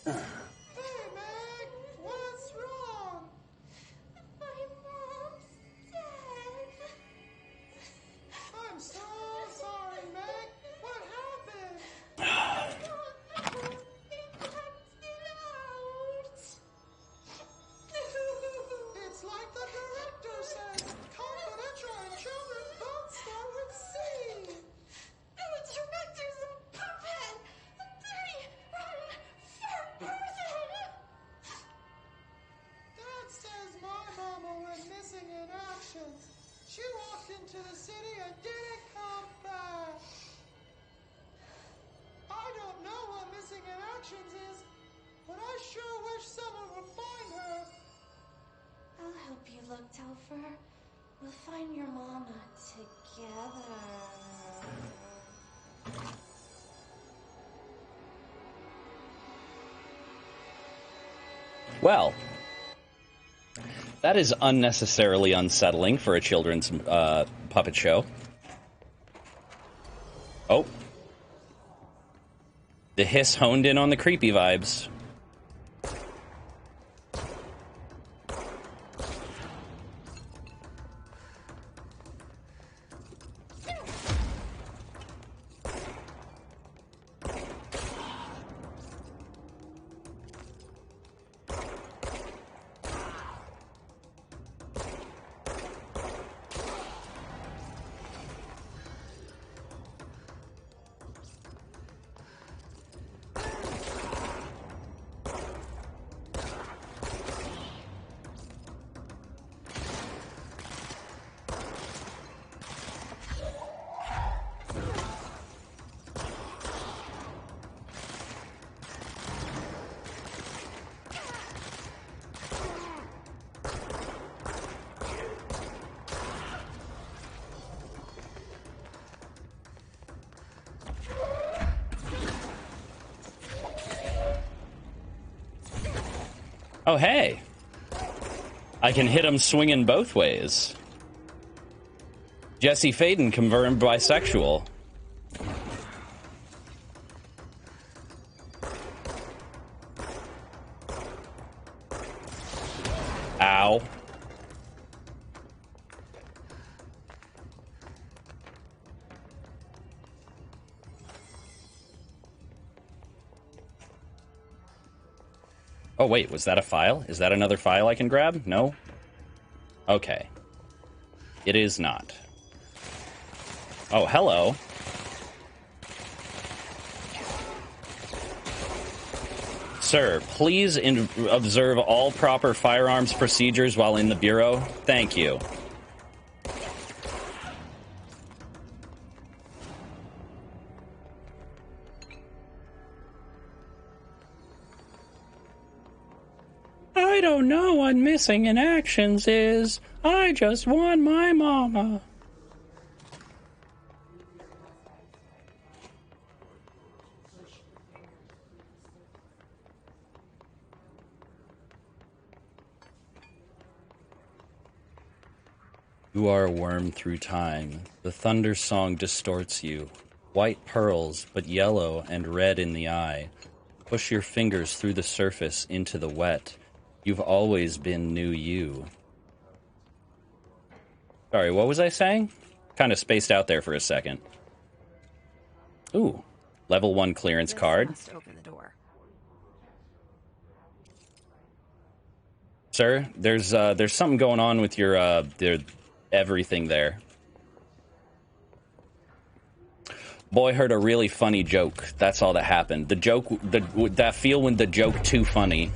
Hey, Meg! What's wrong? My mom's dead. I'm so sorry, Meg. What happened? I don't know. They knocked it out. It's like the director says. Confidential and children don't start with C. The director's a puppet. A dirty, rotten, fat person. Dad says my mama went missing in action. She walked into the city and didn't come back. I don't know what missing in actions is, but I sure wish someone would find her. I'll help you look, Telfer. We'll find your mama together. Well, that is unnecessarily unsettling for a children's puppet show. Oh. The hiss honed in on the creepy vibes. Oh, hey. I can hit him swinging both ways. Jesse Faden confirmed bisexual. Ow. Oh, wait, was that a file? Is that another file I can grab? No? Okay. It is not. Oh, hello. Sir, please observe all proper firearms procedures while in the Bureau. Thank you. I don't know what missing in actions is. I just want my mama. You are a worm through time. The thunder song distorts you. White pearls, but yellow and red in the eye. Push your fingers through the surface into the wet. You've always been new you. Sorry, what was I saying? Kind of spaced out there for a second. Ooh, level 1 clearance card. Must open the door. Sir, there's something going on with your everything there. Boy heard a really funny joke. That's all that happened. The joke, that feel when the joke too funny.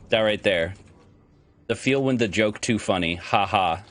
That right there. The feel when the joke too funny. Ha ha.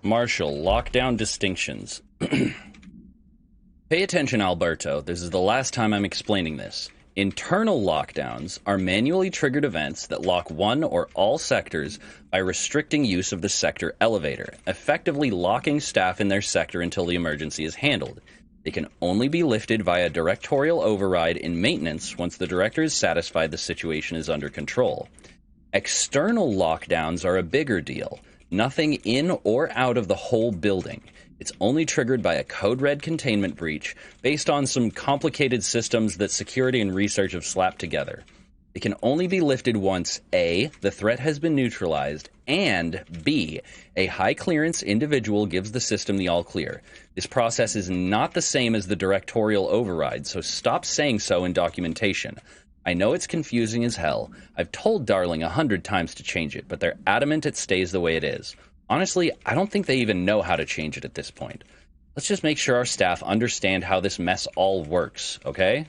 Marshall, lockdown distinctions. Pay attention, Alberto. This is the last time I'm explaining this. Internal lockdowns are manually triggered events that lock one or all sectors by restricting use of the sector elevator, effectively locking staff in their sector until the emergency is handled. They can only be lifted via directorial override in maintenance once the director is satisfied the situation is under control. External lockdowns are a bigger deal. Nothing in or out of the whole building. It's only triggered by a code red containment breach based on some complicated systems that security and research have slapped together. It can only be lifted once A, the threat has been neutralized, and B, a high clearance individual gives the system the all clear. This process is not the same as the directorial override, so stop saying so in documentation. I know it's confusing as hell. I've told Darling 100 times to change it, but they're adamant it stays the way it is. Honestly, I don't think they even know how to change it at this point. Let's just make sure our staff understand how this mess all works, okay?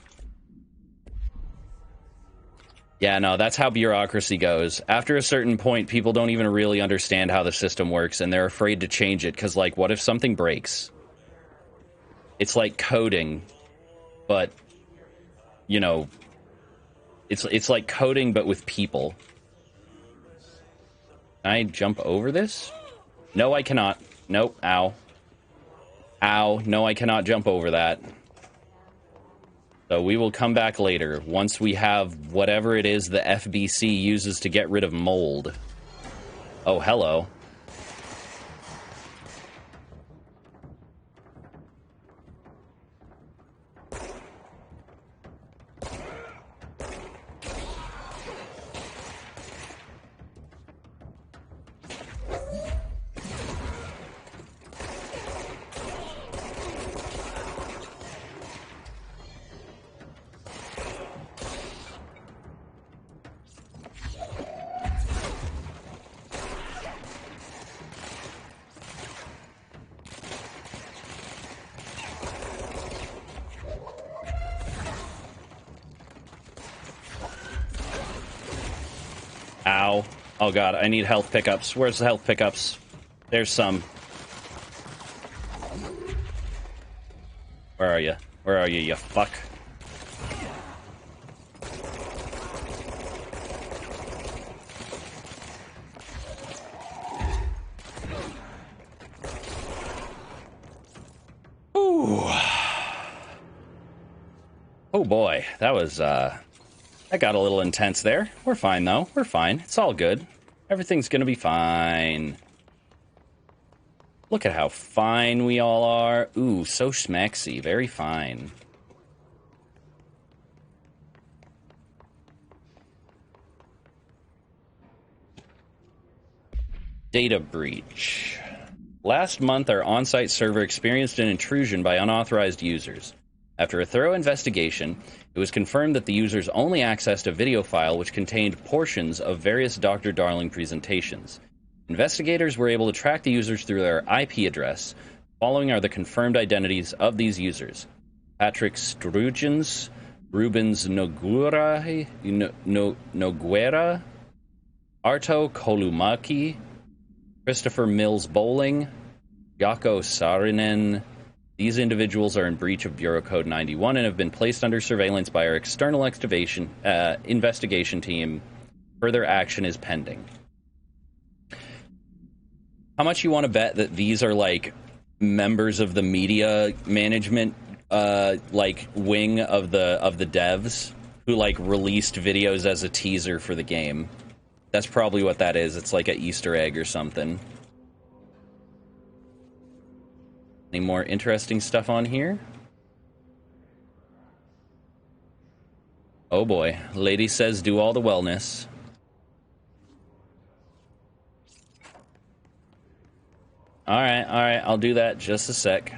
Yeah, no, that's how bureaucracy goes. After a certain point, people don't even really understand how the system works, and they're afraid to change it, because, like, what if something breaks? It's like coding, but, you know, it's like coding, but with people. Can I jump over this? No, I cannot. Nope. Ow. Ow. No, I cannot jump over that. So we will come back later, once we have whatever it is the FBC uses to get rid of mold. Oh, hello. Ow. Oh god, I need health pickups. Where's the health pickups? There's some. Where are you? Where are you, you fuck? Ooh. Oh boy, that was, that got a little intense there. We're fine, though. We're fine. It's all good. Everything's gonna be fine. Look at how fine we all are. Ooh, so schmexy. Very fine. Data breach. Last month, our on-site server experienced an intrusion by unauthorized users. After a thorough investigation, it was confirmed that the users only accessed a video file which contained portions of various Dr. Darling presentations. Investigators were able to track the users through their IP address. Following are the confirmed identities of these users: Patrick Strugens, Rubens Noguera, Arto Kolumaki, Christopher Mills Bowling, Jaakko Saarinen. These individuals are in breach of Bureau Code 91 and have been placed under surveillance by our external investigation team. Further action is pending. How much you want to bet that these are like members of the media management like wing of the devs who like released videos as a teaser for the game? That's probably what that is. It's like an Easter egg or something. Any more interesting stuff on here? Oh boy. Lady says do all the wellness. Alright, I'll do that just a sec.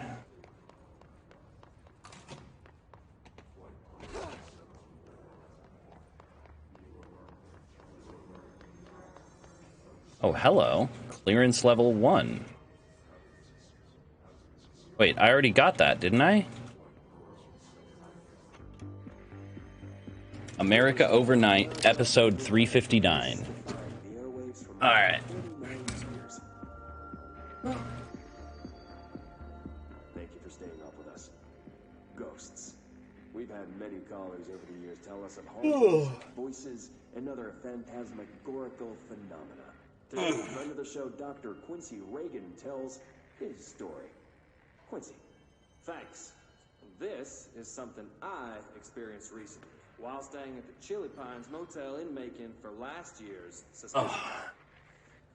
Oh, hello. Clearance level 1. Wait, I already got that, didn't I? America Overnight, episode 359. Alright. Thank you for staying up with us. Ghosts. We've had many callers over the years tell us of hauntings, voices, and other phantasmagorical phenomena. Today, friend of the show, Dr. Quincy Reagan, tells his story. Quincy, thanks. This is something I experienced recently while staying at the Chili Pines Motel in Macon for last year's suspicion.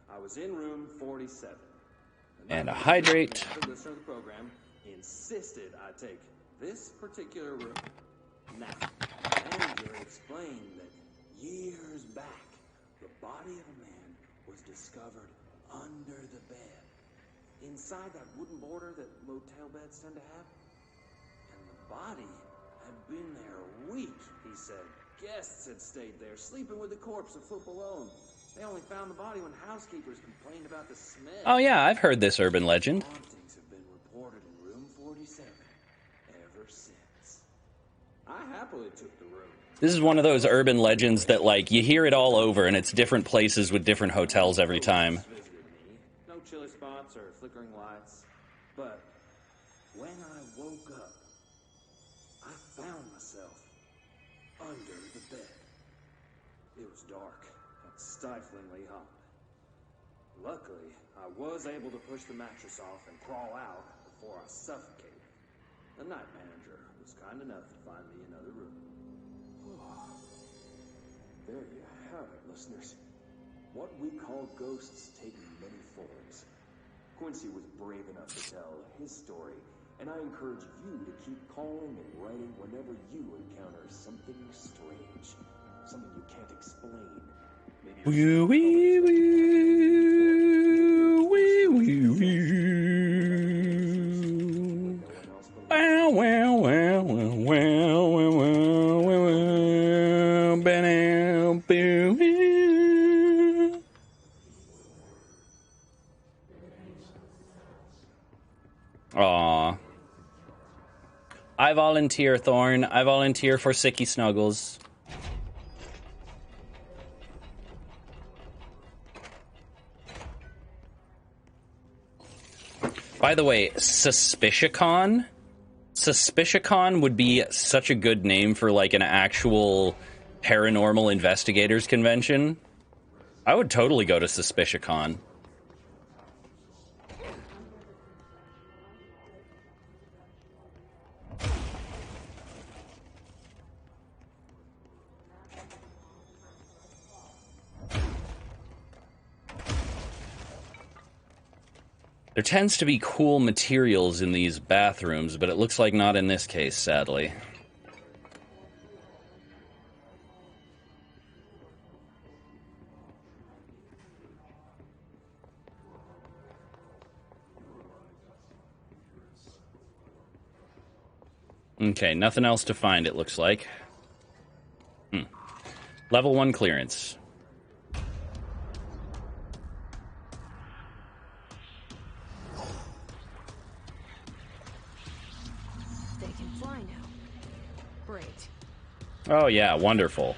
I was in room 47. And a hydrate. The listener of the program insisted I take this particular room. Now, the manager explained that years back, the body of a man was discovered under the bed, inside that wooden border that motel beds tend to have. And the body had been there a week, he said. Guests had stayed there, sleeping with the corpse afoot below. They only found the body when housekeepers complained about the smell. Oh yeah, I've heard this urban legend. Hauntings have been reported in room 47 ever since. I happily took the room. This is one of those urban legends that, like, you hear it all over, and it's different places with different hotels every time. No chilly spots or flickering lights. But when I woke up, I found myself under the bed. It was dark and stiflingly hot. Luckily, I was able to push the mattress off and crawl out before I suffocated. The night manager was kind enough to find me another room. There you have it, listeners. What we call ghosts take many forms. Quincy was brave enough to tell his story, and I encourage you to keep calling and writing whenever you encounter something strange, something you can't explain. Aw. I volunteer, Thorn. I volunteer for Sicky Snuggles. By the way, Suspiciacon? Suspiciacon would be such a good name for, like, an actual paranormal investigators convention. I would totally go to Suspiciacon. There tends to be cool materials in these bathrooms, but it looks like not in this case, sadly. Okay, nothing else to find, it looks like. Level 1 clearance. They can fly now. Great. Oh yeah, wonderful.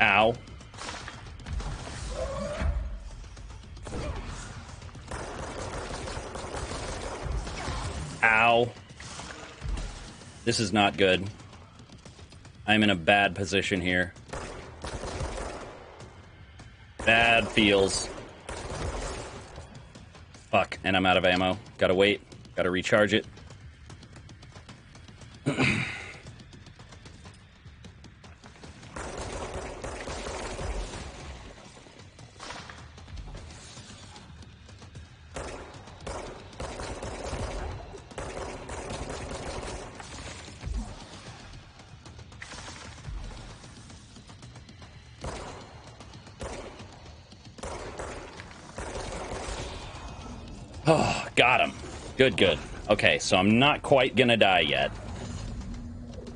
Ow. Ow. This is not good. I'm in a bad position here. Bad feels. Fuck, and I'm out of ammo. Gotta wait. Gotta recharge it. Oh, got him. Good, good. Okay, so I'm not quite gonna die yet.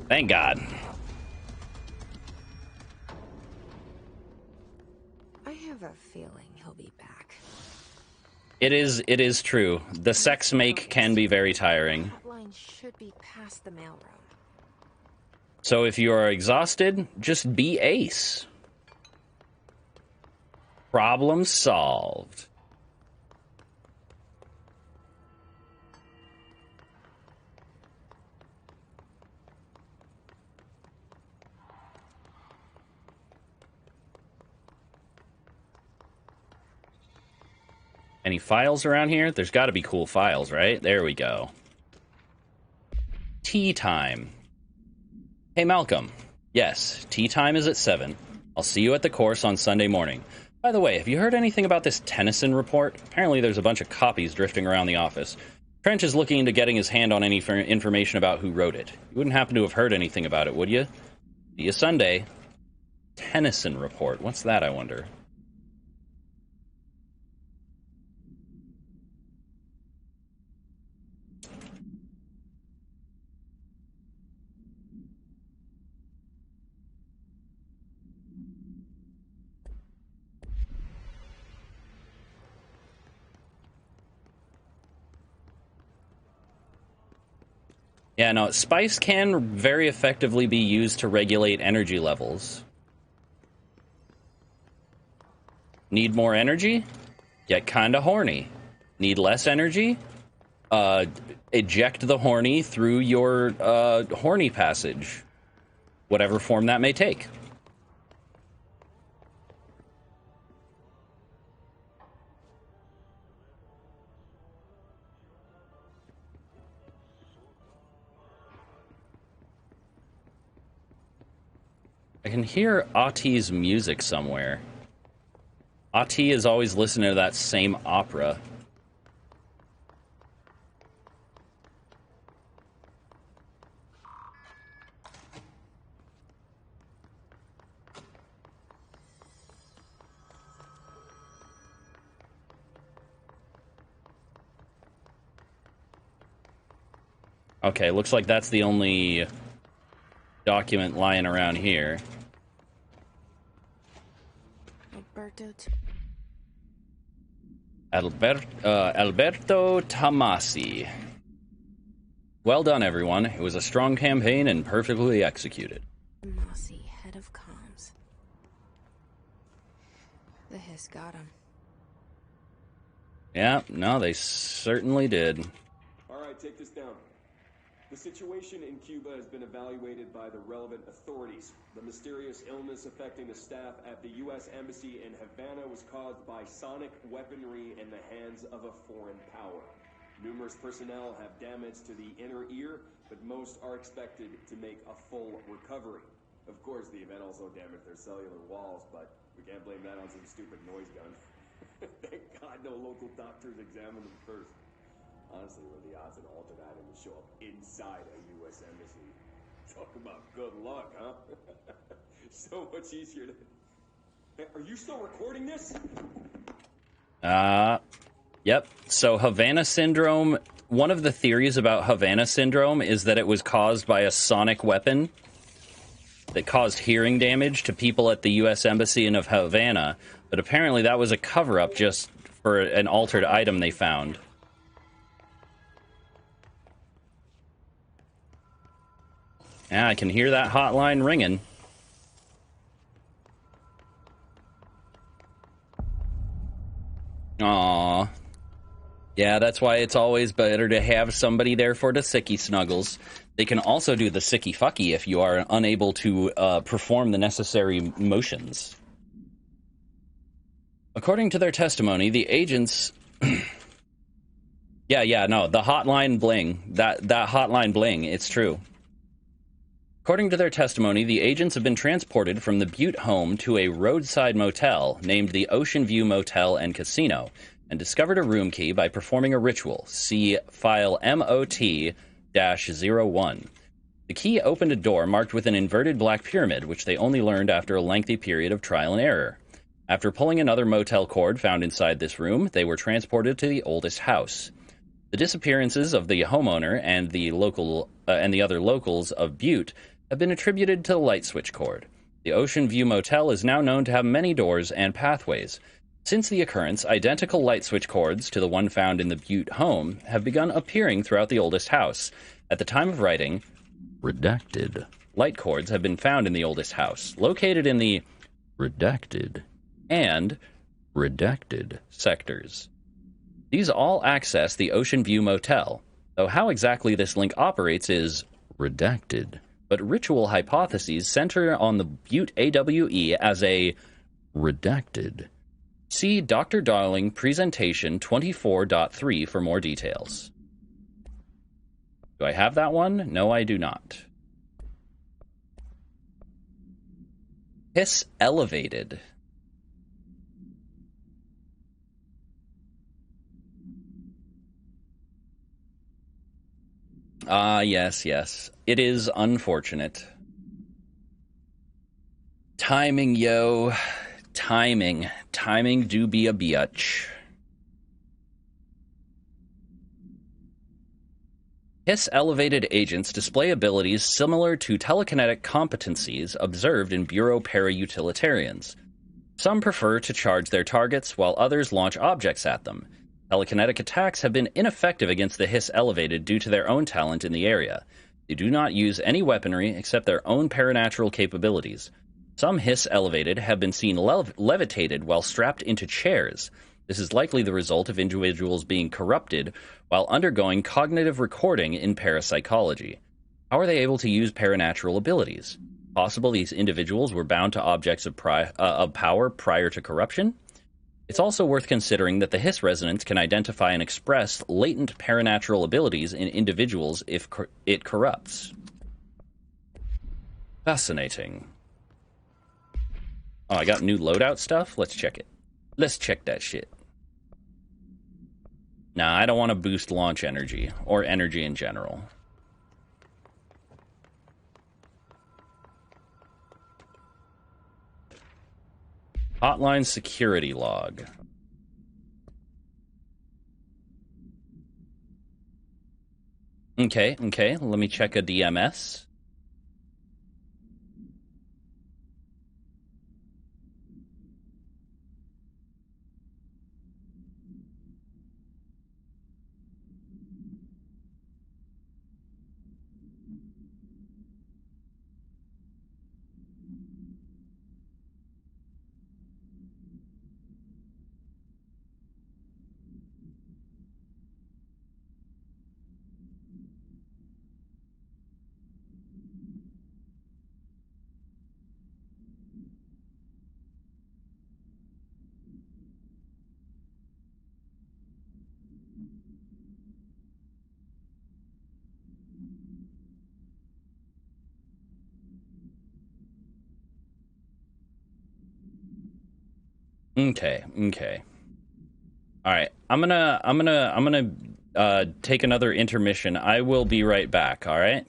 Thank God. I have a feeling he'll be back. It is true. The sex make can be very tiring. Line should be past the mailroom. So if you are exhausted, just be ace. Problem solved. Any files around here? There's got to be cool files, right? There we go. Tea time. Hey, Malcolm. Yes, tea time is at 7. I'll see you at the course on Sunday morning. By the way, have you heard anything about this Tennyson report? Apparently there's a bunch of copies drifting around the office. Trench is looking into getting his hand on any information about who wrote it. You wouldn't happen to have heard anything about it, would you? See you Sunday. Tennyson report. What's that, I wonder? Yeah, no, spice can very effectively be used to regulate energy levels. Need more energy? Get kinda horny. Need less energy? Eject the horny through your horny passage. Whatever form that may take. I can hear Ati's music somewhere. Ati is always listening to that same opera. Okay, looks like that's the only document lying around here. Alberto Tomasi. Well done, everyone. It was a strong campaign and perfectly executed. Mossy, head of comms. The hiss got him. Yeah, no, they certainly did. All right, take this down. The situation in Cuba has been evaluated by the relevant authorities. The mysterious illness affecting the staff at the U.S. Embassy in Havana was caused by sonic weaponry in the hands of a foreign power. Numerous personnel have damage to the inner ear, but most are expected to make a full recovery. Of course, the event also damaged their cellular walls, but we can't blame that on some stupid noise gun. Thank God no local doctors examined them first. Honestly, what are the odds an altered item would show up inside a U.S. embassy? Talk about good luck, huh? So much easier to... Hey, are you still recording this? Yep. So Havana Syndrome, one of the theories about Havana Syndrome is that it was caused by a sonic weapon that caused hearing damage to people at the U.S. Embassy in Havana, but apparently that was a cover-up just for an altered item they found. Yeah, I can hear that hotline ringing. Aww. Yeah, that's why it's always better to have somebody there for the sicky snuggles. They can also do the sicky fucky if you are unable to perform the necessary motions. According to their testimony, the agents... no, the hotline bling. That hotline bling, it's true. According to their testimony, the agents have been transported from the Butte home to a roadside motel named the Ocean View Motel and Casino, and discovered a room key by performing a ritual. See file MOT-01. The key opened a door marked with an inverted black pyramid, which they only learned after a lengthy period of trial and error. After pulling another motel cord found inside this room, they were transported to the oldest house. The disappearances of the homeowner and the other locals of Butte have been attributed to the light switch cord. The Ocean View Motel is now known to have many doors and pathways. Since the occurrence, identical light switch cords to the one found in the Butte home have begun appearing throughout the oldest house. At the time of writing, redacted light cords have been found in the oldest house, located in the redacted and redacted sectors. These all access the Ocean View Motel, though how exactly this link operates is redacted. But ritual hypotheses center on the Butte AWE as a redacted. See Dr. Darling Presentation 24.3 for more details. Do I have that one? No, I do not. Hiss elevated. Yes. It is unfortunate. Timing, yo. Timing. Timing do be a biatch. Hiss-elevated agents display abilities similar to telekinetic competencies observed in Bureau para-utilitarians. Some prefer to charge their targets, while others launch objects at them. Telekinetic attacks have been ineffective against the Hiss-elevated due to their own talent in the area. They do not use any weaponry except their own paranatural capabilities. Some Hiss-elevated have been seen levitated while strapped into chairs. This is likely the result of individuals being corrupted while undergoing cognitive recording in parapsychology. How are they able to use paranatural abilities? Possible these individuals were bound to objects of power prior to corruption? It's also worth considering that the Hiss resonance can identify and express latent paranatural abilities in individuals if it corrupts. Fascinating. Oh, I got new loadout stuff? Let's check it. Let's check that shit. Nah, I don't want to boost launch energy, or energy in general. Hotline security log. Okay, let me check a DMS. Okay. All right. I'm gonna take another intermission. I will be right back. All right.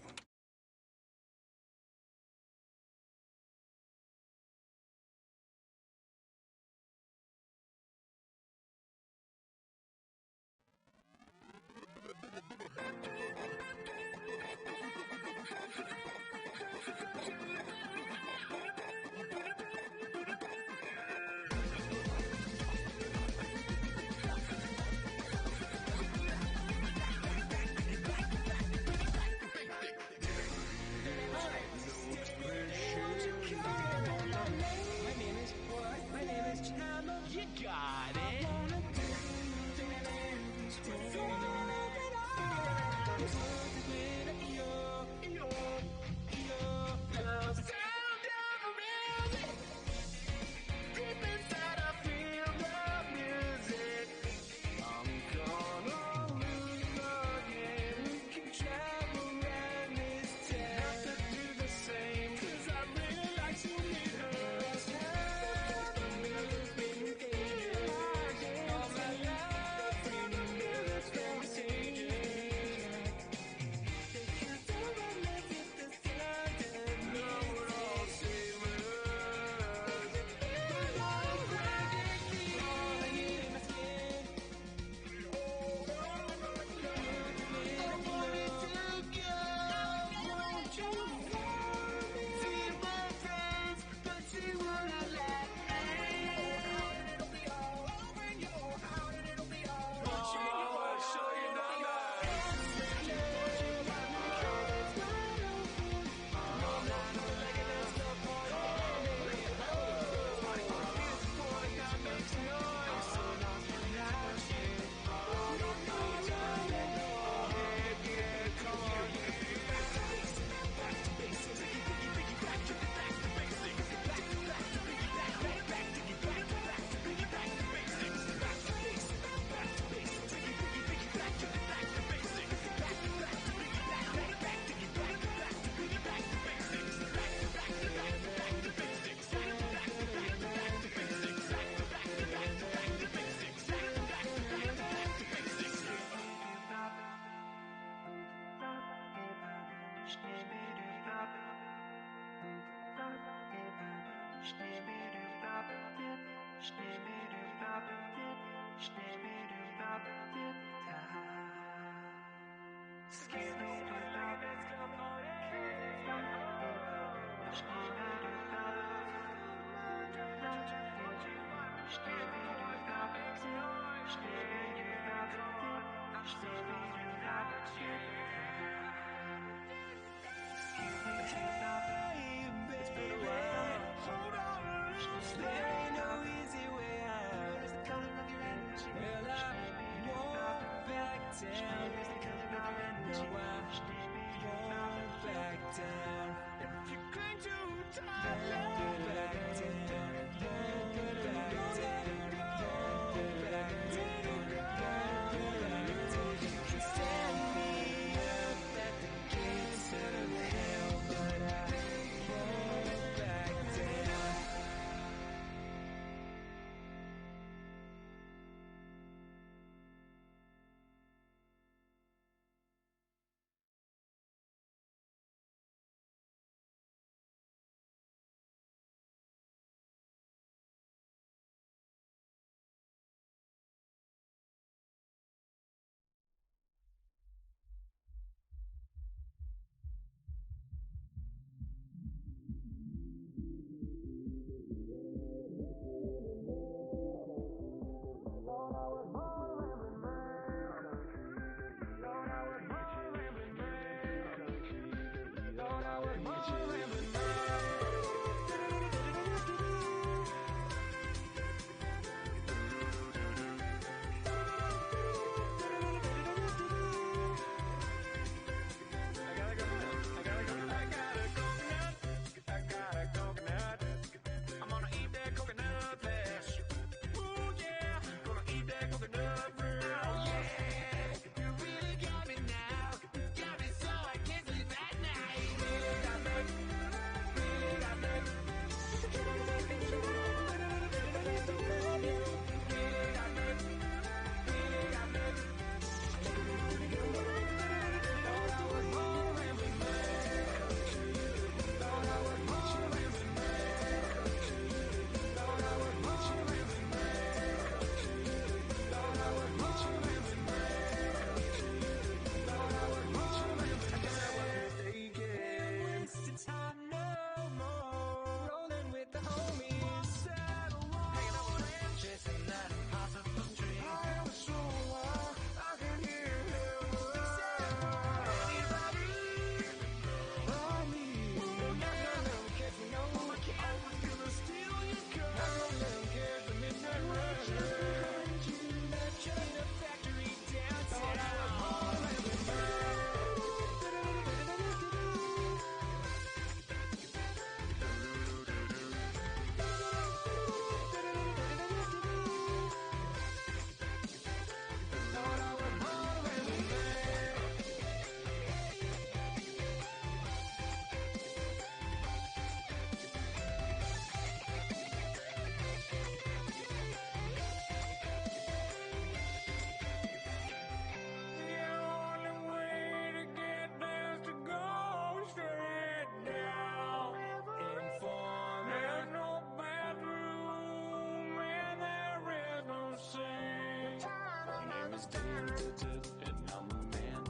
staying, and I'm a man,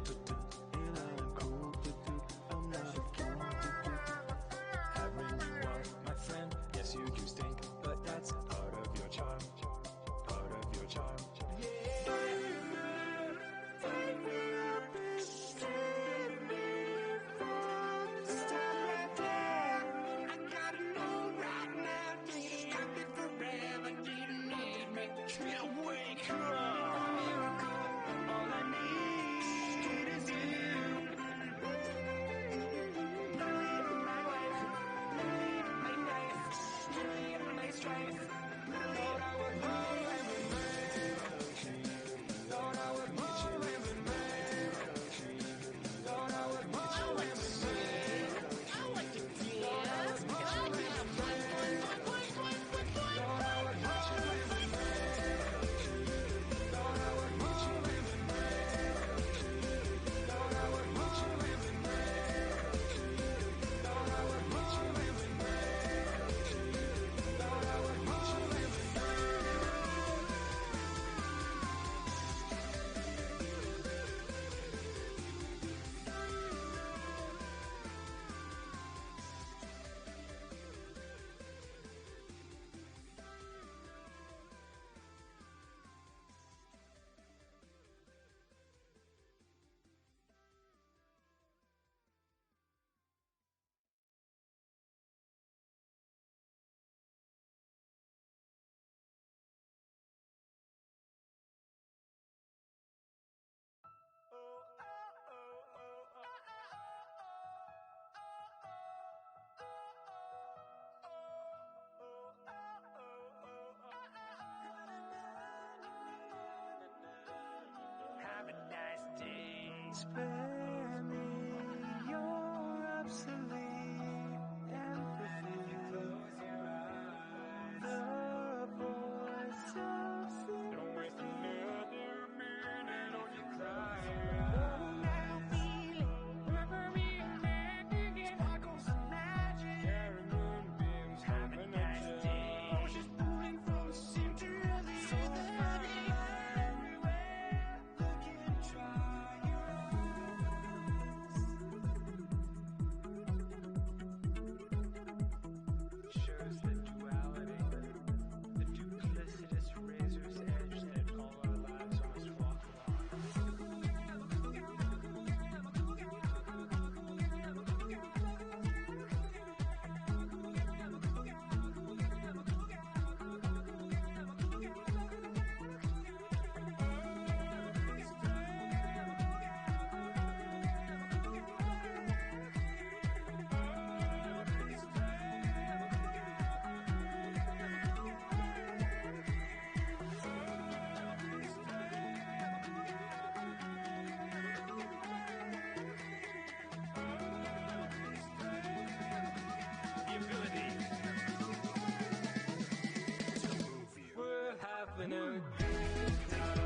and I'm cool, I'm not a fool. Having you are my friend, yes you do stink, but that's part of your charm, part of your charm. Have a nice day. Spare me your obsolete empathy. Close your eyes. The voice of fear. Don't waste another minute on your crying. Oh, now feeling. Remember me and magic. Sparkles and magic. Carrying moonbeams. Have a nice day. Oceans pulling from the center of the earth. Shows the duality, the duplicitous razor's edge that all our lives must walk the ability to move you. We're having a good time.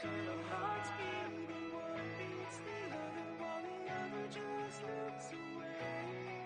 Till our hearts beat and one beats the other while the other just looks away.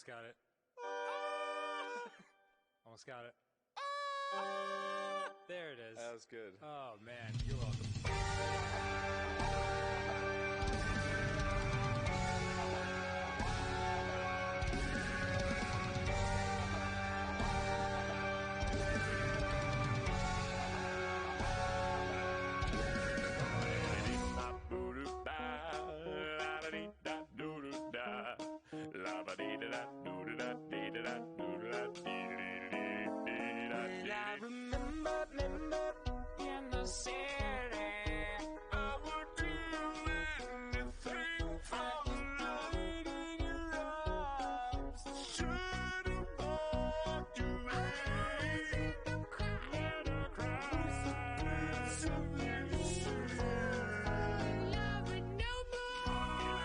Almost got it. Almost got it. There it is. That was good. Oh, man. You're welcome. Well, I remember in the city, I would do anything for the light in your eyes. Should have walked away, let her cry. Something to say, love it no more.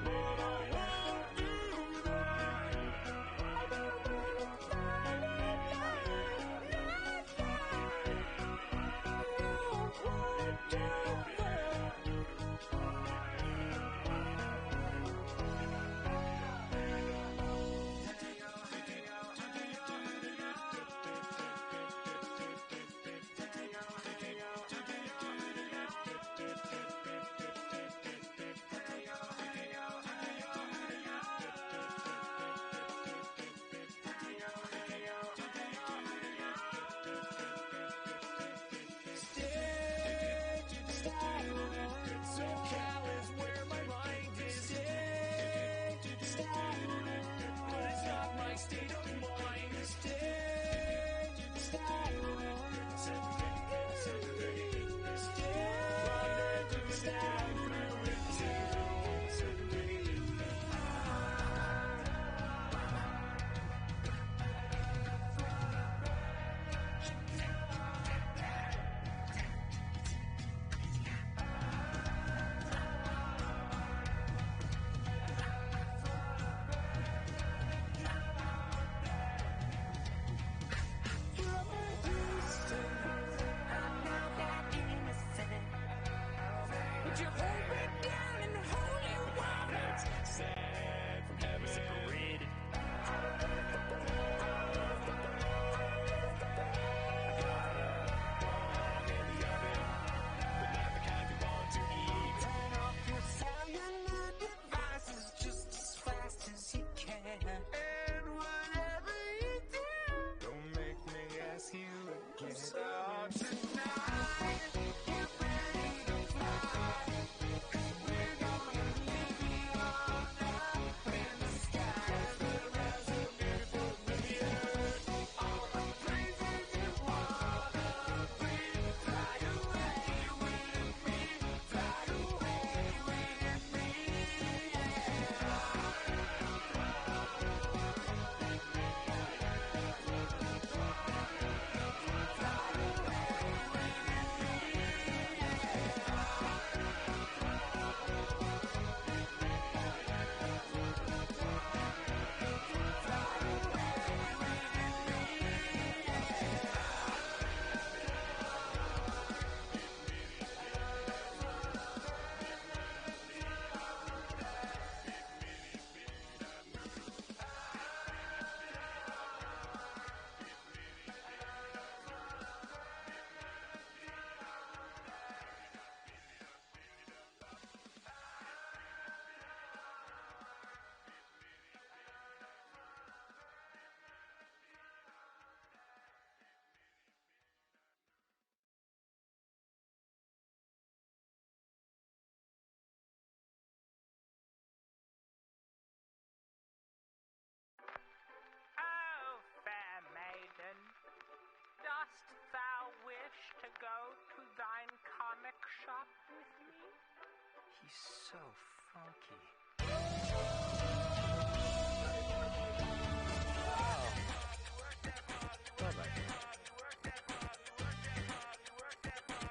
But I won't do that. So callous where my mind is but it's not my state of mind. Would you hold me down in holy waters? Sent from heaven, separated. In the oven, but not the kind you want to eat. Turn off your cellular devices just as fast as you can. And whatever you do, don't make me ask you again. So tonight, get ready to fly. We're gonna leave you on up in the skies. The rise of beautiful million. All the places you wanna be. Fly away with me. Fly away with me. Oh, fair maiden, dost thou wish to go to thine comic shop with me? He's so funky.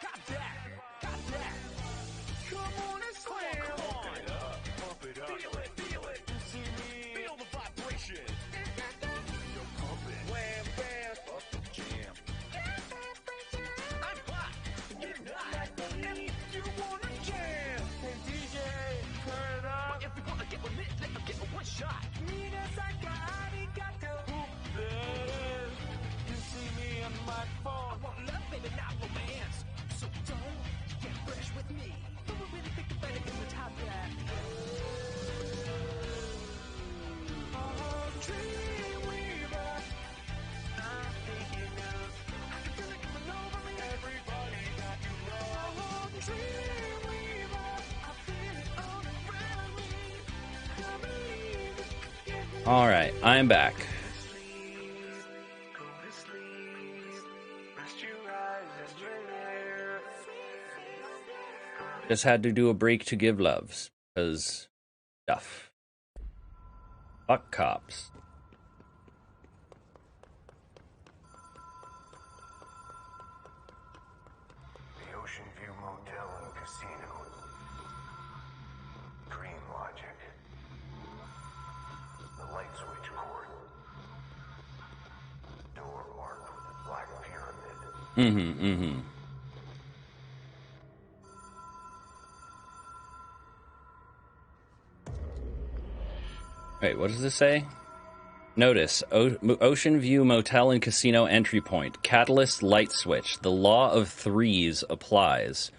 Got that! Got that! Come on and slam! Come on! Pump it up. Feel it, feel it. You see me? Feel the vibration. You're pumping. Wham, bam. Up the jam. I'm hot. You're not. And you wanna jam. Hey DJ, turn it up. All right, I'm back. Just had to do a break to give loves, because stuff. Fuck cops. The Ocean View Motel and Casino. Dream logic. The light switch cord. Door marked with a black pyramid. Wait, what does this say? Notice, Ocean View Motel and Casino entry point. Catalyst light switch. The law of threes applies.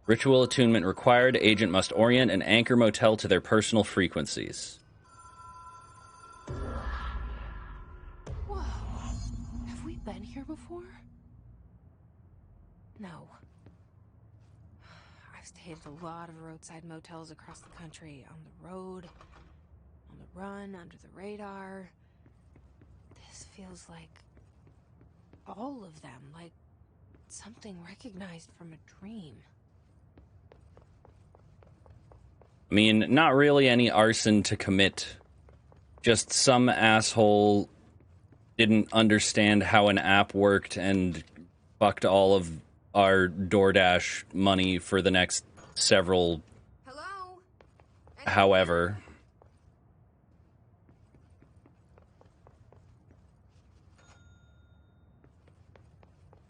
Ritual attunement required. Agent must orient and anchor motel to their personal frequencies. Whoa. Have we been here before? No. I've stayed at a lot of roadside motels across the country. On the road, on the run, under the radar. This feels like all of them, like something recognized from a dream. I mean, not really any arson to commit. Just some asshole didn't understand how an app worked and fucked all of our DoorDash money for the next several... Hello? However...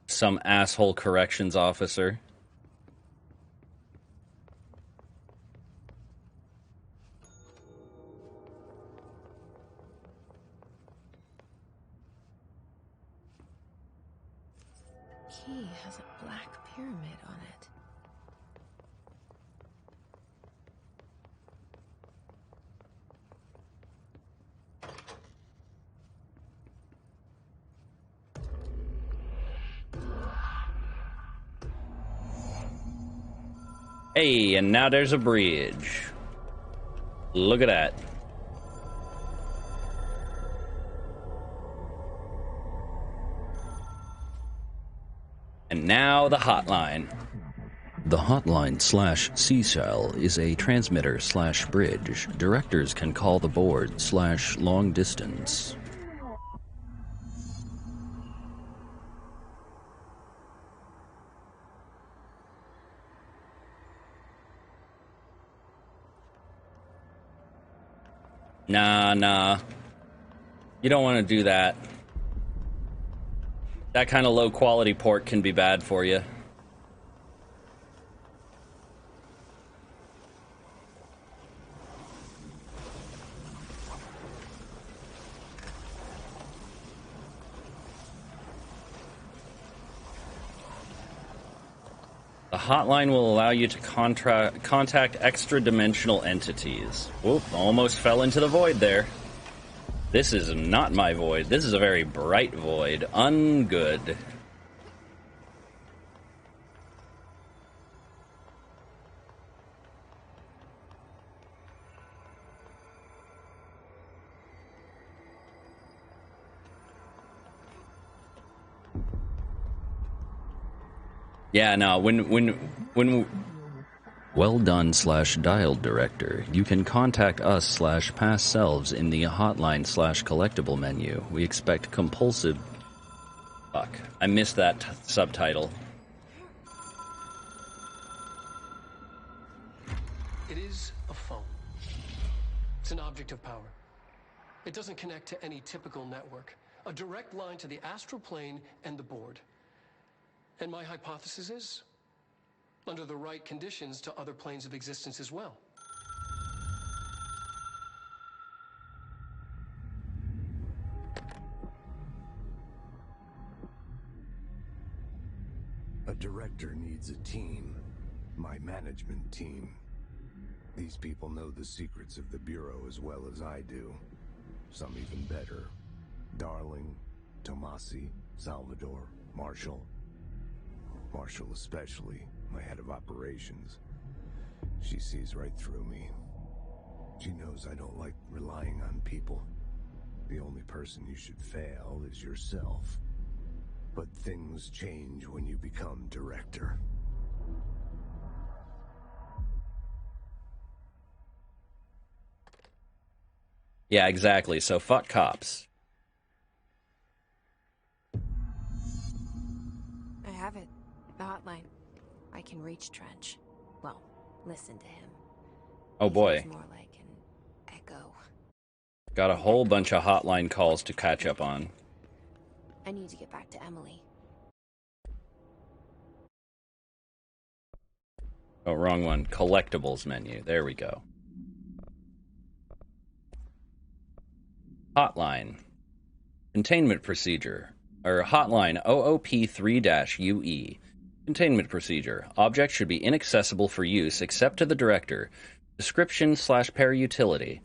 Some asshole corrections officer. Key has a black pyramid on it. Hey, and now there's a bridge. Look at that. And now the hotline. The hotline/C-cell is a transmitter/bridge. Directors can call the board/long distance. Nah. You don't want to do that. That kind of low quality port can be bad for you. The hotline will allow you to contact extra-dimensional entities. Whoop, almost fell into the void there. This is not my void. This is a very bright void. Ungood. Yeah, no, when Well done/dialed director. You can contact us/past selves in the hotline/collectible menu. We expect compulsive... Fuck, I missed that subtitle. It is a phone. It's an object of power. It doesn't connect to any typical network. A direct line to the astral plane and the board. And my hypothesis is, under the right conditions, to other planes of existence as well. A director needs a team. My management team. These people know the secrets of the Bureau as well as I do. Some even better. Darling, Tomasi, Salvador, Marshall. Marshall especially, my head of operations. She sees right through me. She knows I don't like relying on people. The only person you should fail is yourself. But things change when you become director. Yeah, exactly. So fuck cops. I have it. The hotline. I can reach Trench. Well, listen to him. Oh He boy. sounds more like an echo. Got a whole bunch of hotline calls to catch up on. I need to get back to Emily. Oh, wrong one. Collectibles menu. There we go. Hotline. Containment procedure. Or hotline OOP3-UE. Containment procedure. Objects should be inaccessible for use except to the director. Description/para-utility.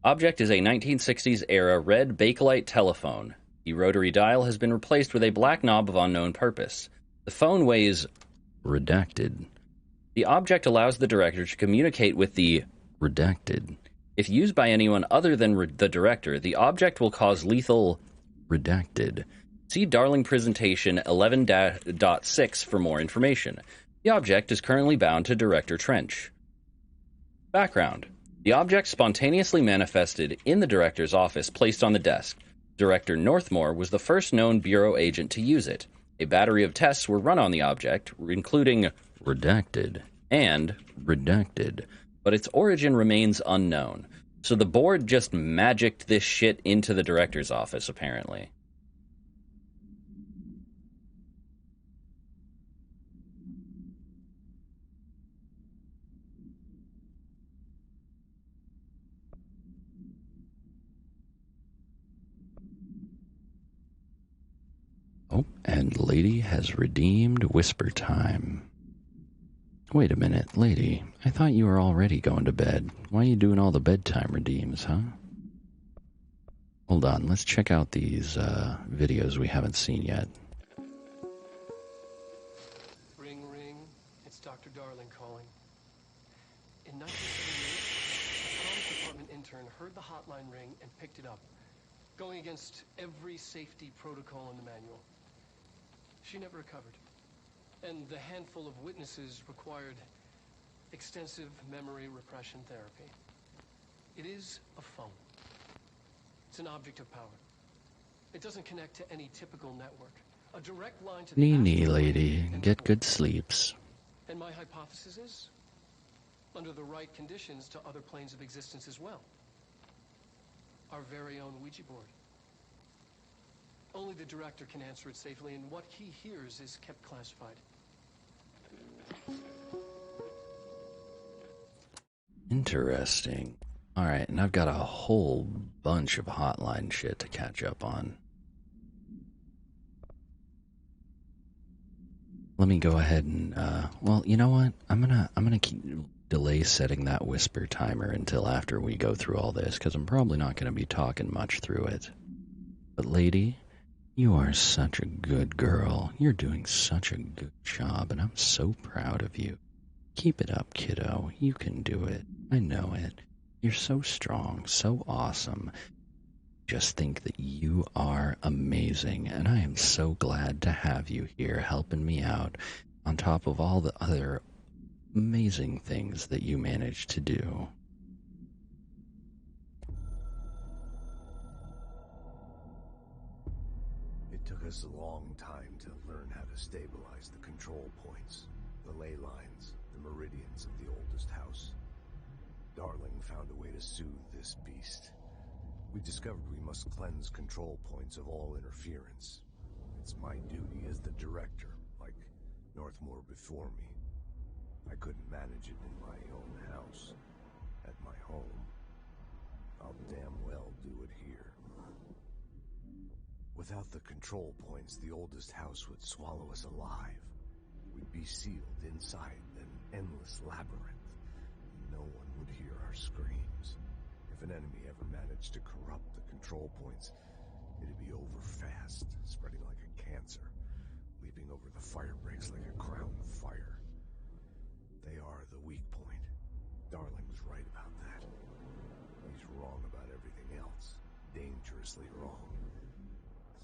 Object is a 1960s-era red Bakelite telephone. The rotary dial has been replaced with a black knob of unknown purpose. The phone weighs redacted. The object allows the director to communicate with the redacted. If used by anyone other than the director, the object will cause lethal redacted. See Darling Presentation 11.6 for more information. The object is currently bound to Director Trench. Background. The object spontaneously manifested in the director's office placed on the desk. Director Northmore was the first known Bureau agent to use it. A battery of tests were run on the object, including redacted and redacted, but its origin remains unknown. So the board just magicked this shit into the director's office, apparently. Oh, and Lady has redeemed Whisper Time. Wait a minute, Lady. I thought you were already going to bed. Why are you doing all the bedtime redeems, huh? Hold on, let's check out these videos we haven't seen yet. Ring, ring. It's Dr. Darling calling. In 1978, a comms department intern heard the hotline ring and picked it up, going against every safety protocol in the manual. She never recovered. And the handful of witnesses required extensive memory repression therapy. It is a phone. It's an object of power. It doesn't connect to any typical network. A direct line to the Nee, astral lady. plane and Get beyond. good sleeps. And my hypothesis is, under the right conditions, to other planes of existence as well. Our very own Ouija board. Only the director can answer it safely, and what he hears is kept classified. Interesting. Alright, and I've got a whole bunch of hotline shit to catch up on. Let me go ahead and, well, you know what? I'm gonna keep delay setting that whisper timer until after we go through all this, because I'm probably not gonna be talking much through it. But lady, you are such a good girl. You're doing such a good job, and I'm so proud of you. Keep it up, kiddo. You can do it. I know it. You're so strong, so awesome. Just think that you are amazing, and I am so glad to have you here helping me out on top of all the other amazing things that you managed to do. It took us a long time to learn how to stabilize the control points, the ley lines, the meridians of the oldest house. Darling found a way to soothe this beast. We discovered we must cleanse control points of all interference. It's my duty as the director, like Northmore before me. I couldn't manage it in my own house, at my home. I'll damn well do it here. Without the control points, the oldest house would swallow us alive. We'd be sealed inside an endless labyrinth. No one would hear our screams. If an enemy ever managed to corrupt the control points, it'd be over fast, spreading like a cancer, leaping over the fire breaks like a crown of fire. They are the weak point. Darling was right about that. He's wrong about everything else. dangerously wrong.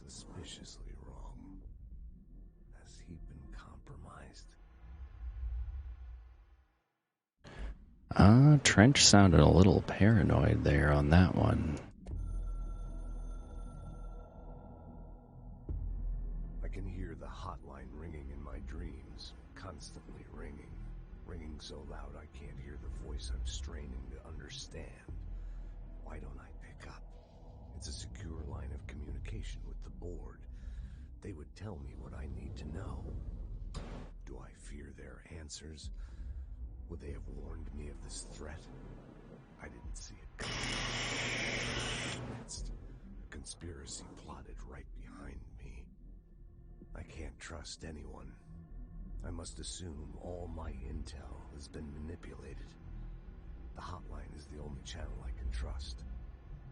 Suspiciously wrong. Has he been compromised? Trench sounded a little paranoid there on that one. I can hear the hotline ringing in my dreams, constantly ringing. Ringing so loud I can't hear the voice I'm straining to understand. Why don't I pick up? It's a secure line of communication with the board. They would tell me what I need to know. Do I fear their answers? Would they have warned me of this threat? I didn't see it coming. A conspiracy plotted right behind me. I can't trust anyone. I must assume all my intel has been manipulated. The hotline is the only channel I can trust.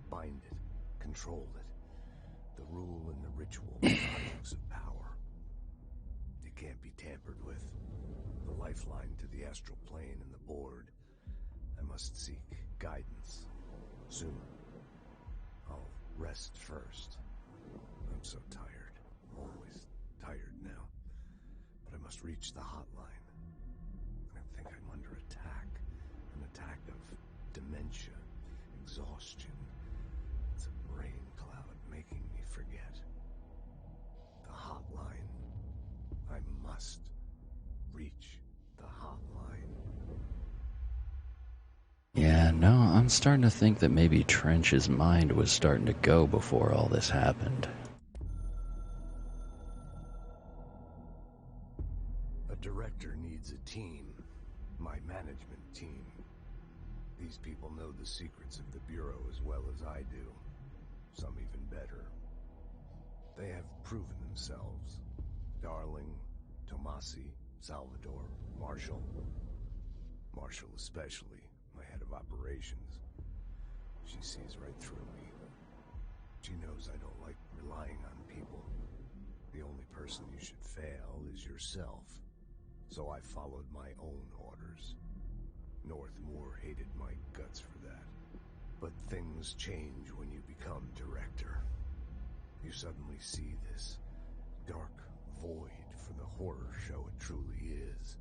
Bind it, control it. The rule and the ritual are objects of power. It can't be tampered with. The lifeline to the astral plane and the board. I must seek guidance. Soon. I'll rest first. I'm so tired. Always tired now. But I must reach the hotline. I think I'm under attack. An attack of dementia, exhaustion. It's a rain cloud making me forget. The hotline. I must reach the hotline. Yeah, no, I'm starting to think that maybe Trench's mind was starting to go before all this happened. A director needs a team. My management team. These people know the secrets of the Bureau as well as I do. Some even better. They have proven themselves. Darling, Tomasi, Salvador, Marshall. Marshall especially, my head of operations. She sees right through me. She knows I don't like relying on people. The only person you should fail is yourself. So I followed my own orders. Northmoor hated my guts for that. But things change when you become director. You suddenly see this dark void for the horror show it truly is,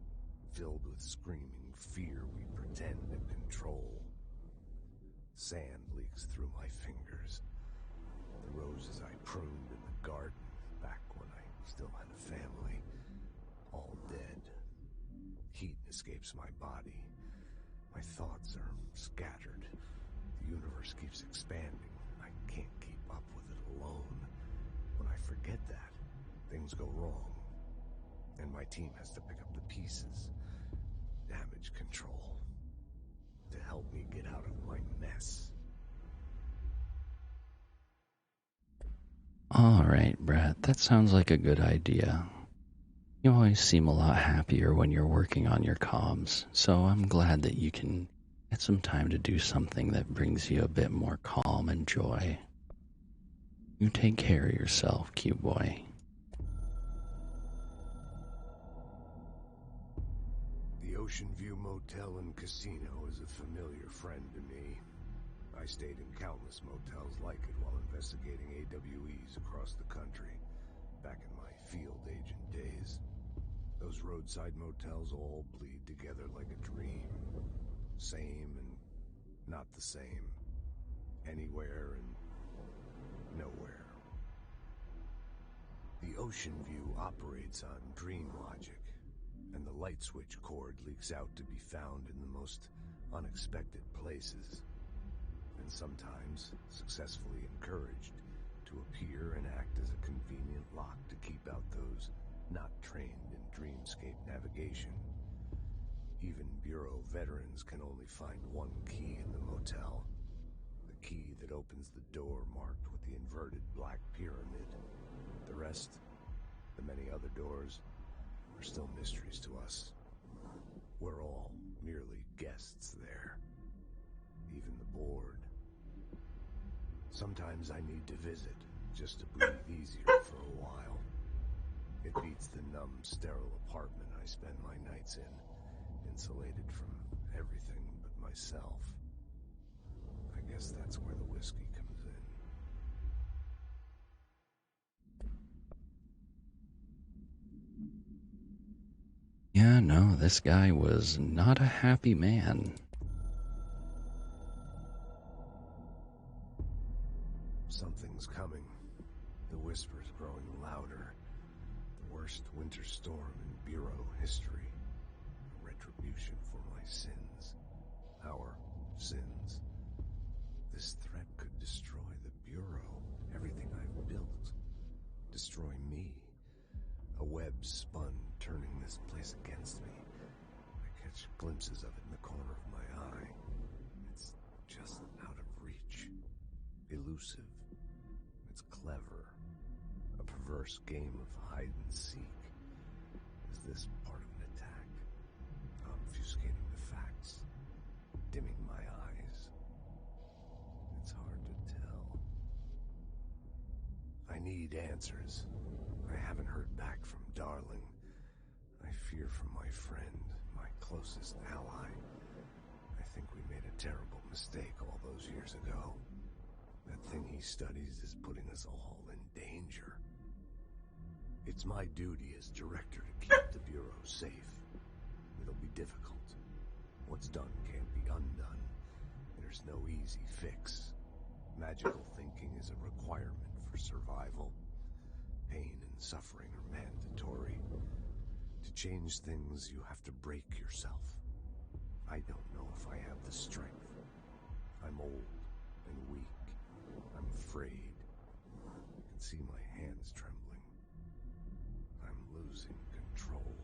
filled with screaming fear we pretend to control. Sand leaks through my fingers. The roses I pruned in the garden back when I still had a family, all dead. Heat escapes my body. My thoughts are scattered. The universe keeps expanding. I can't keep up with it alone. When I forget that, things go wrong. And my team has to pick up the pieces. Damage control. To help me get out of my mess. Alright, Brett, that sounds like a good idea. You always seem a lot happier when you're working on your comms, so I'm glad that you can get some time to do something that brings you a bit more calm and joy. You take care of yourself, cute boy. The Ocean View Motel and Casino is a familiar friend to me. I stayed in countless motels like it while investigating AWEs across the country, back in my field agent days. Those roadside motels all bleed together like a dream. Same and not the same. Anywhere and nowhere. The Ocean View operates on dream logic, and the light switch cord leaks out to be found in the most unexpected places, and sometimes successfully encouraged to appear and act as a convenient lock to keep out those not trained in dreamscape navigation. Even Bureau veterans can only find one key in the motel. The key that opens the door marked with the inverted black pyramid. The rest, the many other doors, are still mysteries to us. We're all merely guests there. Even the board. Sometimes I need to visit, just to breathe easier for a while. It beats the numb, sterile apartment I spend my nights in, insulated from everything but myself. I guess that's where the whiskey comes in. Yeah, no, this guy was not a happy man. Something's coming. The whisper's growing louder. The worst winter storm in Bureau history. A retribution for my sins. Our sins. This threat could destroy the Bureau. Everything I've built. Destroy me. A web spun, turning this place against me. I catch glimpses of it in the corner of my eye. It's just out of reach. Elusive. It's clever. A perverse game of hide and seek. Is this part of an attack? Obfuscating the facts. Dimming my eyes. It's hard to tell. I need answers. I haven't heard back from Darling. I fear for my friend, my closest ally. I think we made a terrible mistake all those years ago. That thing he studies is putting us all in danger. It's my duty as director to keep the Bureau safe. It'll be difficult. What's done can't be undone. There's no easy fix. Magical thinking is a requirement for survival. Pain and suffering are mandatory. To change things, you have to break yourself. I don't know if I have the strength. I'm old and weak. I'm afraid. You can see my hands trembling. I'm losing control.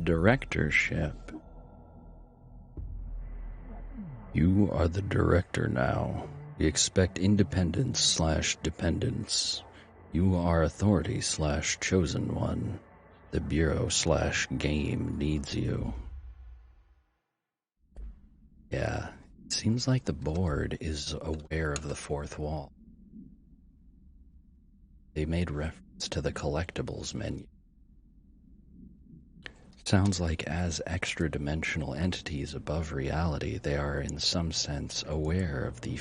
Directorship. You are the director now. We expect independence/dependence. You are authority/chosen one. The Bureau/game needs you. Yeah, it seems like the board is aware of the fourth wall. They made reference to the collectibles menu. Sounds like as extra-dimensional entities above reality, they are in some sense aware of the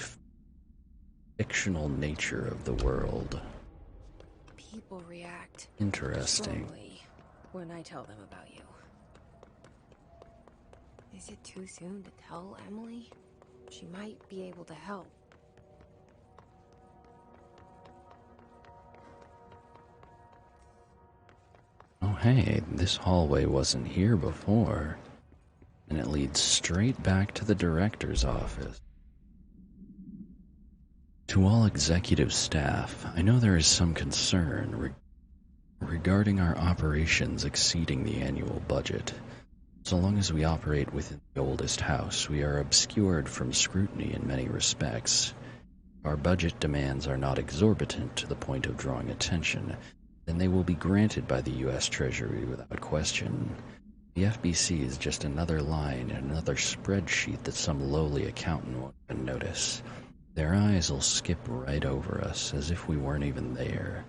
fictional nature of the world. People react Interesting. strongly when I tell them about you. Is it too soon to tell Emily? She might be able to help. Oh hey, this hallway wasn't here before, and it leads straight back to the director's office. To all executive staff, I know there is some concern regarding our operations exceeding the annual budget. So long as we operate within the oldest house, we are obscured from scrutiny in many respects. Our budget demands are not exorbitant to the point of drawing attention, then they will be granted by the U.S. Treasury without question. The FBC is just another line in another spreadsheet that some lowly accountant won't even notice. Their eyes will skip right over us as if we weren't even there.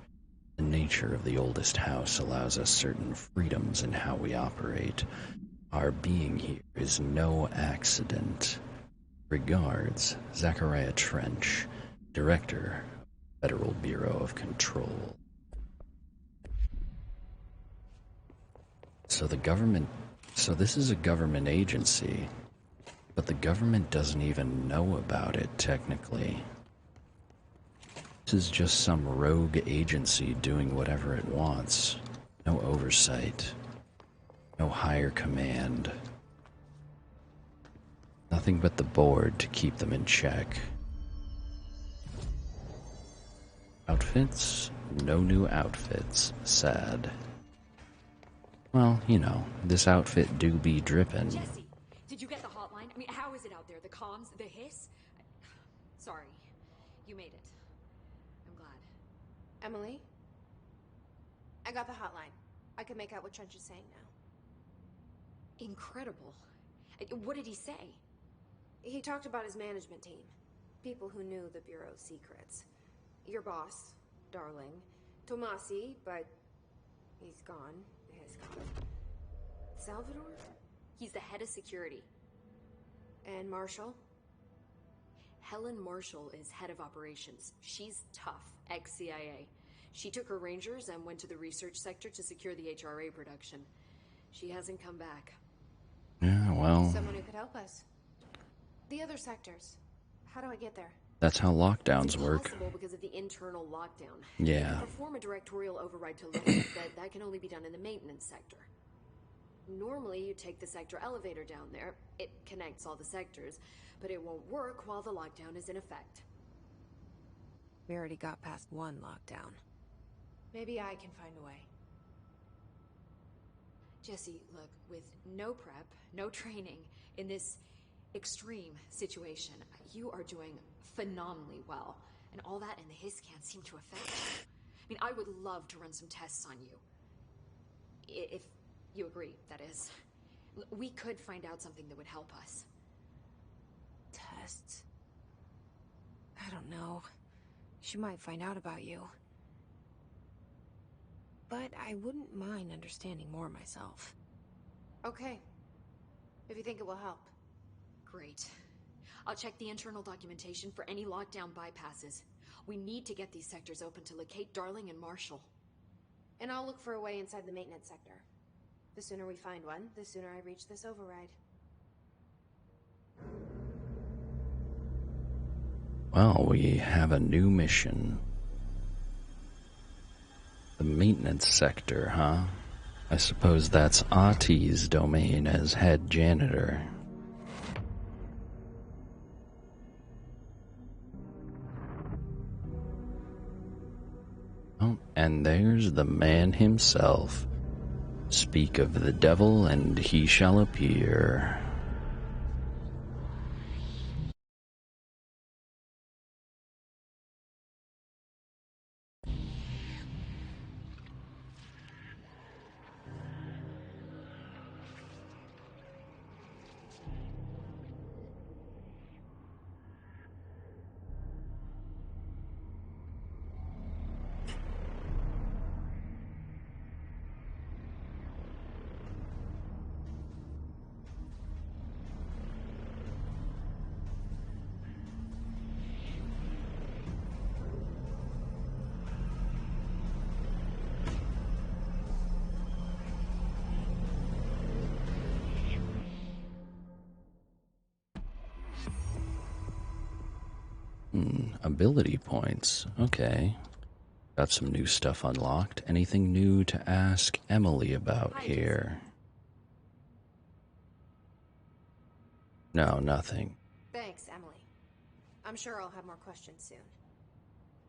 The nature of the oldest house allows us certain freedoms in how we operate. Our being here is no accident. Regards, Zachariah Trench, Director, Federal Bureau of Control. So this is a government agency, but the government doesn't even know about it, technically. This is just some rogue agency doing whatever it wants. No oversight. No higher command. Nothing but the board to keep them in check. Outfits? No new outfits. Sad. Well, you know, this outfit do be drippin'. Jesse, did you get the hotline? I mean, how is it out there? The comms, the hiss? Sorry, you made it. I'm glad. Emily? I got the hotline. I can make out what Trench is saying now. Incredible. What did he say? He talked about his management team. People who knew the Bureau's secrets. Your boss, Darling. Tomasi, but he's gone. Has gone. Salvador? He's the head of security. And Marshall? Helen Marshall is head of operations. She's tough, ex-CIA. She took her rangers and went to the research sector to secure the HRA production. She hasn't come back. Yeah, well... Someone who could help us. The other sectors. How do I get there? That's how lockdowns work. It's possible because of the internal lockdown. Yeah. You can perform a directorial override to locate, but that can only be done in the maintenance sector. Normally, you take the sector elevator down there. It connects all the sectors, but it won't work while the lockdown is in effect. We already got past one lockdown. Maybe I can find a way. Jesse, look, with no prep, no training, in this extreme situation, you are doing phenomenally well. And all that and the hiss can't seem to affect you. I mean, I would love to run some tests on you. If you agree, that is. We could find out something that would help us. Tests? I don't know. She might find out about you. But I wouldn't mind understanding more myself. Okay. If you think it will help. Great. I'll check the internal documentation for any lockdown bypasses. We need to get these sectors open to locate Darling and Marshall. And I'll look for a way inside the maintenance sector. The sooner we find one, the sooner I reach this override. Well, we have a new mission. The maintenance sector, huh? I suppose that's Ati's domain as head janitor. Oh, and there's the man himself. Speak of the devil and he shall appear. Ability points. Okay. Got some new stuff unlocked. Anything new to ask Emily about here? No, nothing. Thanks, Emily. I'm sure I'll have more questions soon.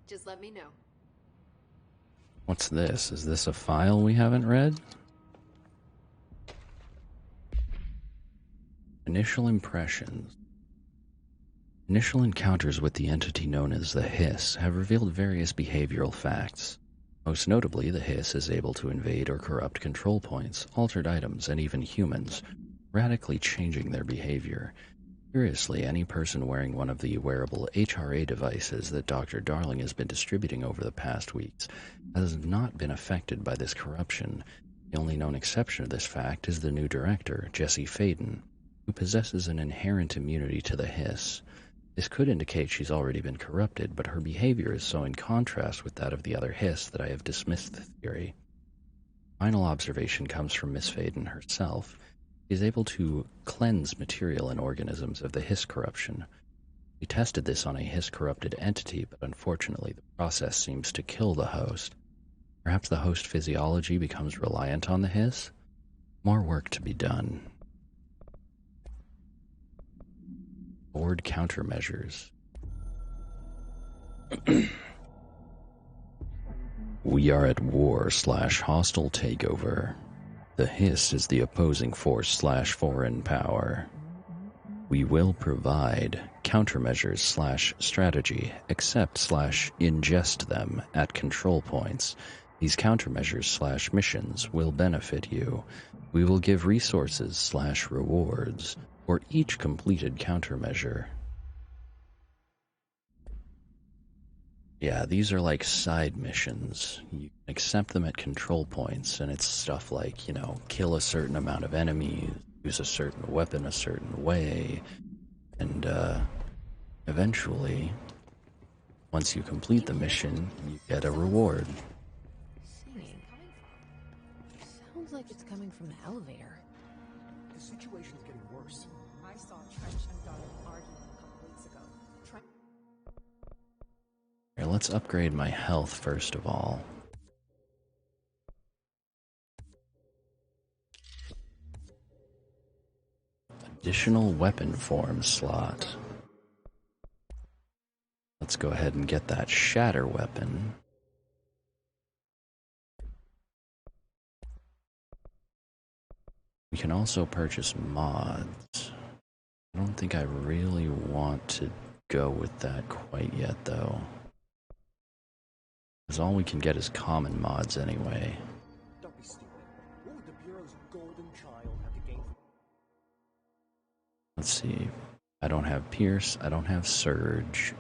Just let me know. What's this? Is this a file we haven't read? Initial impressions. Initial encounters with the entity known as the Hiss have revealed various behavioral facts. Most notably, the Hiss is able to invade or corrupt control points, altered items, and even humans, radically changing their behavior. Curiously, any person wearing one of the wearable HRA devices that Dr. Darling has been distributing over the past weeks has not been affected by this corruption. The only known exception to this fact is the new director, Jesse Faden, who possesses an inherent immunity to the Hiss. This could indicate she's already been corrupted, but her behavior is so in contrast with that of the other Hiss that I have dismissed the theory. Final observation comes from Miss Faden herself. She is able to cleanse material and organisms of the Hiss corruption. We tested this on a Hiss-corrupted entity, but unfortunately the process seems to kill the host. Perhaps the host physiology becomes reliant on the Hiss? More work to be done. Board countermeasures. We are at war/hostile takeover. The Hiss is the opposing force/foreign power. We will provide countermeasures/strategy, accept/ingest them at control points. These countermeasures/missions will benefit you. We will give resources/rewards for each completed countermeasure. Yeah, these are like side missions. You can accept them at control points, and it's stuff like, you know, kill a certain amount of enemies, use a certain weapon a certain way, and eventually, once you complete the mission, you get a reward. like it's coming from the elevator. The situation's getting worse. I saw Trench and Darling arguing a couple weeks ago. Here, let's upgrade my health first of all. Additional weapon form slot. Let's go ahead and get that shatter weapon. We can also purchase mods. I don't think I really want to go with that quite yet, though. Because all we can get is common mods anyway. Don't be stupid. What would the Bureau's golden child have to gain from... Let's see. I don't have Pierce. I don't have Surge.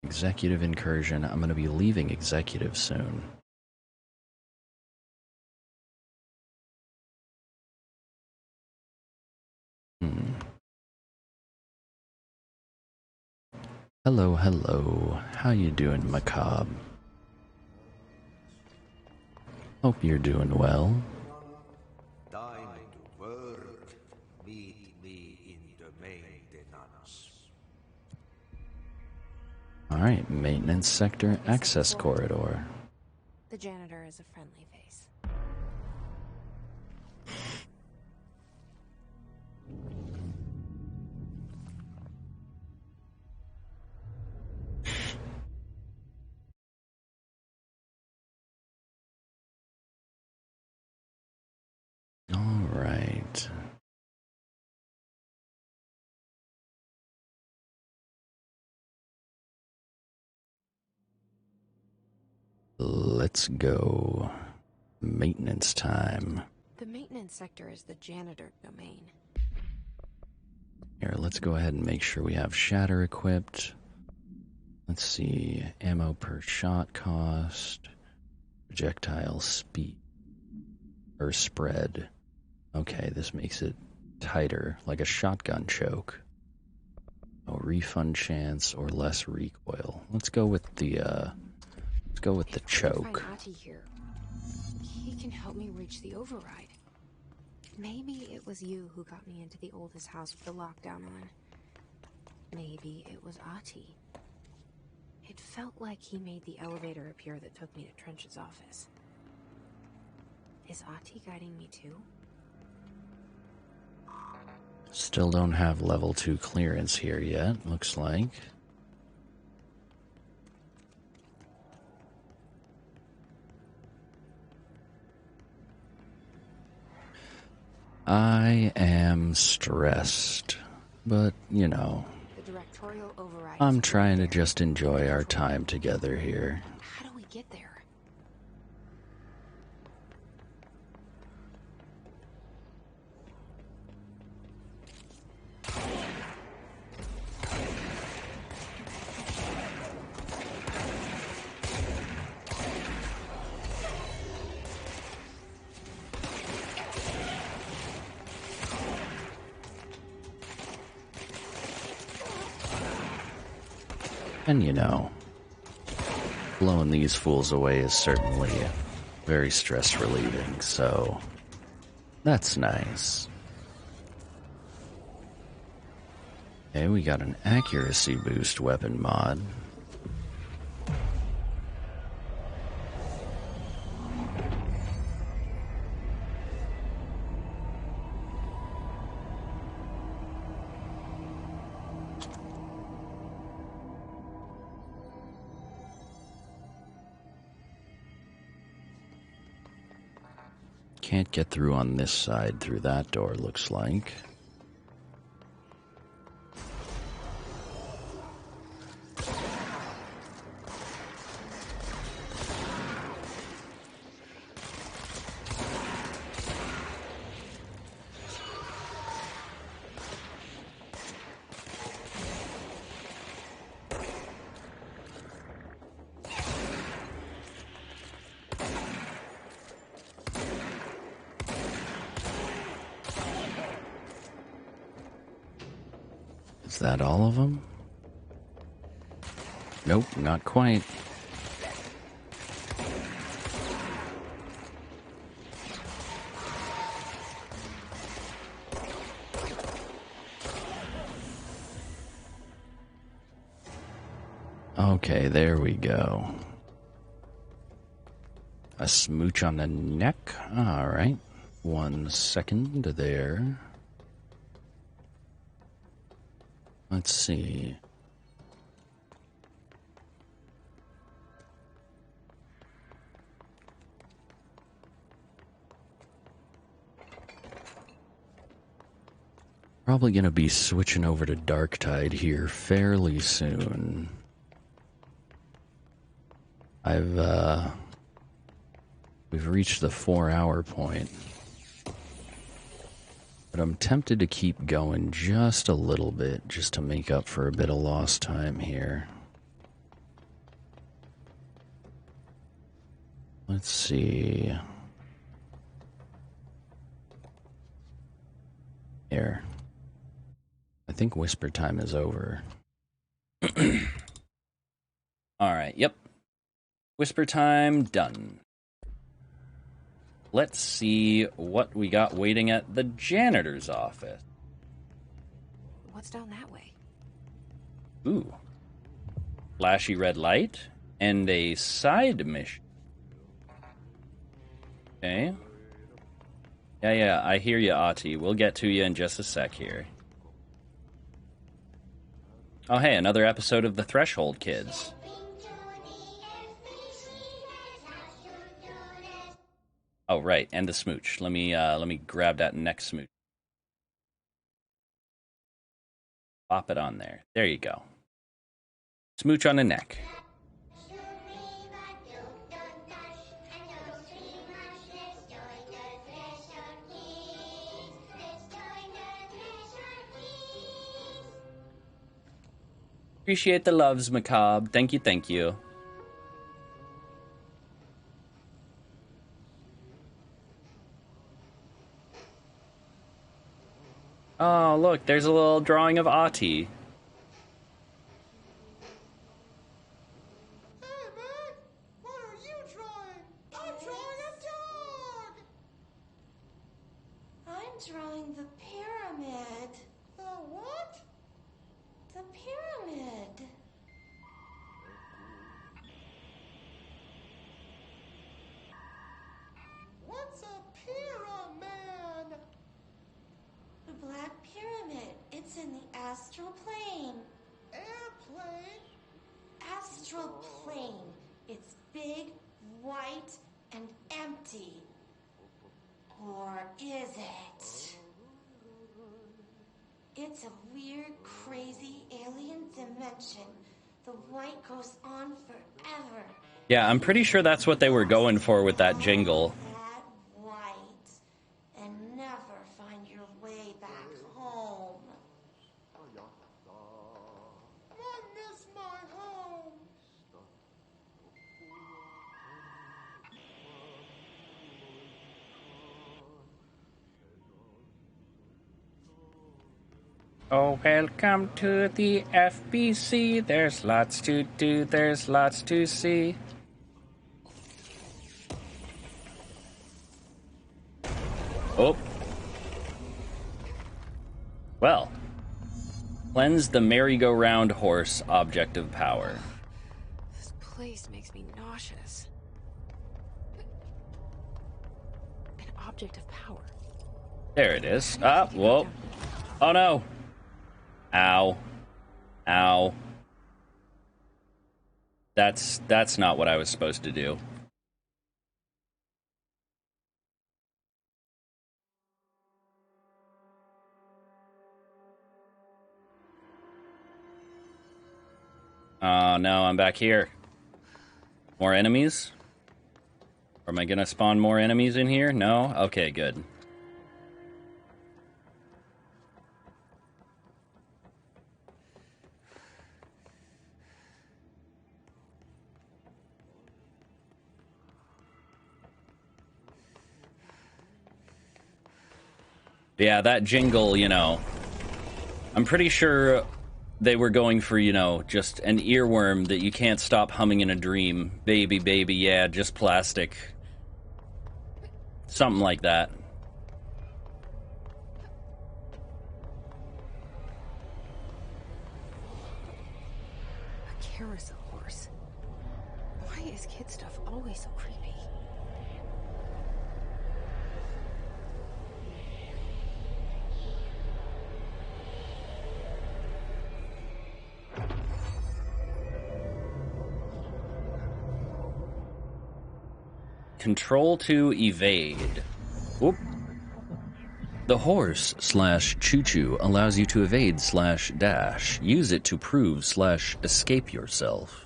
Executive Incursion. I'm going to be leaving Executive soon. Hello, hello. How you doing, Macabre? Hope you're doing well. Time to work. Meet me in the maintenance. Alright, maintenance sector, access corridor. The janitor is a friendly face. Alright. Let's go. Maintenance time. The maintenance sector is the janitor domain. Here, let's go ahead and make sure we have shatter equipped. Let's see. Ammo per shot cost. Projectile speed. Or spread. Okay, this makes it tighter, like a shotgun choke. No refund chance or less recoil. Let's go with the choke. Find Ati here. He can help me reach the override. Maybe it was you who got me into the oldest house with the lockdown on. Maybe it was Ati. It felt like he made the elevator appear that took me to Trench's office. Is Ati guiding me too? Still don't have level 2 clearance here yet, looks like. I am stressed, but, you know, The directorial override. I'm trying to just enjoy our time together here. How do we get there? And you know, blowing these fools away is certainly very stress relieving, so that's nice. Okay, we got an accuracy boost weapon mod. Can't get through on this side through that door, looks like. Is that all of them? Nope, not quite. Okay, there we go. A smooch on the neck. All right. 1 second there. Let's see. Probably going to be switching over to Darktide here fairly soon. We've reached the 4-hour point. But I'm tempted to keep going just a little bit, just to make up for a bit of lost time here. Let's see. Here. I think whisper time is over. Alright, yep. Whisper time done. Let's see what we got waiting at the janitor's office. What's down that way? Ooh. Flashy red light and a side mission. Okay. Yeah, I hear you, Ati. We'll get to you in just a sec here. Oh, hey, another episode of the Threshold Kids. Oh, right, and the smooch. Let me grab that next smooch. Pop it on there. There you go. Smooch on the neck. Appreciate the loves, Macabre. Thank you, thank you. Oh, look, there's a little drawing of Ati. I'm drawing the pyramid. The what? The pyramid. What's a pyramid? The Black Pyramid. It's in the astral plane. Airplane? Astral plane. It's big, white, and empty. Or is it? It's a weird, crazy alien dimension. The white goes on forever. Yeah, I'm pretty sure that's what they were going for with that jingle. That white. And never find your way back home. I miss my home. Oh, welcome to the FBC. There's lots to do, there's lots to see. Oh. Well. Cleanse the merry-go-round horse, object of power. This place makes me nauseous. An object of power. There it is. Ah, whoa. Oh no. Ow. Ow. That's not what I was supposed to do. Oh no, I'm back here. More enemies? Or am I gonna spawn more enemies in here? No? Okay, good. Yeah, that jingle, you know, I'm pretty sure they were going for, you know, just an earworm that you can't stop humming in a dream. Baby, baby, yeah, just plastic. Something like that. A carousel horse. kid stuff always so creepy? Control to evade. Whoop. The horse / choo-choo allows you to evade / dash. Use it to prove / escape yourself.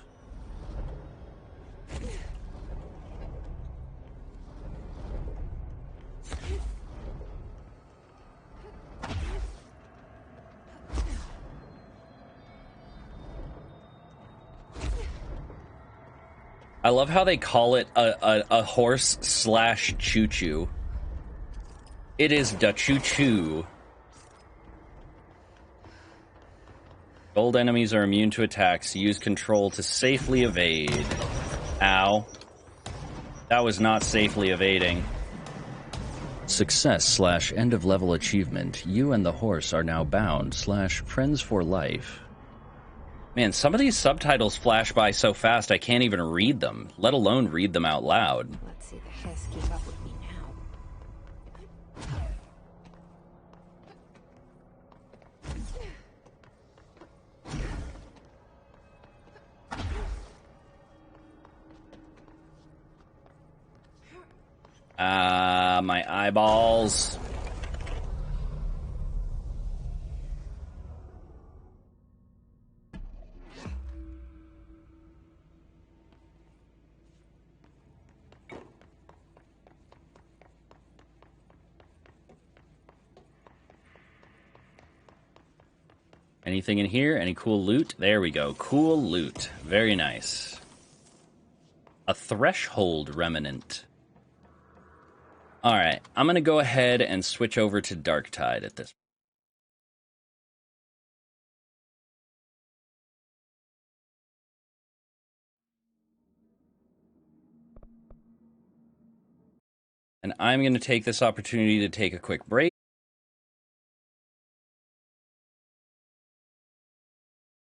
I love how they call it a horse / choo-choo. It is da choo-choo. Gold enemies are immune to attacks. Use control to safely evade. Ow. That was not safely evading. Success / end of level achievement. You and the horse are now bound / friends for life. Man, some of these subtitles flash by so fast I can't even read them, let alone read them out loud. Let's see the Hess keep up with me now. My eyeballs. Anything in here? Any cool loot? There we go. Cool loot. Very nice. A threshold remnant. Alright, I'm going to go ahead and switch over to Darktide at this point. And I'm going to take this opportunity to take a quick break.